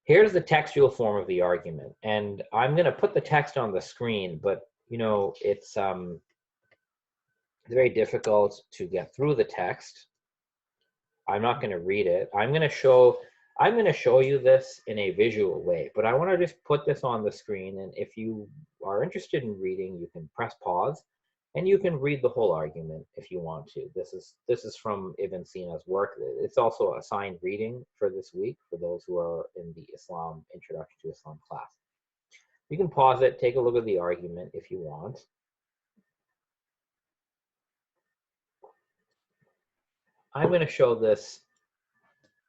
S1: Here's the textual form of the argument, and I'm going to put the text on the screen, but it's very difficult to get through the text. I'm not going to read it. I'm going to show you this in a visual way, but I want to just put this on the screen, and if you are interested in reading, you can press pause And you can read the whole argument if you want to. This is from Ibn Sina's work. It's also a assigned reading for this week for those who are in the Islam Introduction to Islam class. You can pause it, take a look at the argument if you want. I'm going to show this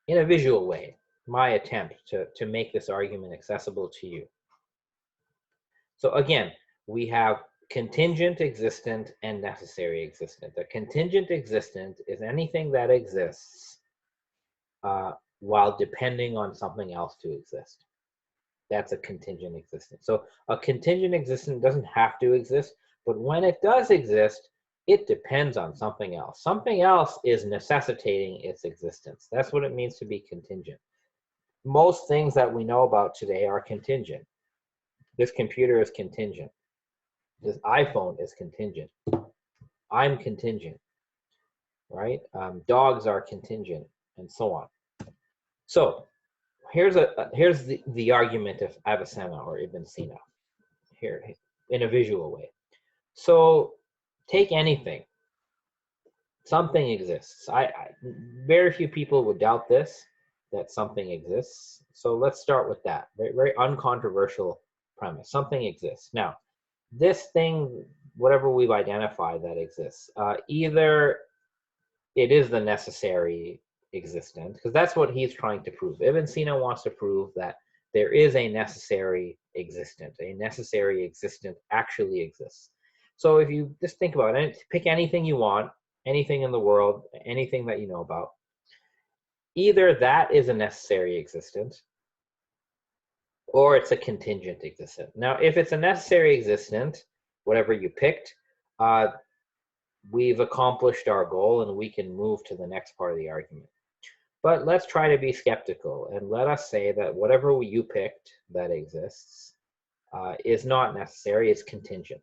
S1: in a visual way, my attempt to make this argument accessible to you. So again, we have contingent existent and necessary existent. A contingent existent is anything that exists while depending on something else to exist. That's a contingent existent. So a contingent existent doesn't have to exist, but when it does exist, it depends on something else. Something else is necessitating its existence. That's what it means to be contingent. Most things that we know about today are contingent. This computer is contingent. This iPhone is contingent. I'm contingent, right? Dogs are contingent, and so on. So here's the argument of Avicenna or Ibn Sina here in a visual way. So take anything. Something exists. Very few people would doubt this, that something exists. So let's start with that. Very, very uncontroversial premise. Something exists. Now, this thing, whatever we've identified that exists, either it is the necessary existent, because that's what he's trying to prove. Ibn Sina wants to prove that there is a necessary existent. A necessary existent actually exists. So if you just think about it, pick anything you want, anything in the world, anything that you know about, either that is a necessary existent or it's a contingent existent. Now, if it's a necessary existent, whatever you picked, we've accomplished our goal and we can move to the next part of the argument. But let's try to be skeptical and let us say that whatever you picked that exists is not necessary, it's contingent.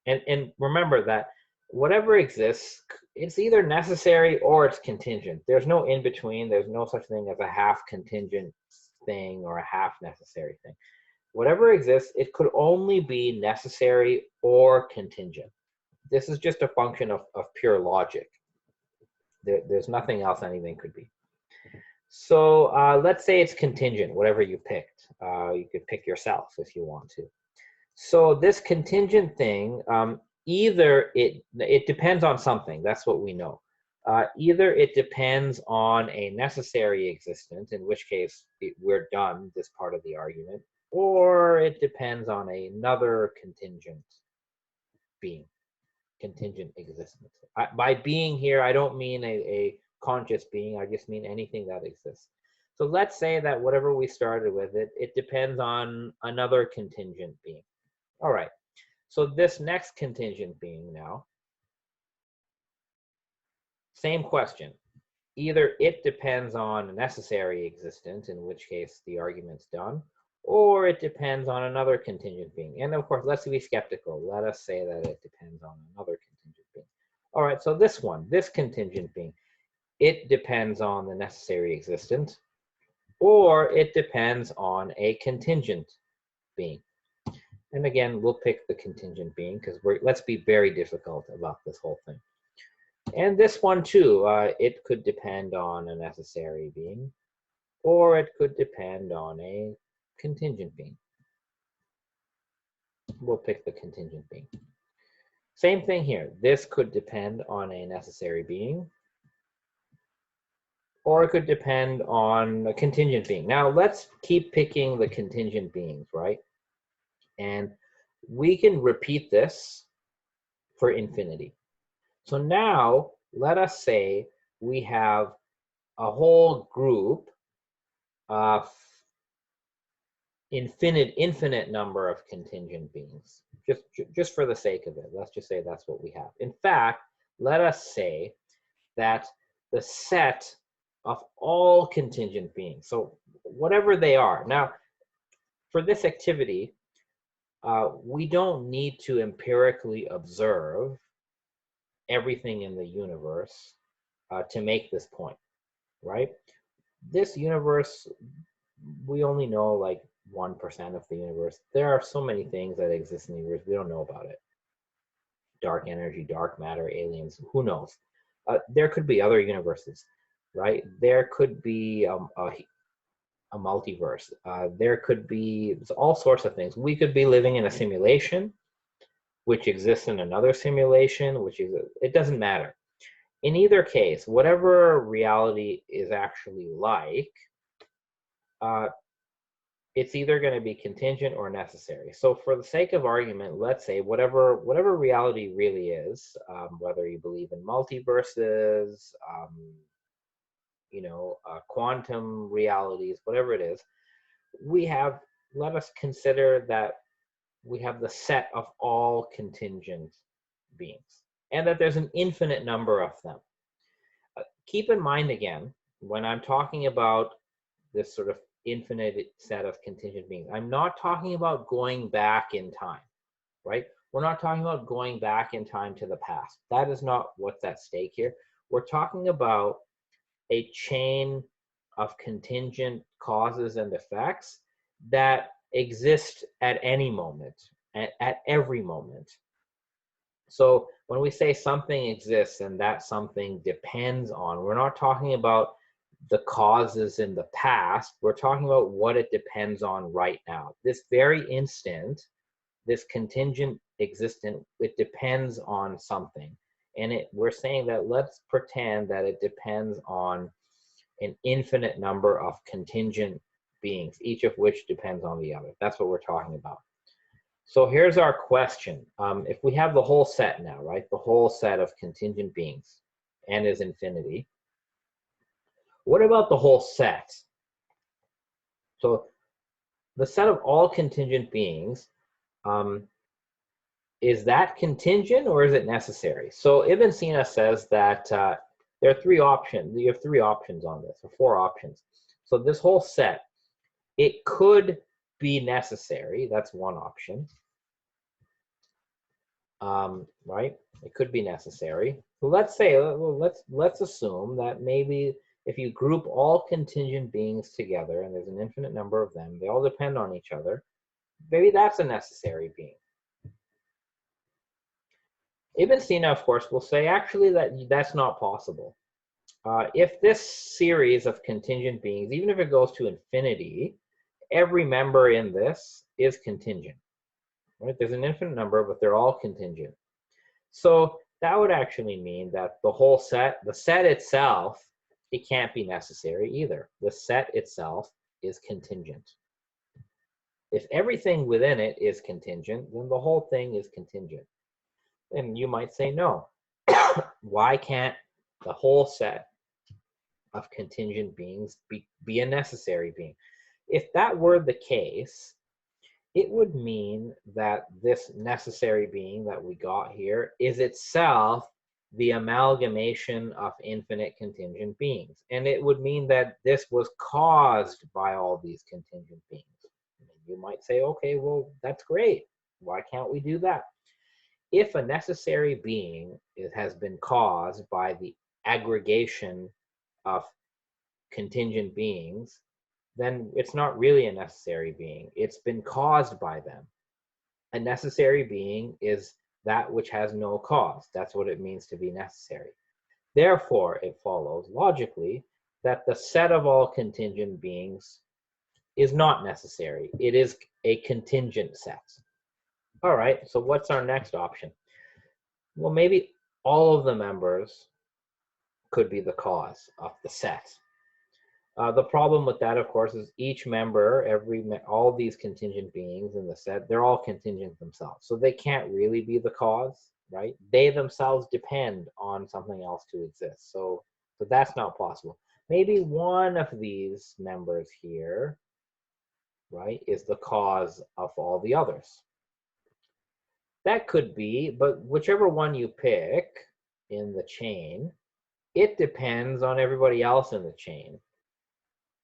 S1: And remember that whatever exists, it's either necessary or it's contingent. There's no in between. There's no such thing as a half contingent thing or a half necessary thing. Whatever exists, it could only be necessary or contingent. This is just a function of pure logic. There's nothing else anything could be. So let's say it's contingent, whatever you picked. You could pick yourself if you want to. So this contingent thing, either it depends on something. That's what we know. Either it depends on a necessary existent, in which case we're done this part of the argument, or it depends on another contingent being, contingent existence. By being here, I don't mean a conscious being. I just mean anything that exists. So let's say that whatever we started with, it depends on another contingent being. All right. So this next contingent being now, same question. Either it depends on a necessary existence, in which case the argument's done, or it depends on another contingent being. And of course, let's be skeptical. Let us say that it depends on another contingent being. All right, so this one, this contingent being, it depends on the necessary existence, or it depends on a contingent being. And again, we'll pick the contingent being because let's be very difficult about this whole thing. And this one too, it could depend on a necessary being, or it could depend on a contingent being. We'll pick the contingent being. Same thing here. This could depend on a necessary being, or it could depend on a contingent being. Now let's keep picking the contingent beings, right? And we can repeat this for infinity. So now let us say we have a whole group of infinite number of contingent beings. Just for the sake of it, let's just say that's what we have. In fact, let us say that the set of all contingent beings, so whatever they are. Now, for this activity, we don't need to empirically observe everything in the universe to make this point, right? This universe, we only know like 1% of the universe. There are so many things that exist in the universe, we don't know about it. dark energy, dark matter, aliens, who knows? There could be other universes, right? There could be a multiverse. There could be all sorts of things. We could be living in a simulation, which exists in another simulation, it doesn't matter. In either case, whatever reality is actually like, it's either going to be contingent or necessary. So for the sake of argument, let's say whatever reality really is, whether you believe in multiverses, quantum realities, whatever it is, let us consider that we have the set of all contingent beings, and that there's an infinite number of them. Keep in mind again, when I'm talking about this sort of infinite set of contingent beings, I'm not talking about going back in time, right? We're not talking about going back in time to the past. That is not what's at stake here. We're talking about a chain of contingent causes and effects that exist at any moment, at every moment. So when we say something exists and that something depends on, we're not talking about the causes in the past. We're talking about what it depends on right now. This very instant, this contingent existent, it depends on something. And we're saying that let's pretend that it depends on an infinite number of contingent beings, each of which depends on the other. That's what we're talking about. So here's our question. If we have the whole set now, right? The whole set of contingent beings, n is infinity. What about the whole set? So the set of all contingent beings, is that contingent or is it necessary? So Ibn Sina says that there are three options. You have three options on this, or four options. So this whole set, it could be necessary. That's one option. Right? It could be necessary. So let's say, let's assume that maybe if you group all contingent beings together, and there's an infinite number of them, they all depend on each other, maybe that's a necessary being. Ibn Sina, of course, will say actually that's not possible. If this series of contingent beings, even if it goes to infinity, every member in this is contingent. Right? There's an infinite number, but they're all contingent. So that would actually mean that the whole set, the set itself, it can't be necessary either. The set itself is contingent. If everything within it is contingent, then the whole thing is contingent. And you might say, no. Why can't the whole set of contingent beings be a necessary being? If that were the case, it would mean that this necessary being that we got here is itself the amalgamation of infinite contingent beings. And it would mean that this was caused by all these contingent beings. You might say, okay, well, that's great. Why can't we do that? If a necessary being has been caused by the aggregation of contingent beings, then it's not really a necessary being. It's been caused by them. A necessary being is that which has no cause. That's what it means to be necessary. Therefore, it follows logically that the set of all contingent beings is not necessary. It is a contingent set. All right, so what's our next option? Well, maybe all of the members could be the cause of the set. The problem with that, of course, is each member, all these contingent beings in the set, they're all contingent themselves. So they can't really be the cause, right? They themselves depend on something else to exist. So that's not possible. Maybe one of these members here, right, is the cause of all the others. That could be, but whichever one you pick in the chain, it depends on everybody else in the chain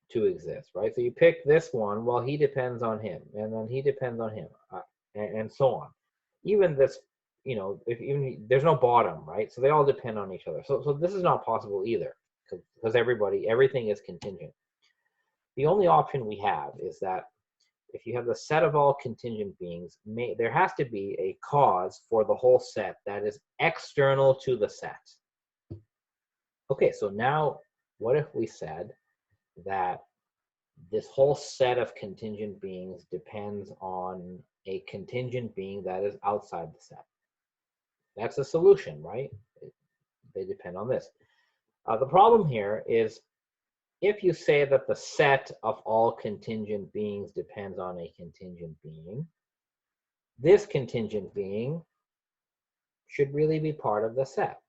S1: to exist, right? So you pick this one, well, he depends on him, and then he depends on him, and so on. Even this, there's no bottom, right? So they all depend on each other. So this is not possible either, because everything is contingent. The only option we have is that if you have the set of all contingent beings, there has to be a cause for the whole set that is external to the set. Okay, so now what if we said that this whole set of contingent beings depends on a contingent being that is outside the set? That's a solution, right? They depend on this. The problem here is if you say that the set of all contingent beings depends on a contingent being, this contingent being should really be part of the set.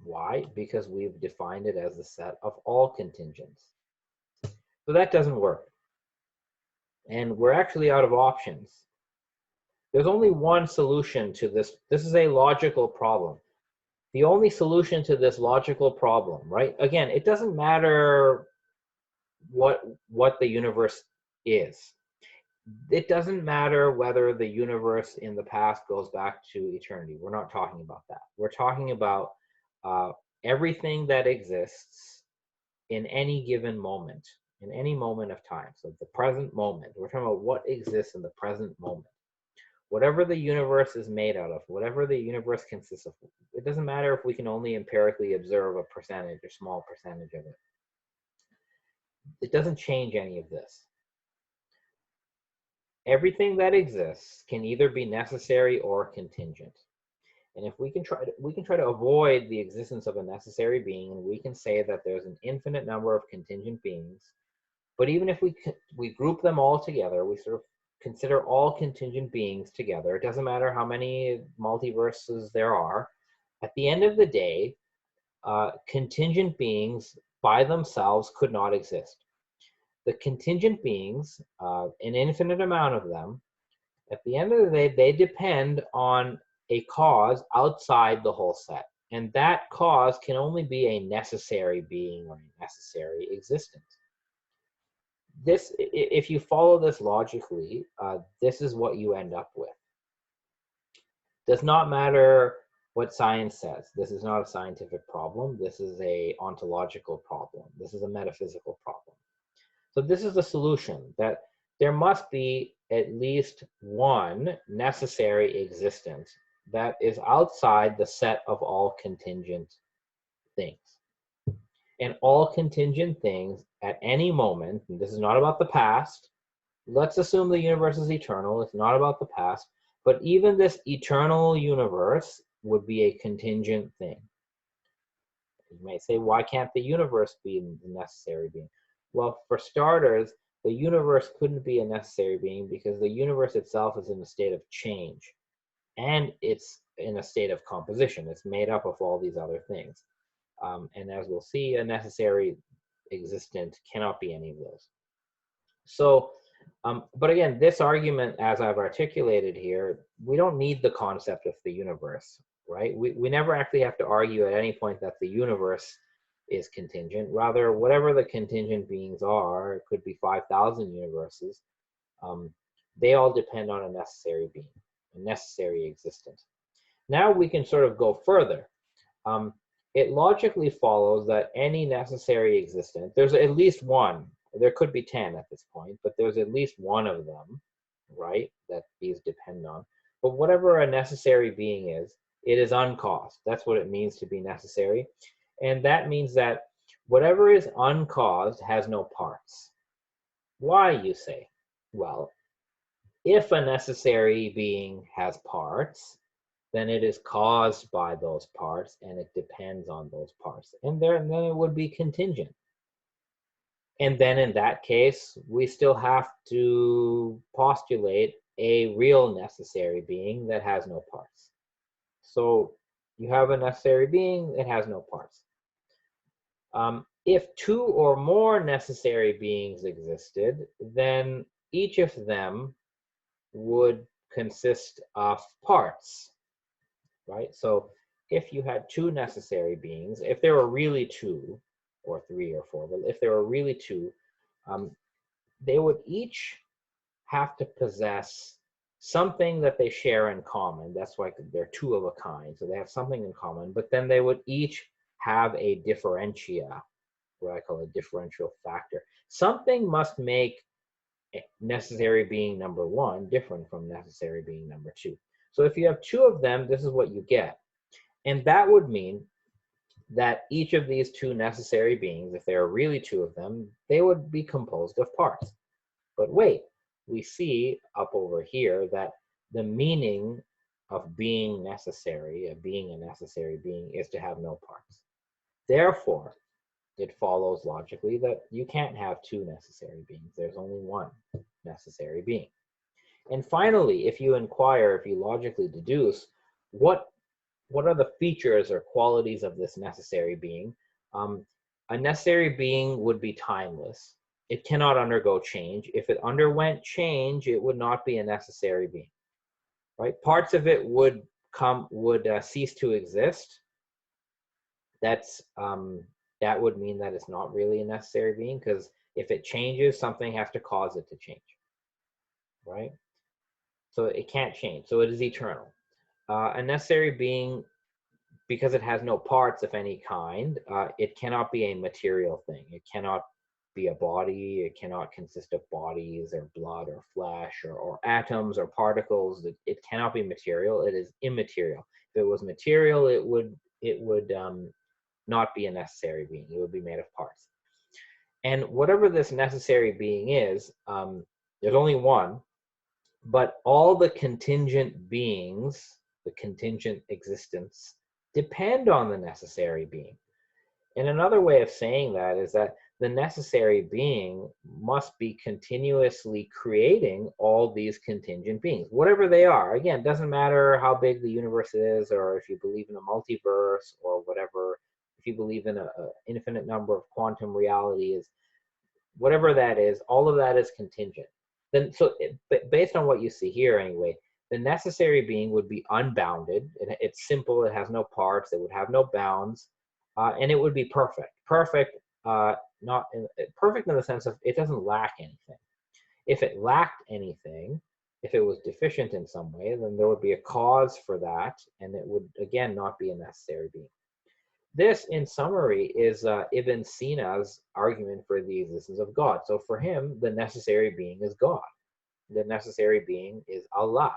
S1: Why? Because we've defined it as the set of all contingents. So that doesn't work. And we're actually out of options. There's only one solution to this. This is a logical problem. The only solution to this logical problem, right? Again, it doesn't matter what the universe is. It doesn't matter whether the universe in the past goes back to eternity. We're not talking about that. We're talking about everything that exists in any given moment, in any moment of time. So the present moment. We're talking about what exists in the present moment. Whatever the universe is made out of, whatever the universe consists of, it doesn't matter if we can only empirically observe a percentage or small percentage of it. It doesn't change any of this. Everything that exists can either be necessary or contingent. And if we can try to avoid the existence of a necessary being, and we can say that there's an infinite number of contingent beings, but even if we group them all together, we sort of consider all contingent beings together, it doesn't matter how many multiverses there are, at the end of the day, contingent beings by themselves could not exist. The contingent beings, an infinite amount of them, at the end of the day, they depend on a cause outside the whole set. And that cause can only be a necessary being or a necessary existence. This, if you follow this logically, this is what you end up with. Does not matter what science says. This is not a scientific problem. This is a ontological problem. This is a metaphysical problem. So this is the solution, that there must be at least one necessary existence that is outside the set of all contingent things. And all contingent things at any moment, and this is not about the past, let's assume the universe is eternal, it's not about the past, but even this eternal universe would be a contingent thing. You may say, why can't the universe be a necessary being? Well, for starters, the universe couldn't be a necessary being because the universe itself is in a state of change. And it's in a state of composition. It's made up of all these other things. And as we'll see, a necessary existent cannot be any of those. So, but again, this argument, as I've articulated here, we don't need the concept of the universe, right? We never actually have to argue at any point that the universe is contingent. Rather, whatever the contingent beings are, it could be 5,000 universes, they all depend on a necessary being, a necessary existence. Now we can sort of go further. It logically follows that any necessary existence, there's at least one, there could be 10 at this point, but there's at least one of them, right, that these depend on. But whatever a necessary being is, it is uncaused. That's what it means to be necessary. And that means that whatever is uncaused has no parts. Why, you say? Well, if a necessary being has parts, then it is caused by those parts and it depends on those parts. And then it would be contingent. And then in that case, we still have to postulate a real necessary being that has no parts. So you have a necessary being that has no parts. If two or more necessary beings existed, then each of them would consist of parts, right? So if you had two necessary beings, if there were really two, or three or four, but if there were really two, they would each have to possess something that they share in common. That's why they're two of a kind, so they have something in common, but then they would each have a differentia, what I call a differential factor. Something must make necessary being number one different from necessary being number two. So if you have two of them, this is what you get. And that would mean that each of these two necessary beings, if there are really two of them, they would be composed of parts. But wait, we see up over here that the meaning of being necessary, of being a necessary being, is to have no parts. Therefore, it follows logically that you can't have two necessary beings. There's only one necessary being. And finally, if you inquire, if you logically deduce, what are the features or qualities of this necessary being? A necessary being would be timeless. It cannot undergo change. If it underwent change, it would not be a necessary being, right? Parts of it would cease to exist. That would mean that it's not really a necessary being, because if it changes, something has to cause it to change, right? So it can't change. So it is eternal. A necessary being, because it has no parts of any kind, it cannot be a material thing. It cannot be a body. It cannot consist of bodies or blood or flesh or atoms or particles. It cannot be material. It is immaterial. If it was material, it would not be a necessary being. It would be made of parts. And whatever this necessary being is, there's only one, but all the contingent beings, the contingent existence, depend on the necessary being. And another way of saying that is that the necessary being must be continuously creating all these contingent beings, whatever they are. Again, it doesn't matter how big the universe is, or if you believe in a multiverse or whatever, if you believe in an infinite number of quantum realities, whatever that is, all of that is contingent. Then, based on what you see here anyway, the necessary being would be unbounded. It's simple. It has no parts. It would have no bounds, and it would be perfect. Perfect, perfect in the sense of it doesn't lack anything. If it lacked anything, if it was deficient in some way, then there would be a cause for that, and it would again not be a necessary being. This, in summary, is Ibn Sina's argument for the existence of God. So for him, the necessary being is God. The necessary being is Allah,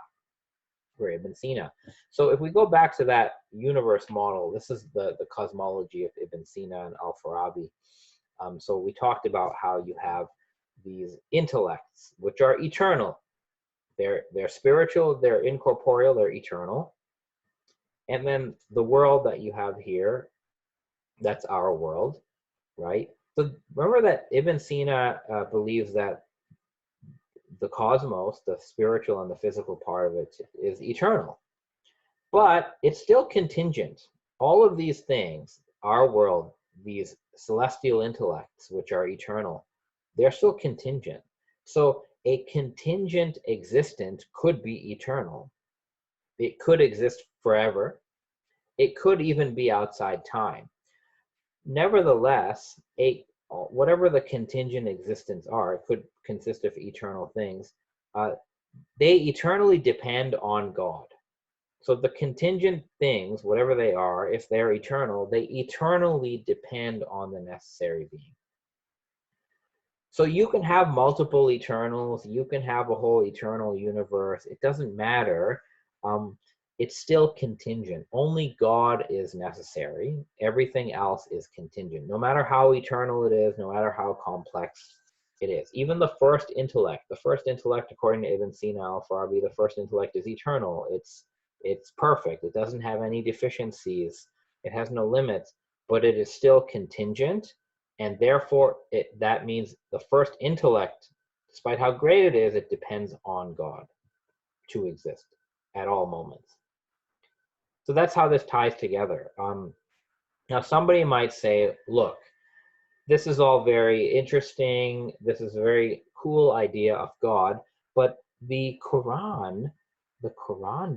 S1: for Ibn Sina. So if we go back to that universe model, this is the cosmology of Ibn Sina and al-Farabi. So we talked about how you have these intellects, which are eternal. They're spiritual, they're incorporeal, they're eternal. And then the world that you have here, that's our world, right? So remember that Ibn Sina believes that the cosmos, the spiritual and the physical part of it, is eternal. But it's still contingent. All of these things, our world, these celestial intellects, which are eternal, they're still contingent. So a contingent existence could be eternal. It could exist forever. It could even be outside time. Nevertheless, whatever the contingent existence are, it could consist of eternal things, they eternally depend on God. So the contingent things, whatever they are, if they're eternal, they eternally depend on the necessary being. So you can have multiple eternals, you can have a whole eternal universe, it doesn't matter. It's still contingent. Only God is necessary. Everything else is contingent. No matter how eternal it is, no matter how complex it is. Even the first intellect, according to Ibn Sina al-Farabi, the first intellect is eternal. It's perfect. It doesn't have any deficiencies. It has no limits, but it is still contingent. And therefore, that means the first intellect, despite how great it is, it depends on God to exist at all moments. So that's how this ties together. Now, somebody might say, look, this is all very interesting. This is a very cool idea of God, but the Quran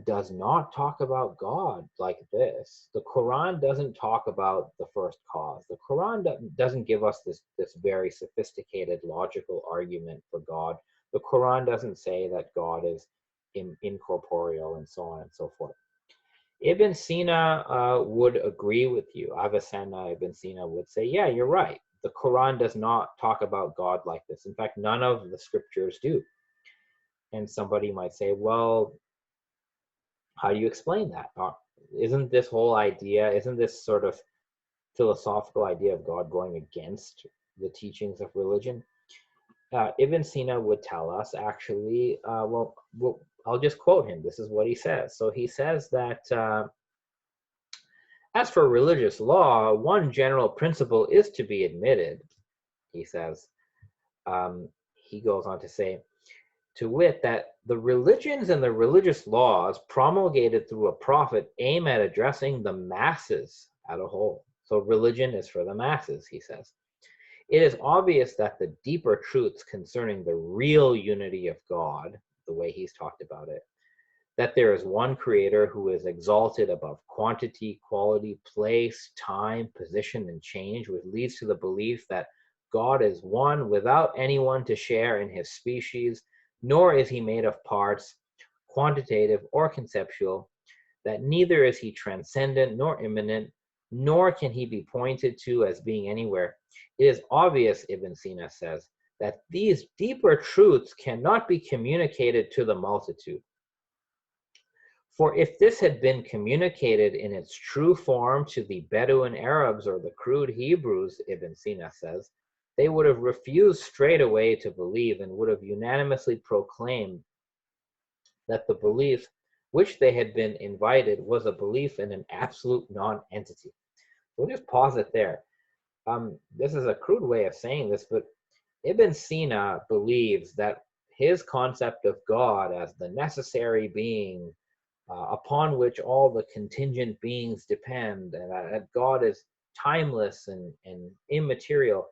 S1: does not talk about God like this. The Quran doesn't talk about the first cause. The Quran doesn't give us this very sophisticated logical argument for God. The Quran doesn't say that God is incorporeal and so on and so forth. Ibn Sina would agree with you. Avicenna, Ibn Sina would say, yeah, you're right. the Quran does not talk about God like this. In fact, none of the scriptures do. And somebody might say, well, how do you explain that? Isn't this whole idea, isn't this sort of philosophical idea of God going against the teachings of religion? Ibn Sina would tell us, actually, well, I'll just quote him. This is what he says. So he says that, as for religious law, one general principle is to be admitted, he says. He goes on to say, to wit, that the religions and the religious laws promulgated through a prophet aim at addressing the masses as a whole. So religion is for the masses, he says. It is obvious that the deeper truths concerning the real unity of God, the way he's talked about it, that there is one creator who is exalted above quantity, quality, place, time, position, and change, which leads to the belief that God is one without anyone to share in his species, nor is he made of parts, quantitative or conceptual, that neither is he transcendent nor immanent, nor can he be pointed to as being anywhere. It is obvious, Ibn Sina says, that these deeper truths cannot be communicated to the multitude. For if this had been communicated in its true form to the Bedouin Arabs or the crude Hebrews, Ibn Sina says, they would have refused straight away to believe and would have unanimously proclaimed that the belief which they had been invited was a belief in an absolute non-entity. We'll just pause it there. This is a crude way of saying this, but Ibn Sina believes that his concept of God as the necessary being upon which all the contingent beings depend, and that God is timeless and immaterial.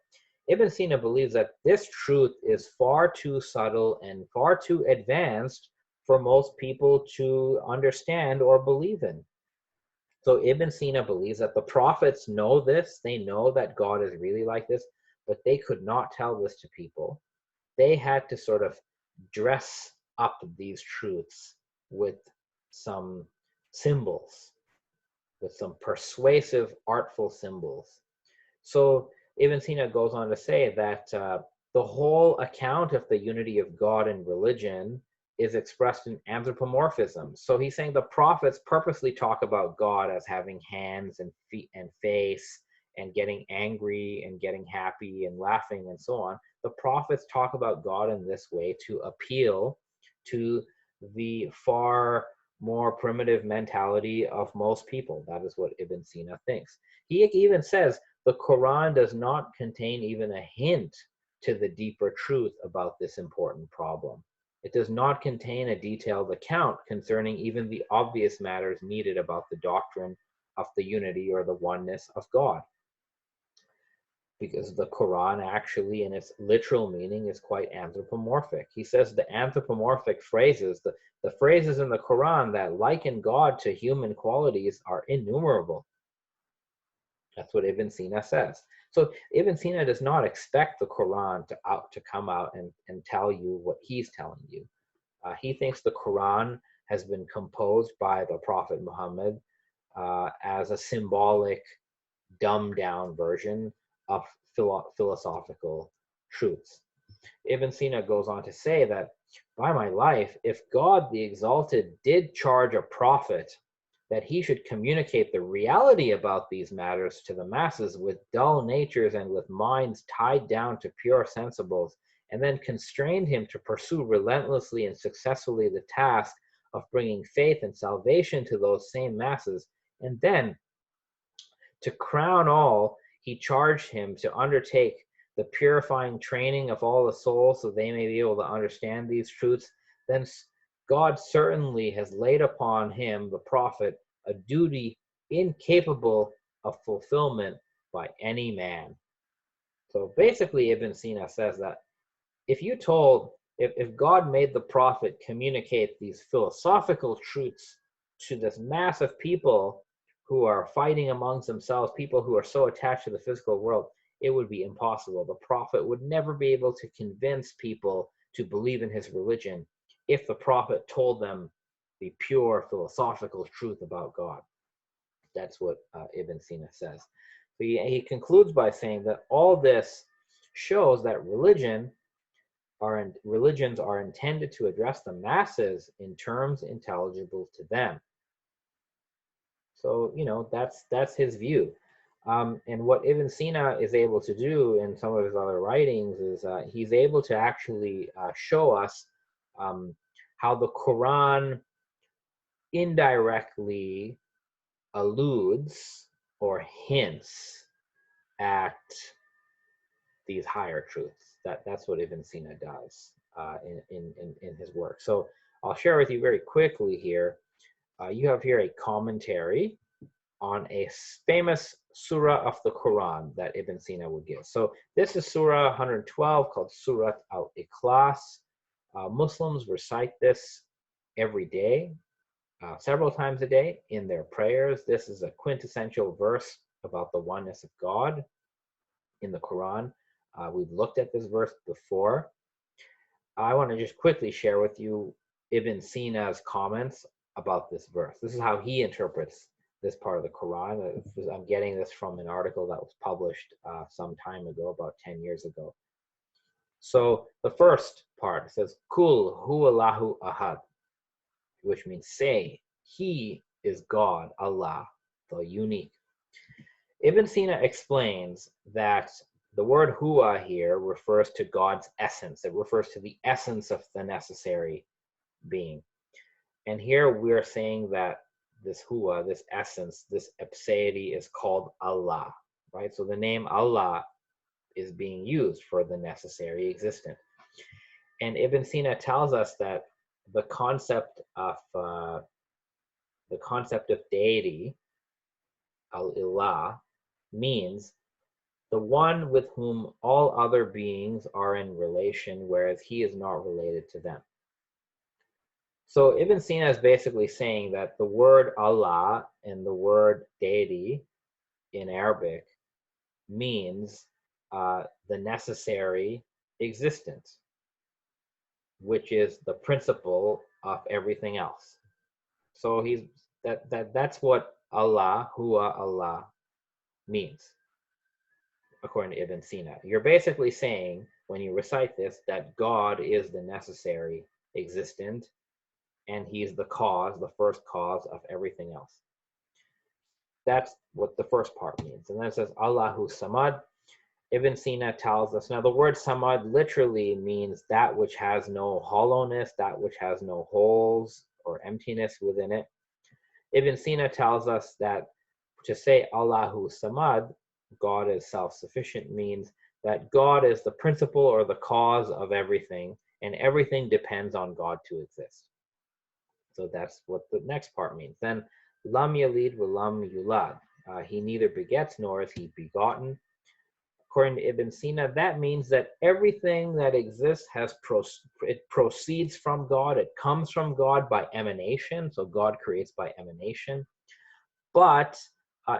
S1: Ibn Sina believes that this truth is far too subtle and far too advanced for most people to understand or believe in. So Ibn Sina believes that the prophets know this, they know that God is really like this, but they could not tell this to people. They had to sort of dress up these truths with some symbols, with some persuasive, artful symbols. So Ibn Sina goes on to say that the whole account of the unity of God and religion is expressed in anthropomorphism. So he's saying the prophets purposely talk about God as having hands and feet and face and getting angry and getting happy and laughing and so on. The prophets talk about God in this way to appeal to the far more primitive mentality of most people. That is what Ibn Sina thinks. He even says the Quran does not contain even a hint to the deeper truth about this important problem. It does not contain a detailed account concerning even the obvious matters needed about the doctrine of the unity or the oneness of God. Because the Quran actually, in its literal meaning, is quite anthropomorphic. He says the anthropomorphic phrases, the phrases in the Quran that liken God to human qualities are innumerable. That's what Ibn Sina says. So Ibn Sina does not expect the Quran to come out and tell you what he's telling you. He thinks the Quran has been composed by the Prophet Muhammad as a symbolic, dumbed-down version of philosophical truths. Ibn Sina goes on to say that, by my life, if God the Exalted did charge a prophet that he should communicate the reality about these matters to the masses with dull natures and with minds tied down to pure sensibles, and then constrained him to pursue relentlessly and successfully the task of bringing faith and salvation to those same masses, and then, to crown all, he charged him to undertake the purifying training of all the souls so they may be able to understand these truths, then God certainly has laid upon him, the prophet, a duty incapable of fulfillment by any man. So basically, Ibn Sina says that if God made the prophet communicate these philosophical truths to this mass of people who are fighting amongst themselves, people who are so attached to the physical world, it would be impossible. The prophet would never be able to convince people to believe in his religion if the prophet told them the pure philosophical truth about God. That's what Ibn Sina says. So he concludes by saying that all this shows that religions are intended to address the masses in terms intelligible to them. So, that's his view. And what Ibn Sina is able to do in some of his other writings is he's able to actually show us how the Quran indirectly alludes or hints at these higher truths. That's what Ibn Sina does in his work. So I'll share with you very quickly here. You have here a commentary on a famous surah of the Quran that Ibn Sina would give. So this is Surah 112 called Surah al-Ikhlas. Muslims recite this every day, several times a day in their prayers. This is a quintessential verse about the oneness of God in the Quran. We've looked at this verse before. I want to just quickly share with you Ibn Sina's comments about this verse. This is how he interprets this part of the Quran. I'm getting this from an article that was published some time ago, about 10 years ago. So the first part says, Kul huwallahu ahad, which means say, he is God, Allah, the unique. Ibn Sina explains that the word huwa here refers to God's essence. It refers to the essence of the necessary being. And here we're saying that this huwa, this essence, this ipseity is called Allah, right? So the name Allah is being used for the necessary existent. And Ibn Sina tells us that the concept of deity, al-ilah, means the one with whom all other beings are in relation, whereas he is not related to them. So Ibn Sina is basically saying that the word Allah and the word deity in Arabic means the necessary existence, which is the principle of everything else. So that's what Allah, huwa Allah, means, according to Ibn Sina. You're basically saying, when you recite this, that God is the necessary existent, and he's the cause, the first cause of everything else. That's what the first part means. And then it says, Allahu Samad. Ibn Sina tells us, now the word Samad literally means that which has no hollowness, that which has no holes or emptiness within it. Ibn Sina tells us that to say Allahu Samad, God is self-sufficient, means that God is the principle or the cause of everything, and everything depends on God to exist. So that's what the next part means. Then, lam yalid wa lam yulad. He neither begets nor is he begotten. According to Ibn Sina, that means that everything that exists it proceeds from God. It comes from God by emanation. So God creates by emanation. But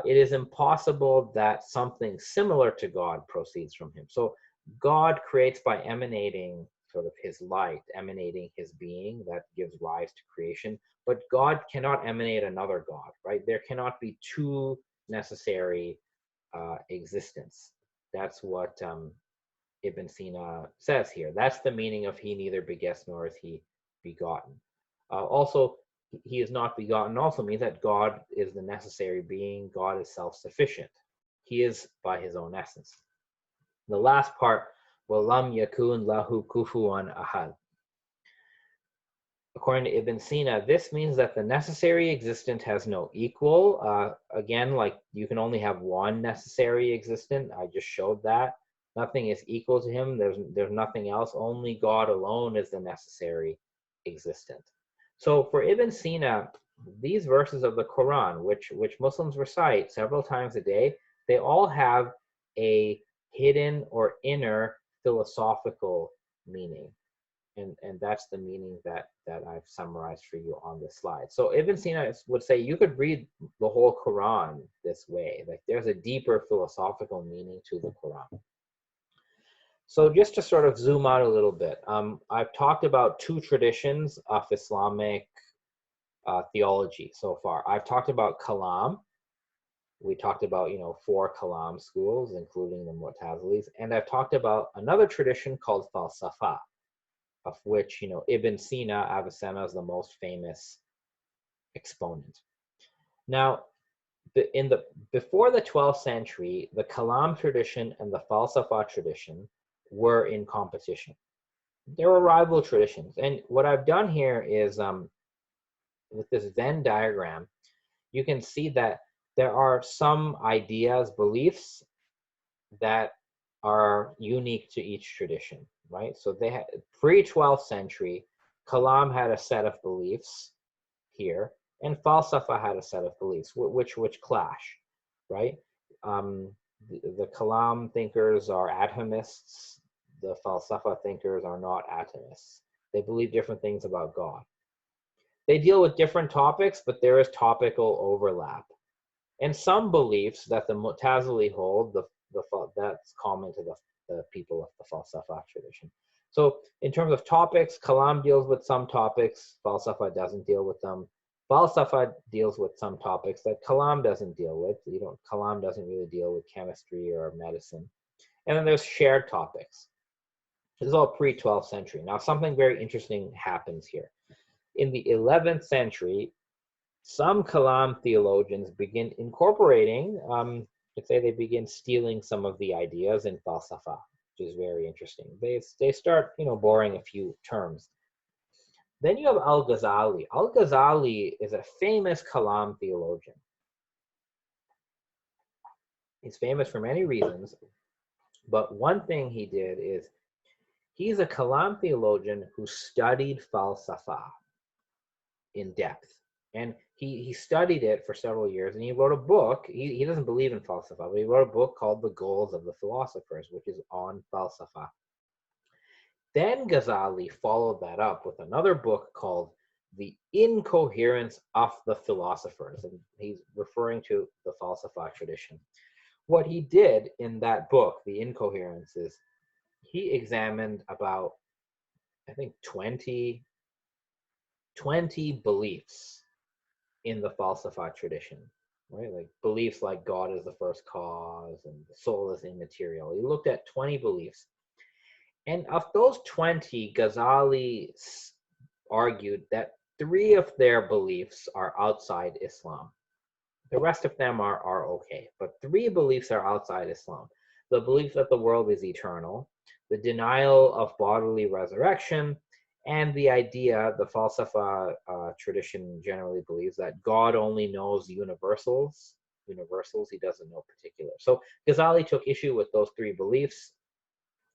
S1: it is impossible that something similar to God proceeds from him. So God creates by emanating sort of his light, emanating his being that gives rise to creation. But God cannot emanate another God, right? There cannot be two necessary existence. That's what Ibn Sina says here. That's the meaning of he neither begets nor is he begotten. Also, he is not begotten also means that God is the necessary being. God is self-sufficient. He is by his own essence. The last part, وَلَمْ يَكُونْ لَهُ كُفُوًا أَحَدٌ. According to Ibn Sina, this means that the necessary existent has no equal. Again, like you can only have one necessary existent. I just showed that. Nothing is equal to him. There's nothing else. Only God alone is the necessary existent. So for Ibn Sina, these verses of the Quran, which Muslims recite several times a day, they all have a hidden or inner philosophical meaning. And that's the meaning that I've summarized for you on this slide. So Ibn Sina would say you could read the whole Quran this way. Like there's a deeper philosophical meaning to the Quran. So just to sort of zoom out a little bit, I've talked about two traditions of Islamic theology so far. I've talked about Kalam, we talked about, 4 Kalam schools, including the Mu'tazilis, and I've talked about another tradition called Falsafa, of which, Ibn Sina, Avicenna, is the most famous exponent. Now, before the 12th century, the Kalam tradition and the Falsafa tradition were in competition. They were rival traditions. And what I've done here is, with this Venn diagram, you can see that there are some ideas, beliefs that are unique to each tradition, right? So they had pre-12th century, Kalam had a set of beliefs here, and Falsafa had a set of beliefs, which clash, right? The Kalam thinkers are atomists. The Falsafa thinkers are not atomists. They believe different things about God. They deal with different topics, but there is topical overlap. And some beliefs that the Mu'tazili hold, that's common to the people of the Falsafa tradition. So in terms of topics, Kalam deals with some topics, Falsafa doesn't deal with them. Falsafa deals with some topics that Kalam doesn't deal with. Kalam doesn't really deal with chemistry or medicine. And then there's shared topics. This is all pre-12th century. Now, something very interesting happens here. In the 11th century, some Kalam theologians begin incorporating, let's say they begin stealing some of the ideas in Falsafa, which is very interesting. They start, borrowing a few terms. Then you have al-Ghazali. Al-Ghazali is a famous Kalam theologian. He's famous for many reasons, but one thing he did is he's a Kalam theologian who studied Falsafa in depth. And he studied it for several years, and he wrote a book. He doesn't believe in Falsafa, but he wrote a book called The Goals of the Philosophers, which is on Falsafa. Then Ghazali followed that up with another book called The Incoherence of the Philosophers, and he's referring to the Falsafa tradition. What he did in that book, The Incoherence, is he examined about, I think, 20 beliefs in the Falsafa tradition, right? Like beliefs like God is the first cause and the soul is immaterial. He looked at 20 beliefs. And of those 20, Ghazali argued that 3 of their beliefs are outside Islam. The rest of them are okay, but 3 beliefs are outside Islam. The belief that the world is eternal, the denial of bodily resurrection, and the idea, the Falsafa tradition generally believes that God only knows universals, he doesn't know particulars. So Ghazali took issue with those 3 beliefs.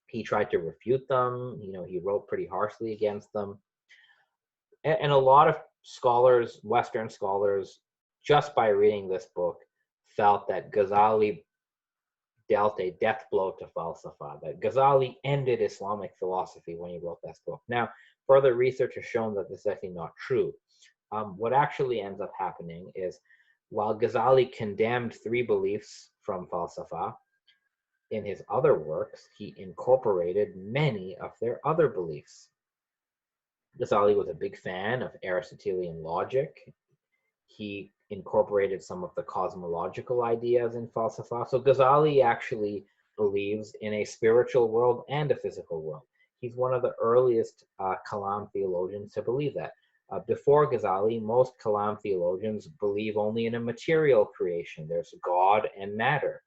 S1: He tried to refute them, he wrote pretty harshly against them. And a lot of scholars, Western scholars, just by reading this book, felt that Ghazali dealt a death blow to Falsafa, that Ghazali ended Islamic philosophy when he wrote this book. Now, further research has shown that this is actually not true. What actually ends up happening is, while Ghazali condemned 3 beliefs from Falsafa, in his other works, he incorporated many of their other beliefs. Ghazali was a big fan of Aristotelian logic. He incorporated some of the cosmological ideas in Falsafa. So Ghazali actually believes in a spiritual world and a physical world. He's one of the earliest Kalam theologians to believe that. Before Ghazali, most Kalam theologians believe only in a material creation. There's God and matter,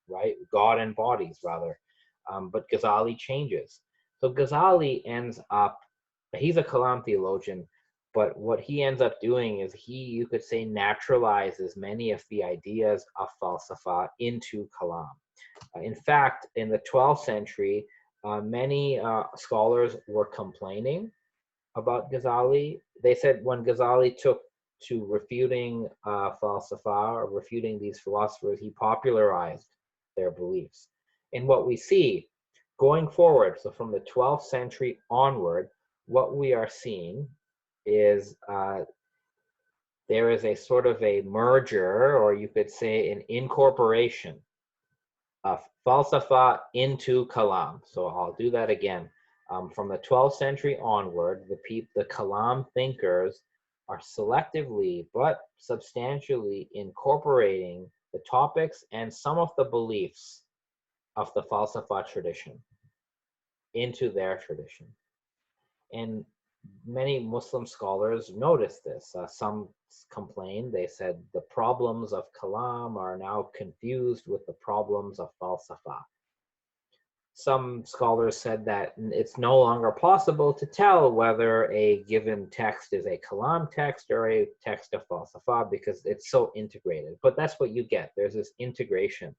S1: right? God and bodies, rather. But Ghazali changes. So Ghazali ends up, he's a Kalam theologian, but what he ends up doing is you could say, naturalizes many of the ideas of Falsafa into Kalam. In fact, in the 12th century, many scholars were complaining about Ghazali. They said when Ghazali took to refuting Falsafa, or refuting these philosophers, he popularized their beliefs. And what we see going forward, so from the 12th century onward, what we are seeing is there is a sort of a merger, or you could say an incorporation of Falsafa into Kalam. So I'll do that again. From the 12th century onward, the Kalam thinkers are selectively but substantially incorporating the topics and some of the beliefs of the Falsafa tradition into their tradition. And many Muslim scholars noticed this. Some complained, they said the problems of Kalam are now confused with the problems of Falsafa. Some scholars said that it's no longer possible to tell whether a given text is a Kalam text or a text of Falsafa because it's so integrated. But that's what you get. There's this integration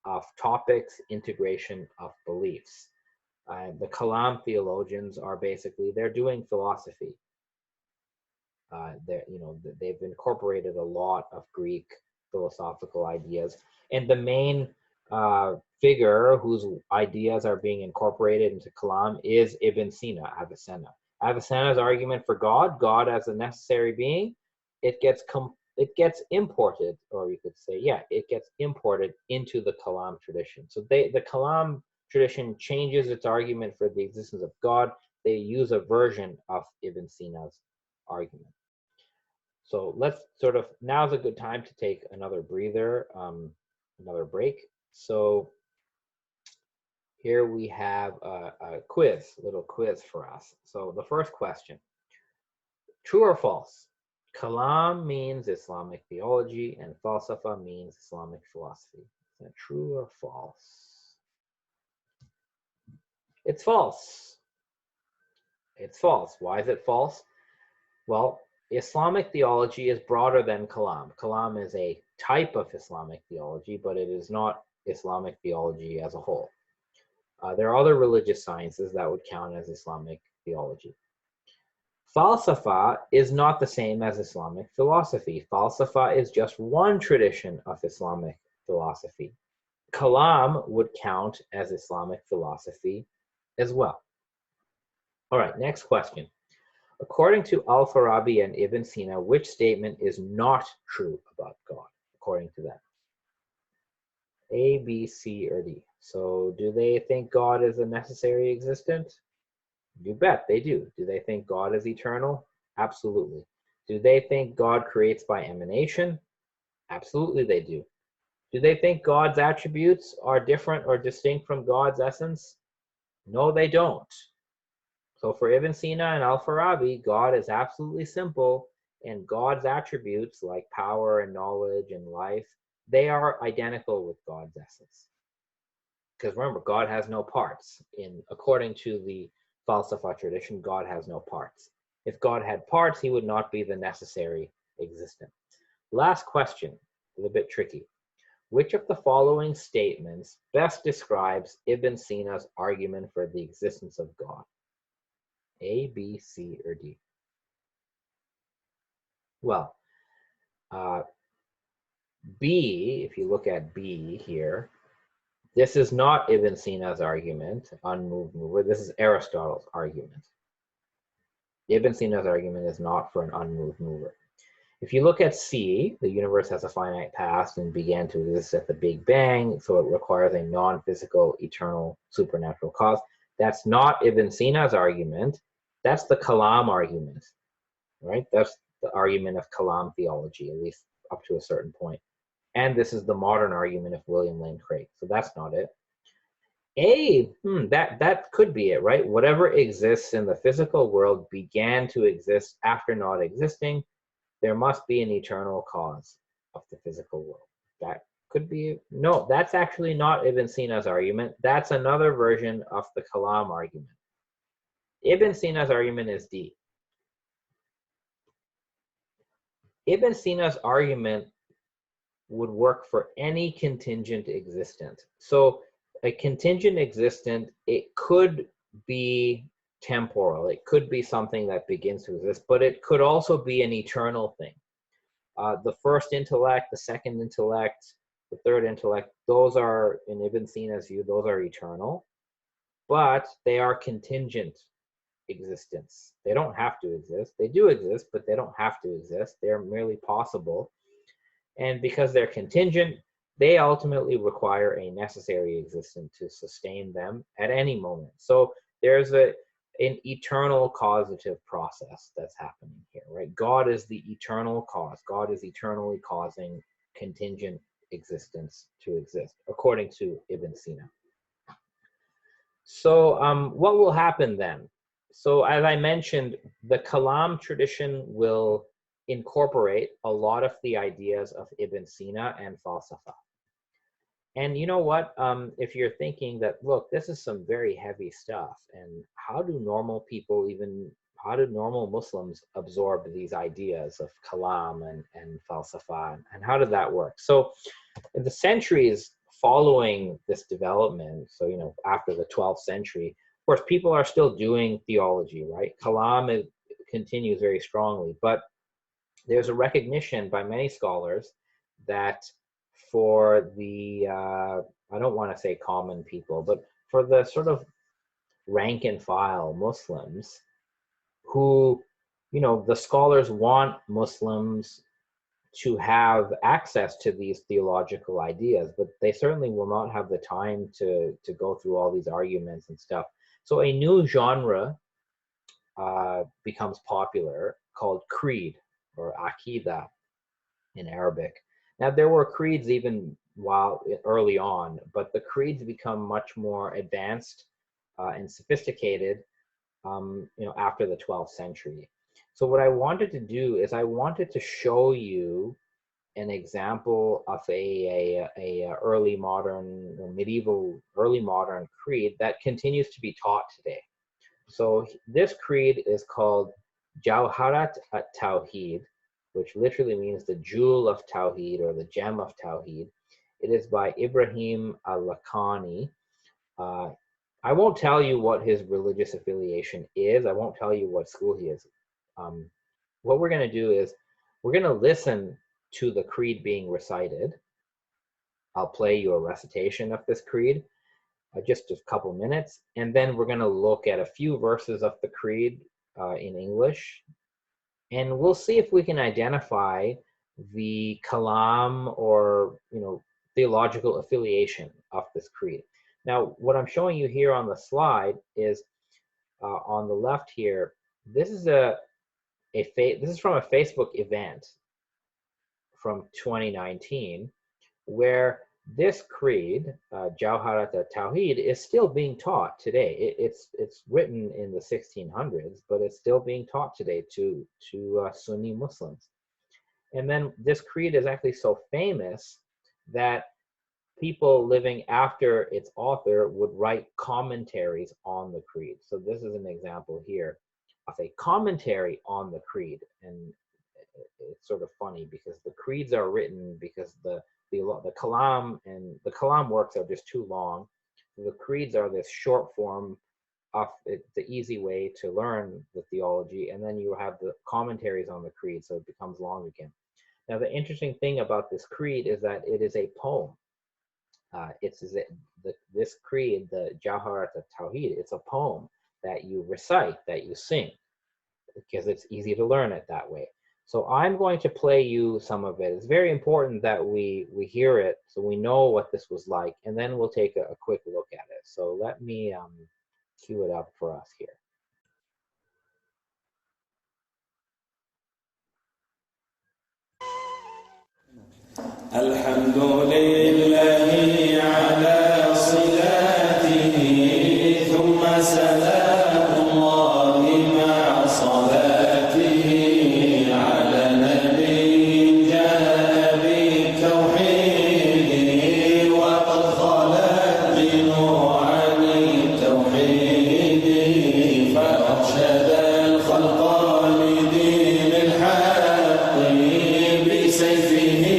S1: of topics, integration of beliefs. The Kalam theologians are basically, they're doing philosophy. They've incorporated a lot of Greek philosophical ideas. And the main figure whose ideas are being incorporated into Kalam is Ibn Sina, Avicenna. Avicenna's argument for God as a necessary being, it gets imported, or you could say, it gets imported into the Kalam tradition. So the Kalam tradition changes its argument for the existence of God. They use a version of Ibn Sina's argument. So let's now's a good time to take another breather, another break. So here we have a little quiz for us. So the first question, true or false? Kalam means Islamic theology and Falsafa means Islamic philosophy. Is that true or false? It's false. It's false. Why is it false? Well, Islamic theology is broader than Kalam. Kalam is a type of Islamic theology, but it is not Islamic theology as a whole. There are other religious sciences that would count as Islamic theology. Falsafa is not the same as Islamic philosophy. Falsafa is just one tradition of Islamic philosophy. Kalam would count as Islamic philosophy as well. All right, next question. According to Al-Farabi and Ibn Sina, which statement is not true about God, according to them? A, B, C, or D. So do they think God is a necessary existent? You bet they do. Do they think God is eternal? Absolutely. Do they think God creates by emanation? Absolutely they do. Do they think God's attributes are different or distinct from God's essence? No, they don't. So for Ibn Sina and Al-Farabi, God is absolutely simple, and God's attributes like power and knowledge and life, they are identical with God's essence. Because remember, God has no parts. According to the Falsafa tradition, God has no parts. If God had parts, he would not be the necessary existent. Last question, is a bit tricky. Which of the following statements best describes Ibn Sina's argument for the existence of God? A, B, C, or D? Well, B, if you look at B here, this is not Ibn Sina's argument, unmoved mover. This is Aristotle's argument. Ibn Sina's argument is not for an unmoved mover. If you look at C, the universe has a finite past and began to exist at the Big Bang, so it requires a non-physical, eternal, supernatural cause. That's not Ibn Sina's argument. That's the Kalam argument, right? That's the argument of Kalam theology, at least up to a certain point. And this is the modern argument of William Lane Craig. So that's not it. A, that could be it, right? Whatever exists in the physical world began to exist after not existing. There must be an eternal cause of the physical world. That could be, no, that's actually not Ibn Sina's argument. That's another version of the Kalam argument. Ibn Sina's argument is D. Ibn Sina's argument would work for any contingent existent. So a contingent existent, it could be temporal. It could be something that begins to exist, but it could also be an eternal thing. The first intellect, the second intellect, the third intellect, those are, in Ibn Sina's view, those are eternal, but they are contingent existence. They don't have to exist. They do exist, but they don't have to exist. They're merely possible. And because they're contingent, they ultimately require a necessary existence to sustain them at any moment. So there's an eternal causative process that's happening here, right? God is the eternal cause. God is eternally causing contingent existence to exist, according to Ibn Sina. So what will happen then? So as I mentioned, the Kalam tradition will incorporate a lot of the ideas of Ibn Sina and Falsafa. And you know what? If you're thinking that, look, this is some very heavy stuff, and how do normal people how do normal Muslims absorb these ideas of Kalam and Falsafa, and how did that work? So in the centuries following this development, so, you know, after the 12th century, of course, people are still doing theology, right? Kalam continues very strongly, but there's a recognition by many scholars that for the, I don't want to say common people, but for the sort of rank and file Muslims who, you know, the scholars want Muslims to have access to these theological ideas, but they certainly will not have the time to go through all these arguments and stuff. So a new genre becomes popular called creed, or aqidah in Arabic. Now, there were creeds even early on, but the creeds become much more advanced and sophisticated, you know, after the 12th century. So what I wanted to do is I wanted to show you an example of a early modern, early modern creed that continues to be taught today. So this creed is called Jawharat al-Tawhid, which literally means the jewel of Tawhid or the gem of Tawhid. It is by Ibrahim al-Lakhani. I won't tell you what his religious affiliation is. I won't tell you what school he is. What we're going to do is we're going to listen to the creed being recited. I'll play you a recitation of this creed, just a couple minutes, and then we're going to look at a few verses of the creed in English, and we'll see if we can identify the kalam or, you know, theological affiliation of this creed. Now, what I'm showing you here on the slide is on the left here. This is this is from a Facebook event from 2019, where this creed, Jawharat al-Tawhid, is still being taught today. It's written in the 1600s, but it's still being taught today to Sunni Muslims. And then this creed is actually so famous that people living after its author would write commentaries on the creed. So this is an example here of a commentary on the creed. And it's sort of funny because the creeds are written because the kalam and the kalam works are just too long. The creeds are this short form of the easy way to learn the theology, and then you have the commentaries on the creed, so it becomes long again. Now, the interesting thing about this creed is that it is a poem. This creed, the Jawharat al-Tawhid, it's a poem that you recite, that you sing, because it's easy to learn it that way. So I'm going to play you some of it. It's very important that we hear it so we know what this was like, and then we'll take a quick look at it. So let me cue it up for us here.
S3: Alhamdulillahi ala silatihi thumma salamullahi ma'a salatihi ala nabiyyin jaa bit-tawhid wa qad khalat binu'ani tawhid fa arshada al-khalqa li-din al-haqq bi sayfihi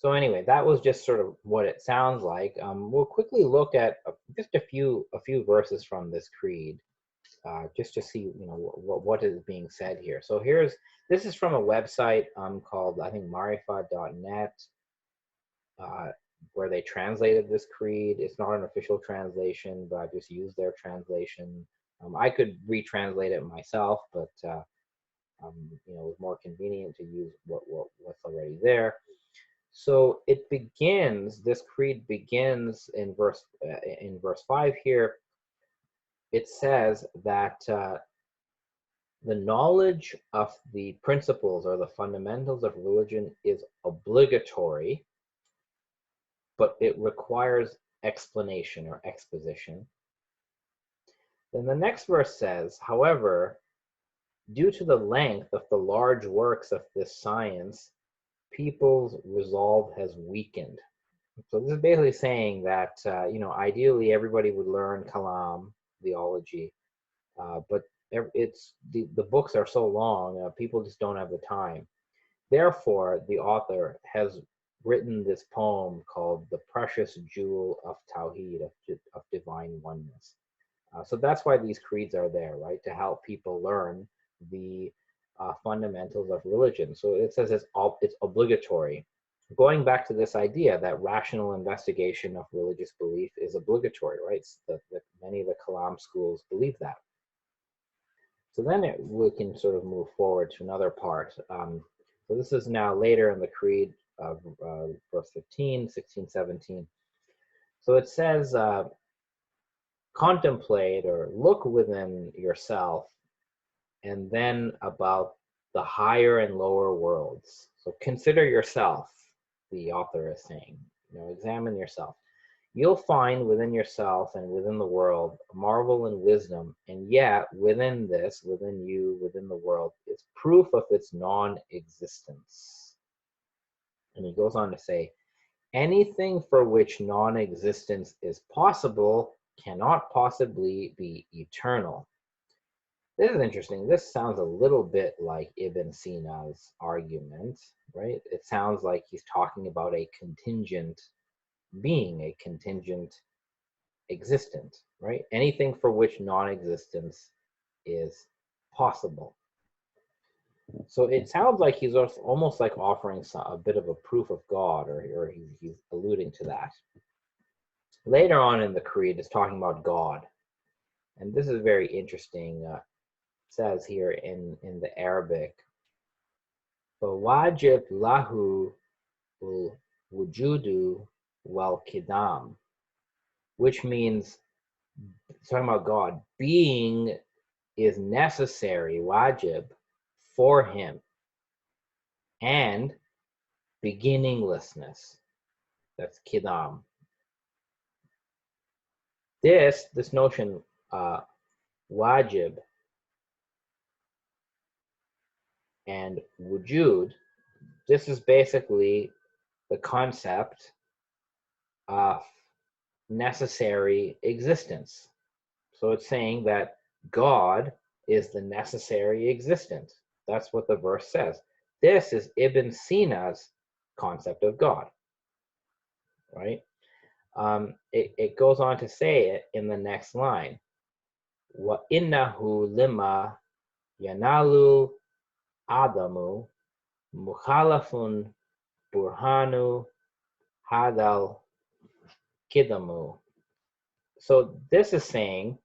S1: So anyway, that was just sort of what it sounds like. We'll quickly look at just a few verses from this creed, just to see what is being said here. So this is from a website called, I think, marifa.net, where they translated this creed. It's not an official translation, but I just used their translation. I could retranslate it myself, but it was more convenient to use what's already there. So this creed begins in verse 5 here. It says that the knowledge of the principles or the fundamentals of religion is obligatory, but it requires explanation or exposition. Then the next verse says, however, due to the length of the large works of this science, people's resolve has weakened. So this is basically saying that, ideally everybody would learn Kalam, theology, but the books are so long, people just don't have the time. Therefore, the author has written this poem called The Precious Jewel of Tawhid, of Divine Oneness. So that's why these creeds are there, right? To help people learn the fundamentals of religion. So it says it's obligatory. Going back to this idea that rational investigation of religious belief is obligatory, right? Many of the Kalam schools believe that. So then we can sort of move forward to another part. So this is now later in the creed, verse 15, 16, 17. So it says, contemplate or look within yourself, and then about the higher and lower worlds. So consider yourself, the author is saying. Examine yourself. You'll find within yourself and within the world marvel and wisdom, and yet within you, within the world, is proof of its non-existence. And he goes on to say, anything for which non-existence is possible cannot possibly be eternal. This is interesting. This sounds a little bit like Ibn Sina's argument, right? It sounds like he's talking about a contingent being, a contingent existent, right? Anything for which non-existence is possible. So it sounds like he's almost like offering a bit of a proof of God, or he's alluding to that. Later on in the creed, it's talking about God. And this is very interesting. It says here in the Arabic, فَوَاجِبْ لَهُ الْوُجُودُ وَالْقِدَامُ, which means, talking about God, being is necessary, wajib, for him, and beginninglessness, that's kidam. This notion, wajib and wujud, this is basically the concept of necessary existence. So it's saying that God is the necessary existence. That's what the verse says. This is Ibn Sina's concept of God, right? It goes on to say it in the next line. Wa innahu lima yanalu adamu mukhalafun burhanu hadal kidamu. So this is saying,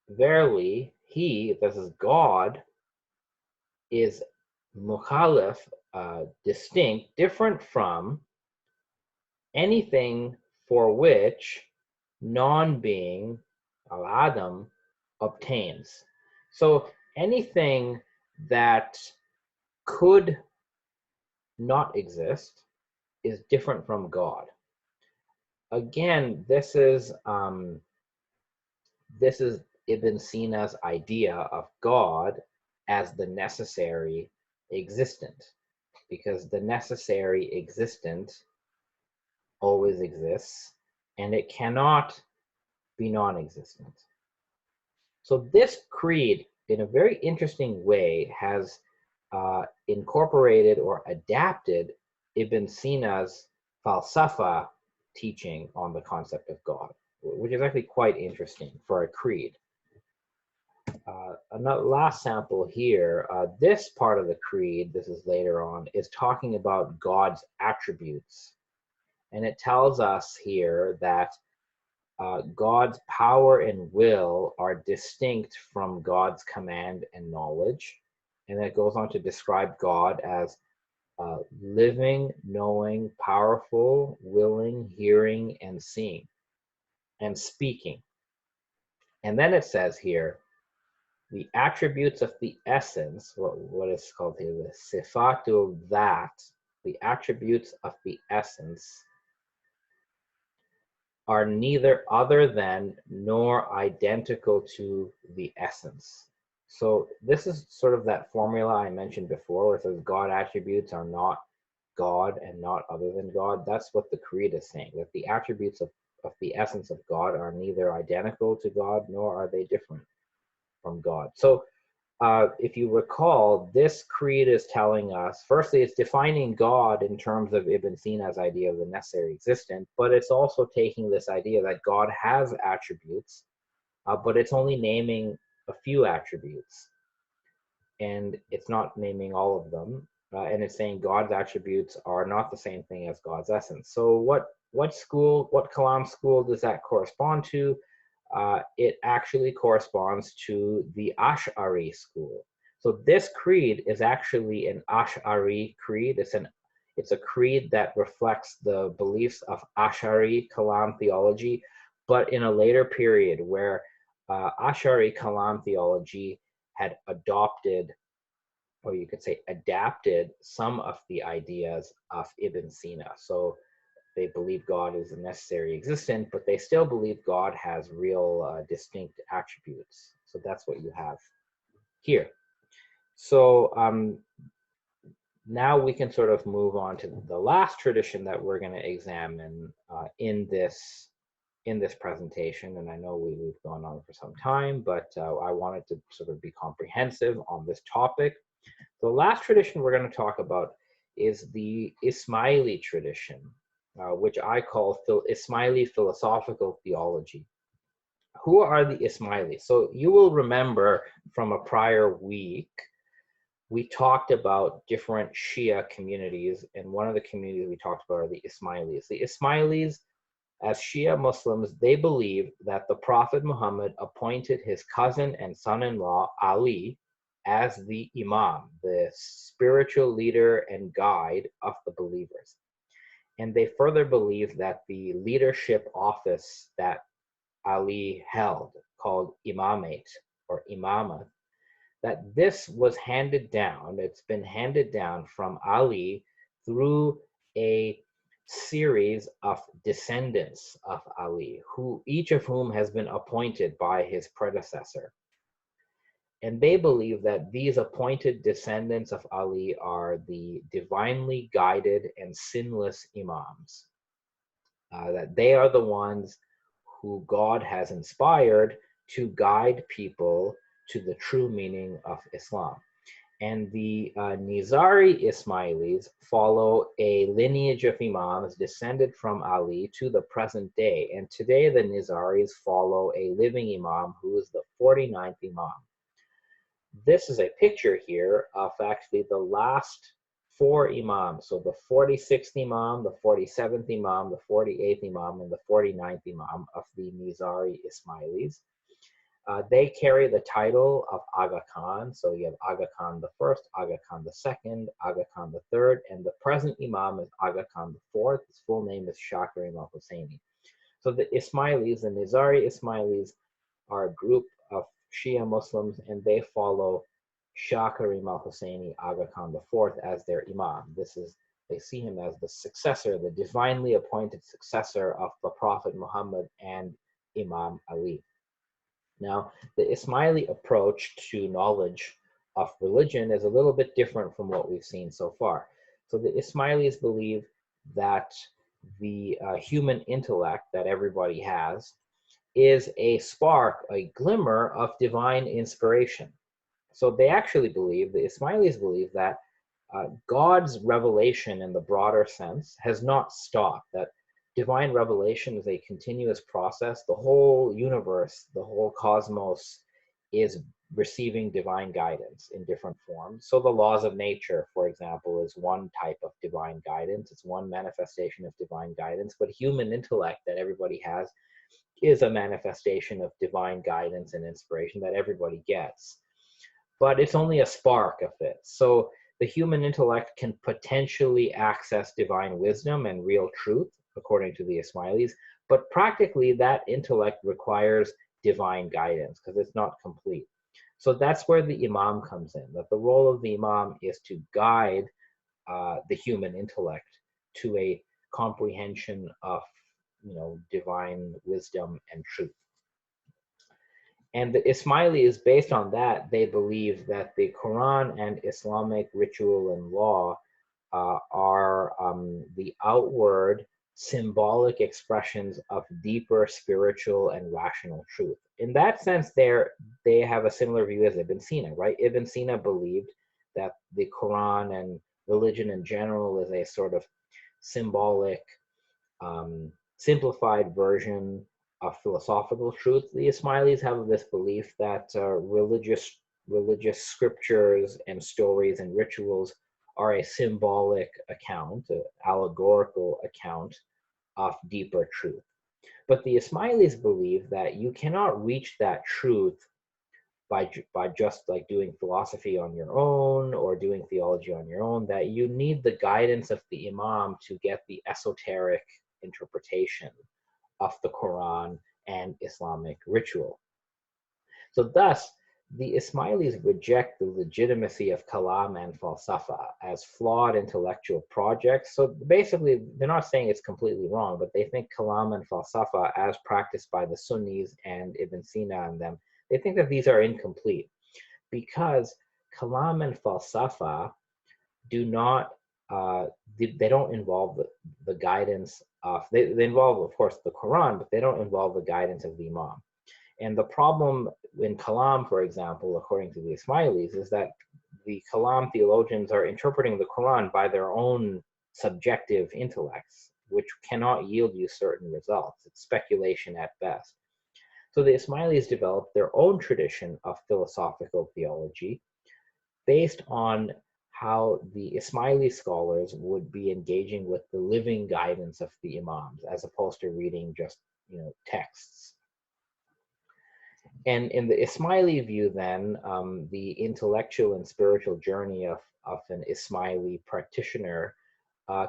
S1: verily, he, this is God, is mukhalif, distinct, different from anything for which non-being, al-adam, obtains. So anything that could not exist is different from God. Again, this is Ibn Sina's idea of God as the necessary existent, because the necessary existent always exists, and it cannot be non-existent. So this creed, in a very interesting way, has incorporated or adapted Ibn Sina's Falsafa teaching on the concept of God, which is actually quite interesting for a creed. Another last sample here, this part of the creed, this is later on, is talking about God's attributes. And it tells us here that God's power and will are distinct from God's command and knowledge. And then it goes on to describe God as living, knowing, powerful, willing, hearing, and seeing, and speaking. And then it says here, the attributes of the essence, what is called here, the sifatu that, the attributes of the essence are neither other than nor identical to the essence. So this is sort of that formula I mentioned before, where it says God attributes are not God and not other than God. That's what the creed is saying, that the attributes of the essence of God are neither identical to God, nor are they different from God. So if you recall, this creed is telling us, firstly, it's defining God in terms of Ibn Sina's idea of the necessary existent, but it's also taking this idea that God has attributes, but it's only naming a few attributes, and it's not naming all of them, and it's saying God's attributes are not the same thing as God's essence. So what Kalam school does that correspond to? It actually corresponds to the Ash'ari school. So this creed is actually an Ash'ari creed. It's a creed that reflects the beliefs of Ash'ari Kalam theology, but in a later period where Ash'ari Kalam theology had adopted, or you could say adapted, some of the ideas of Ibn Sina. So they believe God is a necessary existent, but they still believe God has real distinct attributes. So that's what you have here. So now we can sort of move on to the last tradition that we're going to examine in this presentation. And I know we've gone on for some time, but I wanted to sort of be comprehensive on this topic. The last tradition we're going to talk about is the Ismaili tradition, which I call Ismaili philosophical theology. Who are the Ismailis? So you will remember from a prior week, we talked about different Shia communities, and one of the communities we talked about are the Ismailis. The Ismailis, as Shia Muslims, they believe that the Prophet Muhammad appointed his cousin and son-in-law Ali as the Imam, the spiritual leader and guide of the believers. And they further believe that the leadership office that Ali held, called Imamate or Imamah, that this was handed down, it's been handed down from Ali through a series of descendants of Ali, each of whom has been appointed by his predecessor. And they believe that these appointed descendants of Ali are the divinely guided and sinless Imams, that they are the ones who God has inspired to guide people to the true meaning of Islam. And the Nizari Ismailis follow a lineage of Imams descended from Ali to the present day. And today the Nizaris follow a living Imam who is the 49th Imam. This is a picture here of actually the last 4 Imams. So the 46th Imam, the 47th Imam, the 48th Imam, and the 49th Imam of the Nizari Ismailis. They carry the title of Aga Khan. So you have Aga Khan the first, Aga Khan the second, Aga Khan the third, and the present Imam is Aga Khan the fourth. His full name is Shakir Imam Husseini. So the Ismailis, the Nizari Ismailis, are a group of Shia Muslims, and they follow Shakir Imam Husseini, Aga Khan IV, as their Imam. They see him as the successor, the divinely appointed successor of the Prophet Muhammad and Imam Ali. Now, the Ismaili approach to knowledge of religion is a little bit different from what we've seen so far. So the Ismailis believe that the human intellect that everybody has is a spark, a glimmer of divine inspiration. So they actually believe, the Ismailis believe that God's revelation in the broader sense has not stopped, that divine revelation is a continuous process. The whole universe, the whole cosmos is receiving divine guidance in different forms. So the laws of nature, for example, is one type of divine guidance. It's one manifestation of divine guidance, but human intellect that everybody has is a manifestation of divine guidance and inspiration that everybody gets. But it's only a spark of it. So the human intellect can potentially access divine wisdom and real truth, according to the Ismailis, but practically that intellect requires divine guidance because it's not complete. So that's where the Imam comes in, that the role of the Imam is to guide the human intellect to a comprehension of, divine wisdom and truth. And the Ismailis, based on that, they believe that the Quran and Islamic ritual and law are the outward symbolic expressions of deeper spiritual and rational truth. In that sense, they have a similar view as Ibn Sina, right? Ibn Sina believed that the Quran and religion in general is a sort of symbolic, simplified version of philosophical truth. The Ismailis have this belief that religious scriptures and stories and rituals are a symbolic account, an allegorical account of deeper truth. But the Ismailis believe that you cannot reach that truth by just like doing philosophy on your own or doing theology on your own, that you need the guidance of the Imam to get the esoteric interpretation of the Quran and Islamic ritual. So thus, the Ismailis reject the legitimacy of Kalam and Falsafa as flawed intellectual projects. So basically, they're not saying it's completely wrong, but they think Kalam and Falsafa, as practiced by the Sunnis and Ibn Sina and them, they think that these are incomplete because Kalam and Falsafa do not, they don't involve the guidance of, they involve, of course, the Quran, but they don't involve the guidance of the Imam. And the problem in Kalam, for example, according to the Ismailis, is that the Kalam theologians are interpreting the Quran by their own subjective intellects, which cannot yield you certain results. It's speculation at best. So the Ismailis developed their own tradition of philosophical theology based on how the Ismaili scholars would be engaging with the living guidance of the Imams, as opposed to reading just, texts. And in the Ismaili view, then, the intellectual and spiritual journey of an Ismaili practitioner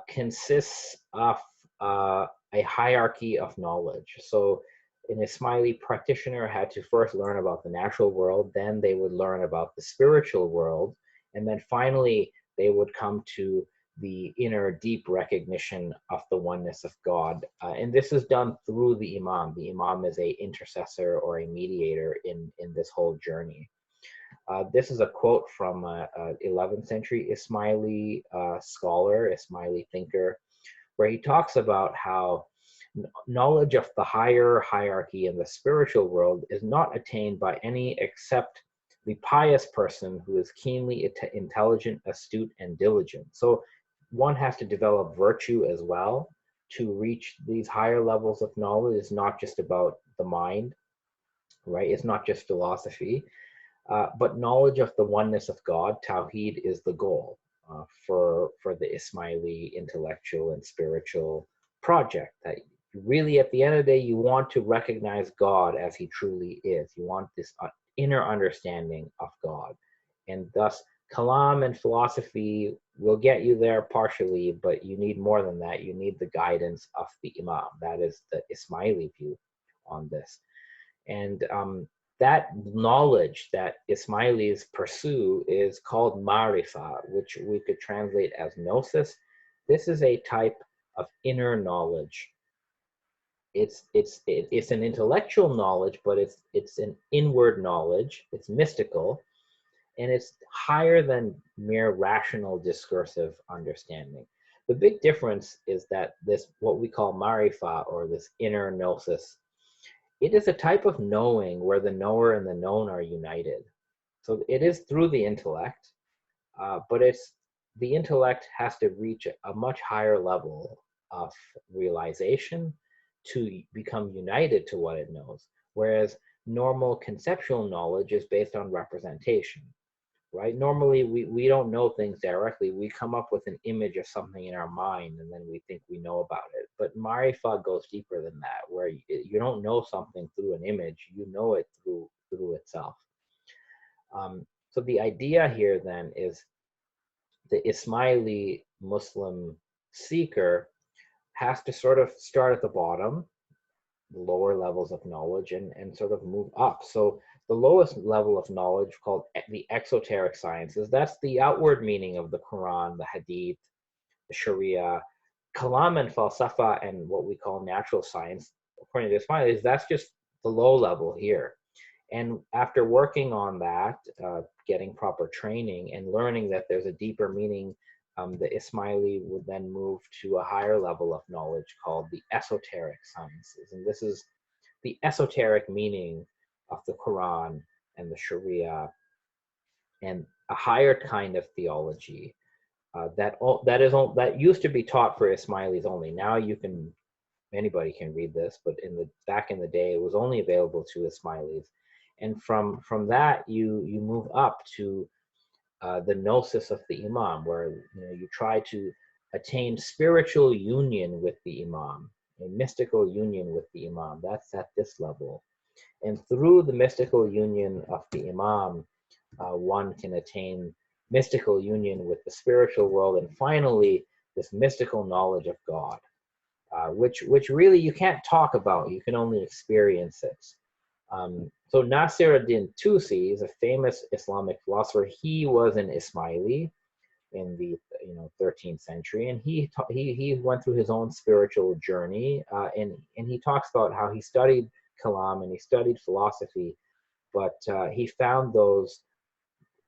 S1: consists of a hierarchy of knowledge. So an Ismaili practitioner had to first learn about the natural world, then they would learn about the spiritual world, and then finally they would come to the inner deep recognition of the oneness of God. And this is done through the Imam. The Imam is an intercessor or a mediator in this whole journey. This is a quote from an 11th century Ismaili scholar, Ismaili thinker, where he talks about how knowledge of the higher hierarchy in the spiritual world is not attained by any except the pious person who is keenly intelligent, astute, and diligent. So one has to develop virtue as well to reach these higher levels of knowledge. It's not just about the mind, right? It's not just philosophy, but knowledge of the oneness of God, Tawhid, is the goal for the Ismaili intellectual and spiritual project. That really, at the end of the day, you want to recognize God as he truly is. You want this inner understanding of God. And thus, Kalam and philosophy will get you there partially, but you need more than that. You need the guidance of the Imam. That is the Ismaili view on this. And that knowledge that Ismailis pursue is called marifa, which we could translate as gnosis. This is a type of inner knowledge. It's an intellectual knowledge, but it's an inward knowledge. It's mystical, and it's higher than mere rational discursive understanding. The big difference is that this, what we call marifa, or this inner gnosis, it is a type of knowing where the knower and the known are united. So it is through the intellect, but the intellect has to reach a much higher level of realization to become united to what it knows. Whereas normal conceptual knowledge is based on representation, right? Normally, we don't know things directly. We come up with an image of something in our mind, and then we think we know about it. But Marifa goes deeper than that, where you don't know something through an image, you know it through itself. So the idea here then is the Ismaili Muslim seeker has to sort of start at the bottom, the lower levels of knowledge, and sort of move up. So the lowest level of knowledge, called the exoteric sciences, that's the outward meaning of the Quran, the Hadith, the Sharia. Kalam and Falsafa and what we call natural science, according to Ismailis, that's just the low level here. And after working on that, getting proper training and learning that there's a deeper meaning, the Ismaili would then move to a higher level of knowledge called the esoteric sciences. And this is the esoteric meaning of the Quran and the Sharia, and a higher kind of theology that used to be taught for Ismailis only. Now anybody can read this, but back in the day, it was only available to Ismailis. And from that, you move up to the gnosis of the Imam, where you try to attain spiritual union with the Imam, a mystical union with the Imam. That's at this level. And through the mystical union of the Imam, one can attain mystical union with the spiritual world, and finally, this mystical knowledge of God, which really you can't talk about, you can only experience it. So Nasiruddin Tusi is a famous Islamic philosopher. He was an Ismaili in the 13th century, and he went through his own spiritual journey, and he talks about how he studied Kalam and he studied philosophy, but he found those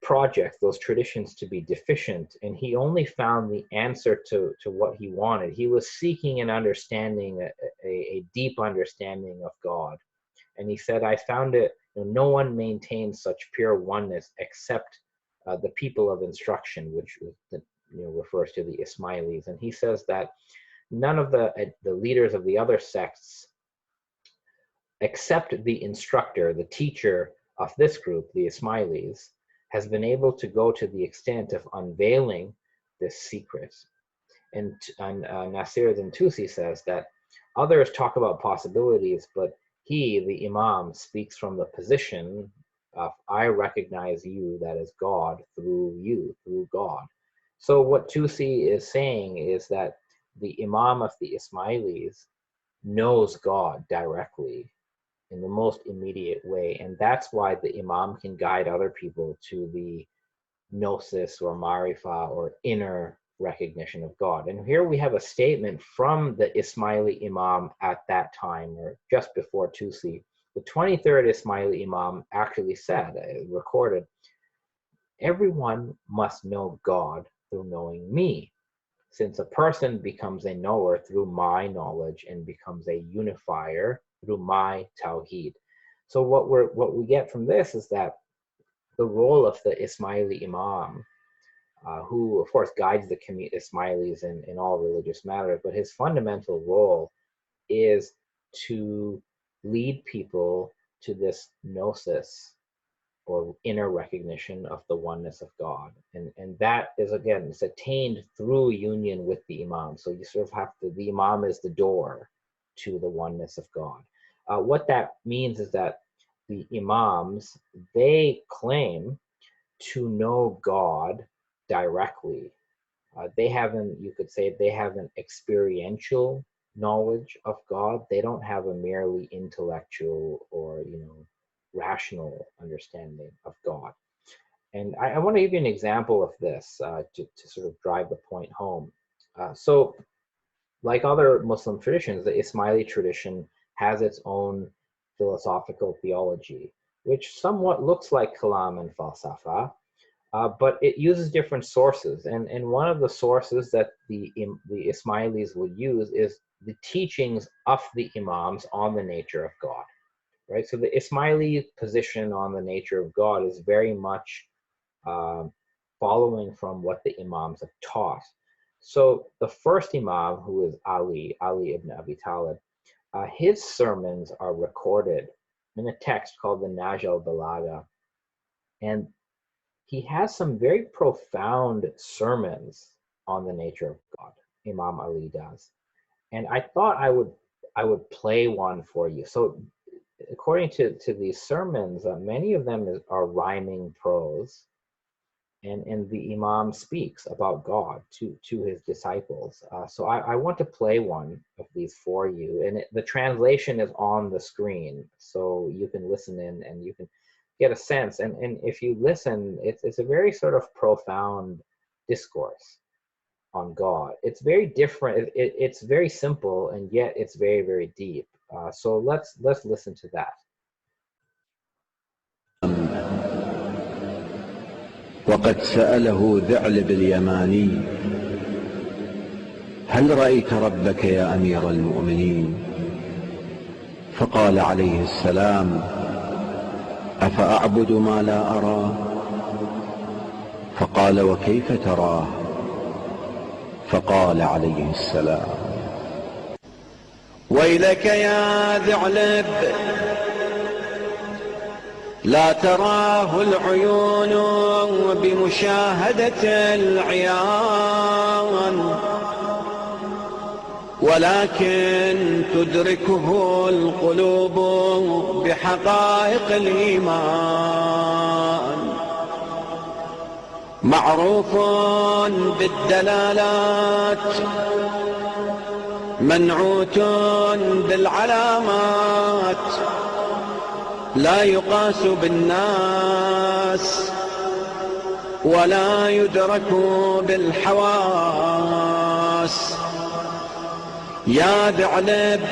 S1: projects, those traditions, to be deficient, and he only found the answer to what he wanted. He was seeking an understanding, a deep understanding of God. And he said, I found it, no one maintains such pure oneness except the people of instruction, which refers to the Ismailis. And he says that none of the leaders of the other sects, except the instructor, the teacher of this group, the Ismailis, has been able to go to the extent of unveiling this secret. And Nasiruddin Tusi says that others talk about possibilities, but he, the Imam, speaks from the position of, I recognize you, that is God, through you, through God. So what Tusi is saying is that the Imam of the Ismailis knows God directly in the most immediate way, and that's why the Imam can guide other people to the gnosis or marifa or inner recognition of God. And here we have a statement from the Ismaili Imam at that time, or just before Tusi. The 23rd Ismaili Imam actually said, recorded, everyone must know God through knowing me, since a person becomes a knower through my knowledge and becomes a unifier through my Tawhid. So what we get from this is that the role of the Ismaili Imam, who of course guides the Ismailis in all religious matters, but his fundamental role is to lead people to this gnosis, or inner recognition of the oneness of God. And that is, again, it's attained through union with the Imam. So you sort of have to, the Imam is the door to the oneness of God. What that means is that the Imams, they claim to know God directly. They haven't, you could say, they have an experiential knowledge of God. They don't have a merely intellectual or, rational understanding of God. And I want to give you an example of this to sort of drive the point home. So like other Muslim traditions, the Ismaili tradition has its own philosophical theology, which somewhat looks like Kalam and Falsafa, but it uses different sources. And one of the sources that the Ismailis would use is the teachings of the Imams on the nature of God. right? So the Ismaili position on the nature of God is very much following from what the Imams have taught. So the first Imam, who is Ali ibn Abi Talib, his sermons are recorded in a text called the Naj al-Balagha. And he has some very profound sermons on the nature of God. Imam Ali does. And I thought I would play one for you. So according to these sermons, many of them are rhyming prose. And the Imam speaks about God to his disciples. So I want to play one of these for you. And the translation is on the screen, so you can listen in and you can get a sense. And if you listen, it's a very sort of profound discourse on God. It's very different. It's very simple, and yet it's very, very deep. So let's listen to that.
S4: وقد سأله ذعلب اليماني: هل رأيت ربك يا أمير المؤمنين؟ فقال عليه السلام: أفأعبد ما لا أرى؟ فقال: وكيف تراه؟ فقال عليه السلام: ويلك يا ذعلب، لا تراه العيون بمشاهدة العيان، ولكن تدركه القلوب بحقائق الإيمان. معروف بالدلالات، منعوت بالعلامات، لا يقاس بالناس ولا يدرك بالحواس. يا ذعلب،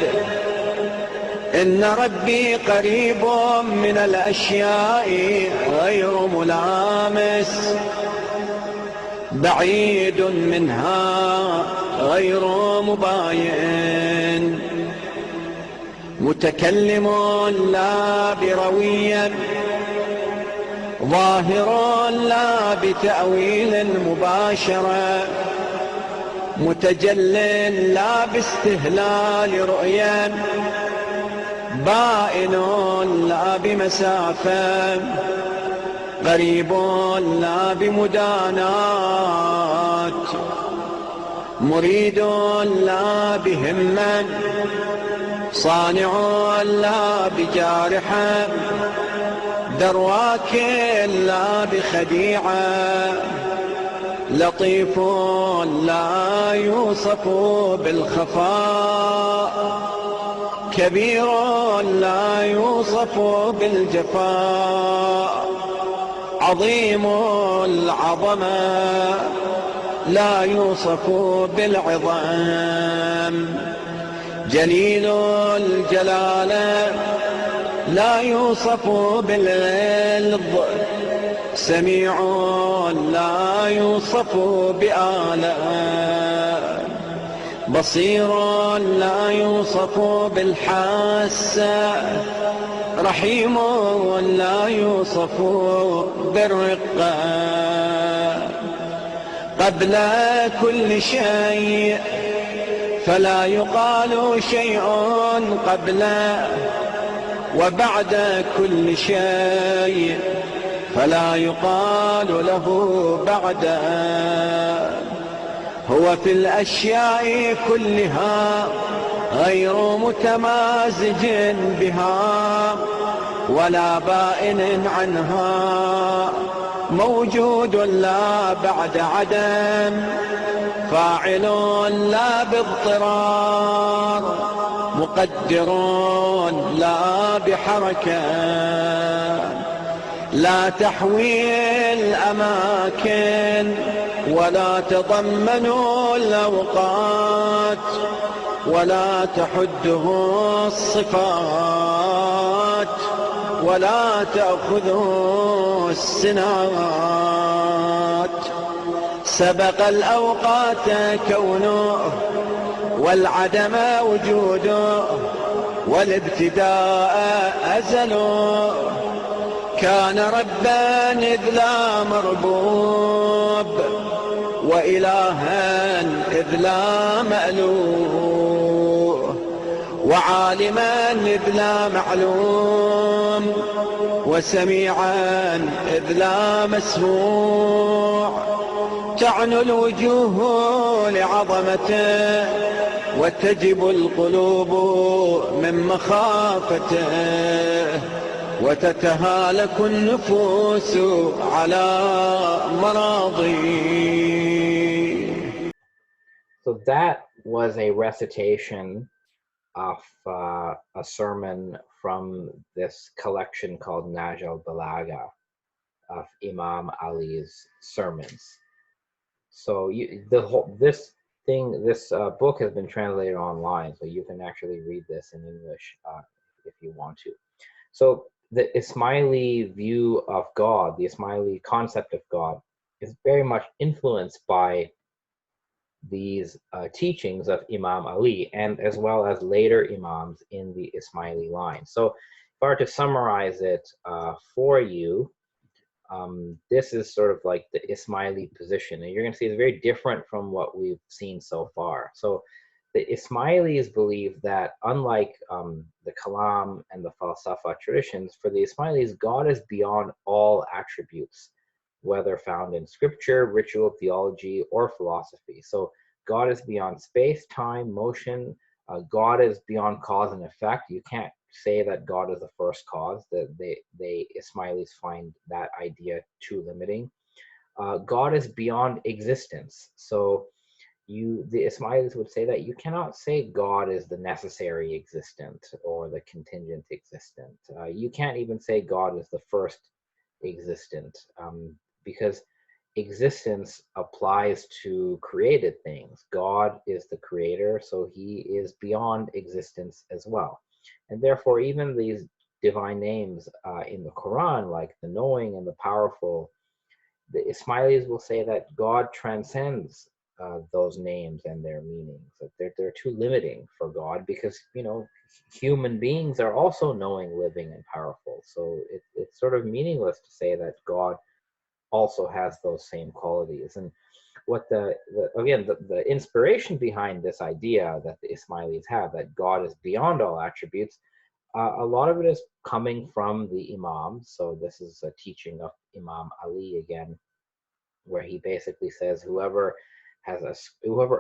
S4: إن ربي قريب من الأشياء غير ملامس، بعيد منها غير مباين، متكلم لا بروي، ظاهر لا بتأويل مباشرة، متجل لا باستهلال رؤيا، بائن لا بمسافة، قريب لا بمدانات، مريد لا بهمة، صانع لا بجارحة، درواك لا بخديعة، لطيف لا يوصف بالخفاء، كبير لا يوصف بالجفاء، عظيم العظمة لا يوصف بالعظام، جليل الجلالة لا يوصف بالغلظ، سميع لا يوصف بآلاء، بصير لا يوصف بالحاسة، رحيم لا يوصف بالرقة، قبل كل شيء فلا يقال شيء قبله، وبعد كل شيء فلا يقال له بعده، هو في الأشياء كلها غير متمازج بها ولا بائن عنها، موجود لا بعد عدم، فاعل لا باضطرار، مقدر لا بحركة، لا تحوي الأماكن ولا تضمن الأوقات، ولا تحده الصفات، ولا تأخذه السنوات، سبق الأوقات كونه والعدم وجوده، والابتداء أزل كان ربا إذ لا مربوب وإلها إذ لا مألوه وعالما إذ لا معلوم وسميعا إذ لا مسموع تعنو الوجوه لعظمته وتجب القلوب من مخافته وتتهالك النفوس على مراضيه.
S1: So that was a recitation of a sermon from this collection called Naj al-Balagha of Imam Ali's sermons. So this book has been translated online, so you can actually read this in English if you want to. So the Ismaili view of God, the Ismaili concept of God, is very much influenced by these teachings of Imam Ali, and as well as later Imams in the Ismaili line. So if I were to summarize it for you, this is sort of like the Ismaili position, and you're going to see it's very different from what we've seen so far. So the Ismailis believe that, unlike the Kalam and the Falsafa traditions, for the Ismailis, God is beyond all attributes, whether found in scripture, ritual, theology, or philosophy. So God is beyond space, time, motion. God is beyond cause and effect. You can't say that God is the first cause. That they Ismailis find that idea too limiting. God is beyond existence. So the Ismailis would say that you cannot say God is the necessary existent or the contingent existent. You can't even say God is the first existent, because existence applies to created things. God is the creator, so he is beyond existence as well. And therefore, even these divine names in the Quran, like the knowing and the powerful, the Ismailis will say that God transcends those names and their meanings. That they're too limiting for God, because human beings are also knowing, living, and powerful. So it's sort of meaningless to say that God also has those same qualities. And what the inspiration behind this idea that the Ismailis have, that God is beyond all attributes, a lot of it is coming from the Imams. So this is a teaching of Imam Ali again, where he basically says whoever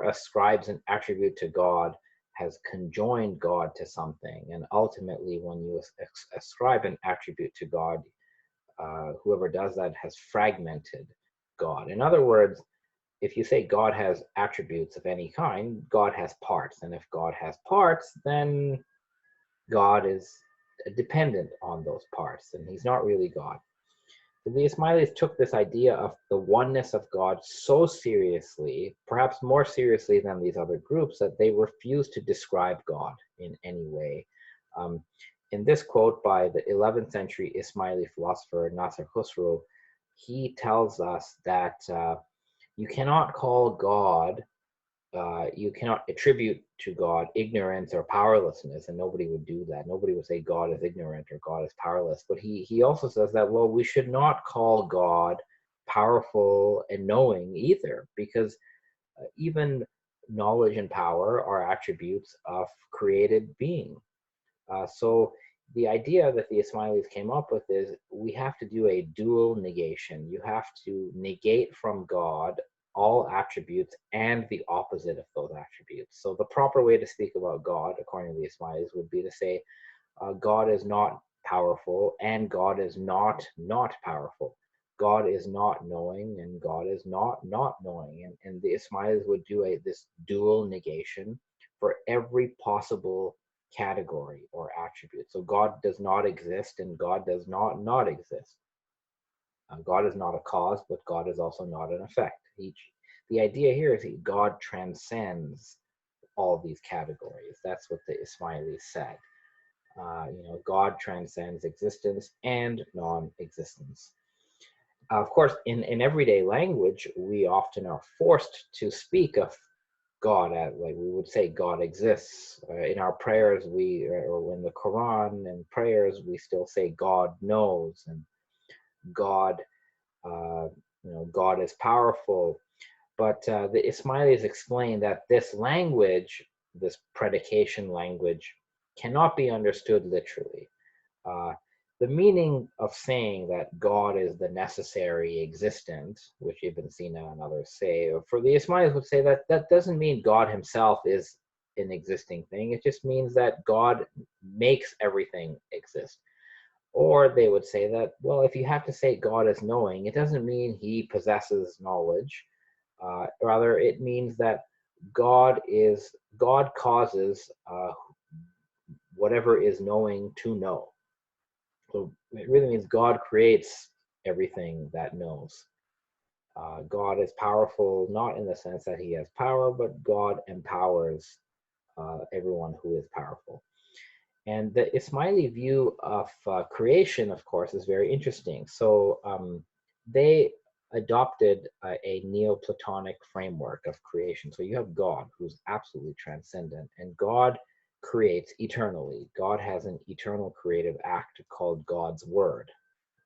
S1: ascribes an attribute to God has conjoined God to something. And ultimately, when you ascribe an attribute to God, whoever does that has fragmented God. In other words, if you say God has attributes of any kind, God has parts. And if God has parts, then God is dependent on those parts, and he's not really God. So the Ismailis took this idea of the oneness of God so seriously, perhaps more seriously than these other groups, that they refused to describe God in any way. In this quote by the 11th century Ismaili philosopher Nasser Khusro, he tells us that you cannot call God, you cannot attribute to God ignorance or powerlessness, and nobody would do that. Nobody would say God is ignorant or God is powerless. But he also says that, well, we should not call God powerful and knowing either, because even knowledge and power are attributes of created being. So the idea that the Ismailis came up with is we have to do a dual negation. You have to negate from God all attributes and the opposite of those attributes. So the proper way to speak about God, according to the Ismailis, would be to say God is not powerful and God is not powerful. God is not knowing and God is not knowing. And the Ismailis would do this dual negation for every possible category or attribute. So God does not exist and God does not exist. God is not a cause, but God is also not an effect. The idea here is that God transcends all these categories. That's what the Ismailis said. God transcends existence and non-existence. Of course, in everyday language, we often are forced to speak of God, like we would say God exists. In our prayers, or in the Quran and prayers, we still say God knows, and God, God is powerful. But the Ismailis explain that this language, this predication language, cannot be understood literally. Uh, the meaning of saying that God is the necessary existent, which Ibn Sina and others say, for the Ismailis would say that that doesn't mean God himself is an existing thing. It just means that God makes everything exist. Or they would say that, well, if you have to say God is knowing, it doesn't mean he possesses knowledge. Rather, it means that God causes whatever is knowing to know. So it really means God creates everything that knows. God is powerful, not in the sense that he has power, but God empowers everyone who is powerful. And the Ismaili view of creation, of course, is very interesting. So they adopted a Neoplatonic framework of creation. So you have God, who's absolutely transcendent, and God creates eternally. God has an eternal creative act called God's Word,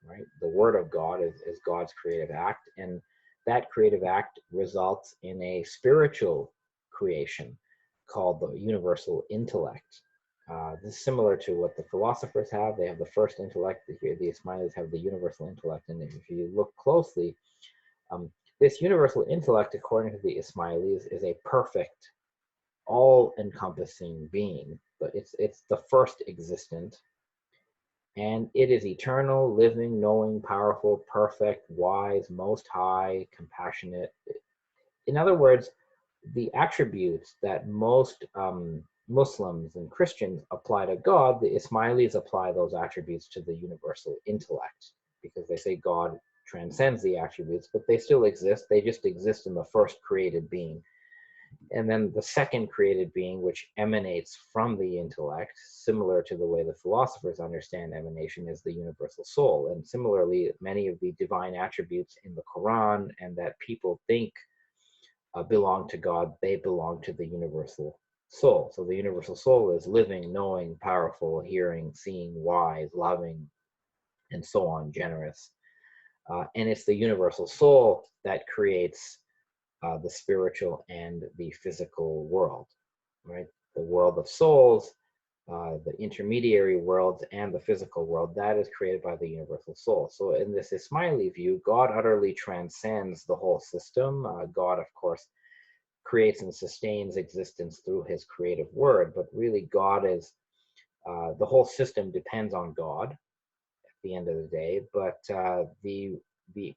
S1: right? The Word of God is God's creative act, and that creative act results in a spiritual creation called the universal intellect. This is similar to what the philosophers have. They have the first intellect. The Ismailis have the universal intellect. And if you look closely, this universal intellect, according to the Ismailis, is a perfect, all-encompassing being. But it's the first existent. And it is eternal, living, knowing, powerful, perfect, wise, most high, compassionate. In other words, the attributes that most Muslims and Christians apply to God, the Ismailis apply those attributes to the universal intellect, because they say God transcends the attributes, but they still exist. They just exist in the first created being. And then the second created being, which emanates from the intellect, similar to the way the philosophers understand emanation, is the universal soul. And similarly, many of the divine attributes in the Quran and that people think belong to God, they belong to the universal soul. So the universal soul is living, knowing, powerful, hearing, seeing, wise, loving, and so on, generous. And it's the universal soul that creates the spiritual and the physical world, right? The world of souls, the intermediary worlds, and the physical world, that is created by the universal soul. So in this Ismaili view, God utterly transcends the whole system. God, of course, creates and sustains existence through his creative word, but really God is, the whole system depends on God at the end of the day, but the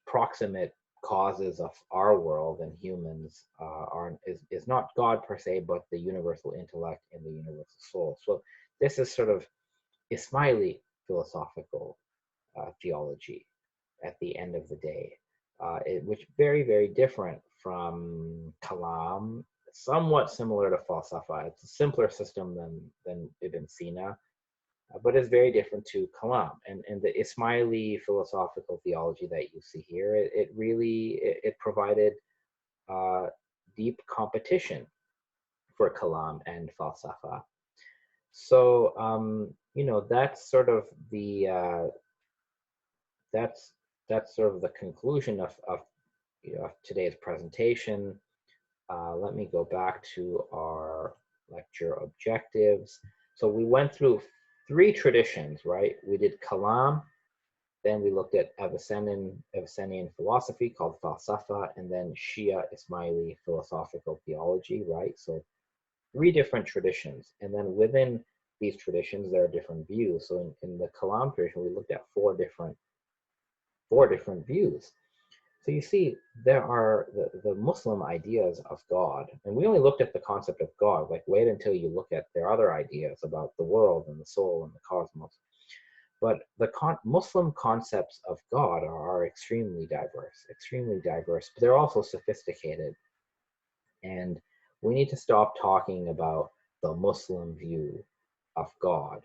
S1: proximate causes of our world and humans is not God per se, but the universal intellect and the universal soul. So this is sort of Ismaili philosophical theology at the end of the day, which very, very different from Kalam, somewhat similar to Falsafa. It's a simpler system than Ibn Sina, but it's very different to Kalam. And the Ismaili philosophical theology that you see here, it really provided deep competition for Kalam and Falsafa. So that's sort of the that's sort of the conclusion of today's presentation. Let me go back to our lecture objectives. So we went through 3 traditions, right? We did Kalam, then we looked at Avicennian philosophy called Falsafa, and then Shia Ismaili philosophical theology, right? So 3 different traditions. And then within these traditions, there are different views. So in the Kalam tradition, we looked at 4 different views. So you see, there are the Muslim ideas of God, and we only looked at the concept of God. Like, wait until you look at their other ideas about the world and the soul and the cosmos. But the Muslim concepts of God are extremely diverse, but they're also sophisticated. And we need to stop talking about the Muslim view of God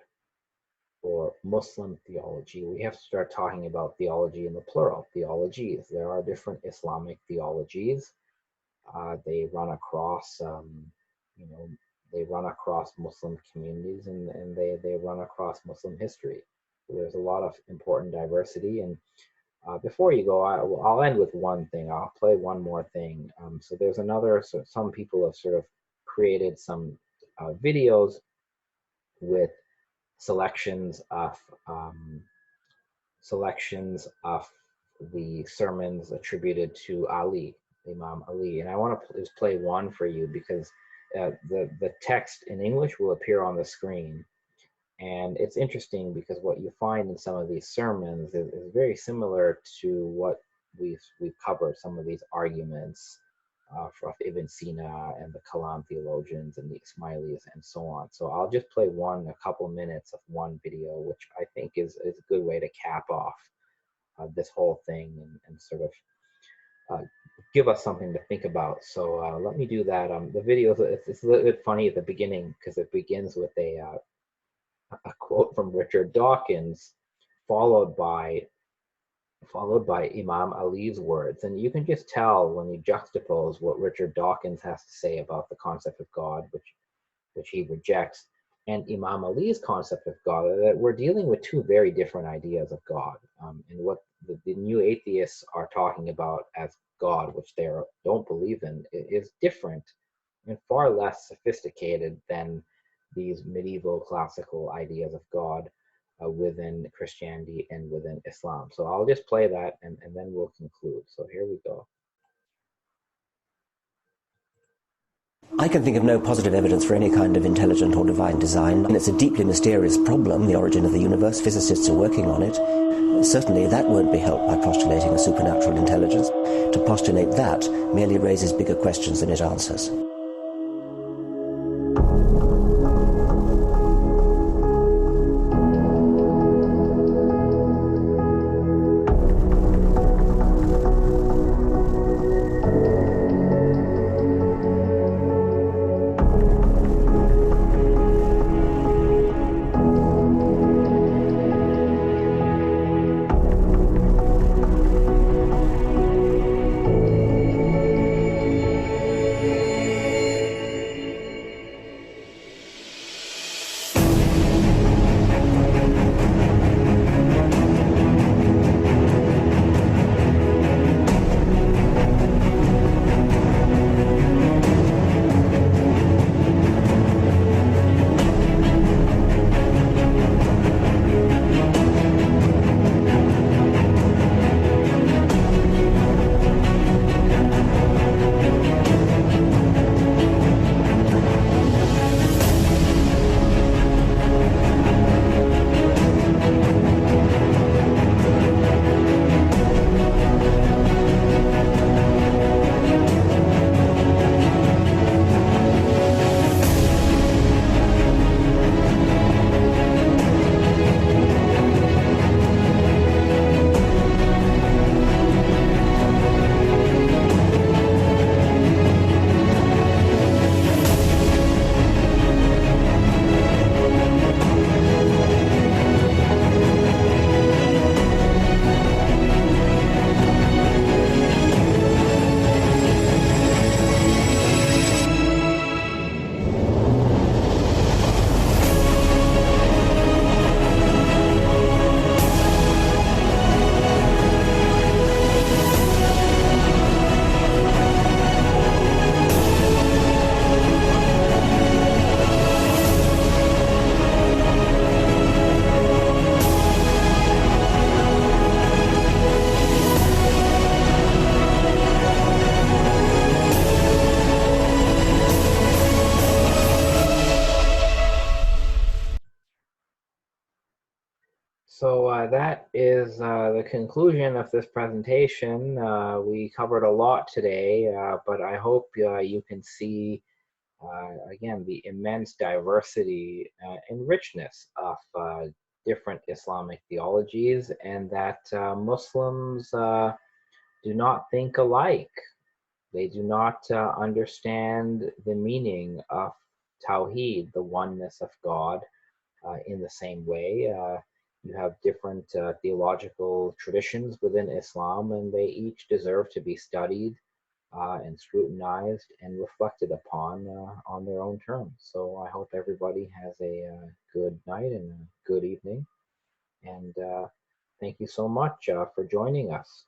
S1: or Muslim theology. We have to start talking about theology in the plural, theologies. There are different Islamic theologies, They run across, they run across Muslim communities, and they run across Muslim history. So there's a lot of important diversity. And before you go, I'll end with one thing. I'll play one more thing. So there's another, so some people have sort of created some videos with selections of the sermons attributed to Ali, Imam Ali. And I want to just play one for you because the text in English will appear on the screen. And it's interesting because what you find in some of these sermons is very similar to what we've covered, some of these arguments from Ibn Sina and the Kalam theologians and the Ismailis and so on. So I'll just play a couple minutes of one video, which I think is a good way to cap off this whole thing and sort of give us something to think about. So let me do that. The video, it's a little bit funny at the beginning because it begins with a quote from Richard Dawkins, followed by Imam Ali's words. And you can just tell when you juxtapose what Richard Dawkins has to say about the concept of God, which he rejects, and Imam Ali's concept of God, that we're dealing with two very different ideas of God. And what the new atheists are talking about as God, which they don't believe in, is different and far less sophisticated than these medieval classical ideas of God within Christianity and within Islam. So I'll just play that and then we'll conclude. So here we go.
S5: I can think of no positive evidence for any kind of intelligent or divine design, and it's a deeply mysterious problem, the origin of the universe. Physicists are working on it. Certainly that won't be helped by postulating a supernatural intelligence. To postulate that merely raises bigger questions than it answers.
S1: So that is the conclusion of this presentation. We covered a lot today, but I hope you can see, again, the immense diversity and richness of different Islamic theologies, and that Muslims do not think alike. They do not understand the meaning of Tawhid, the oneness of God, in the same way. You have different theological traditions within Islam, and they each deserve to be studied and scrutinized and reflected upon on their own terms. So I hope everybody has a good night and a good evening. And thank you so much for joining us.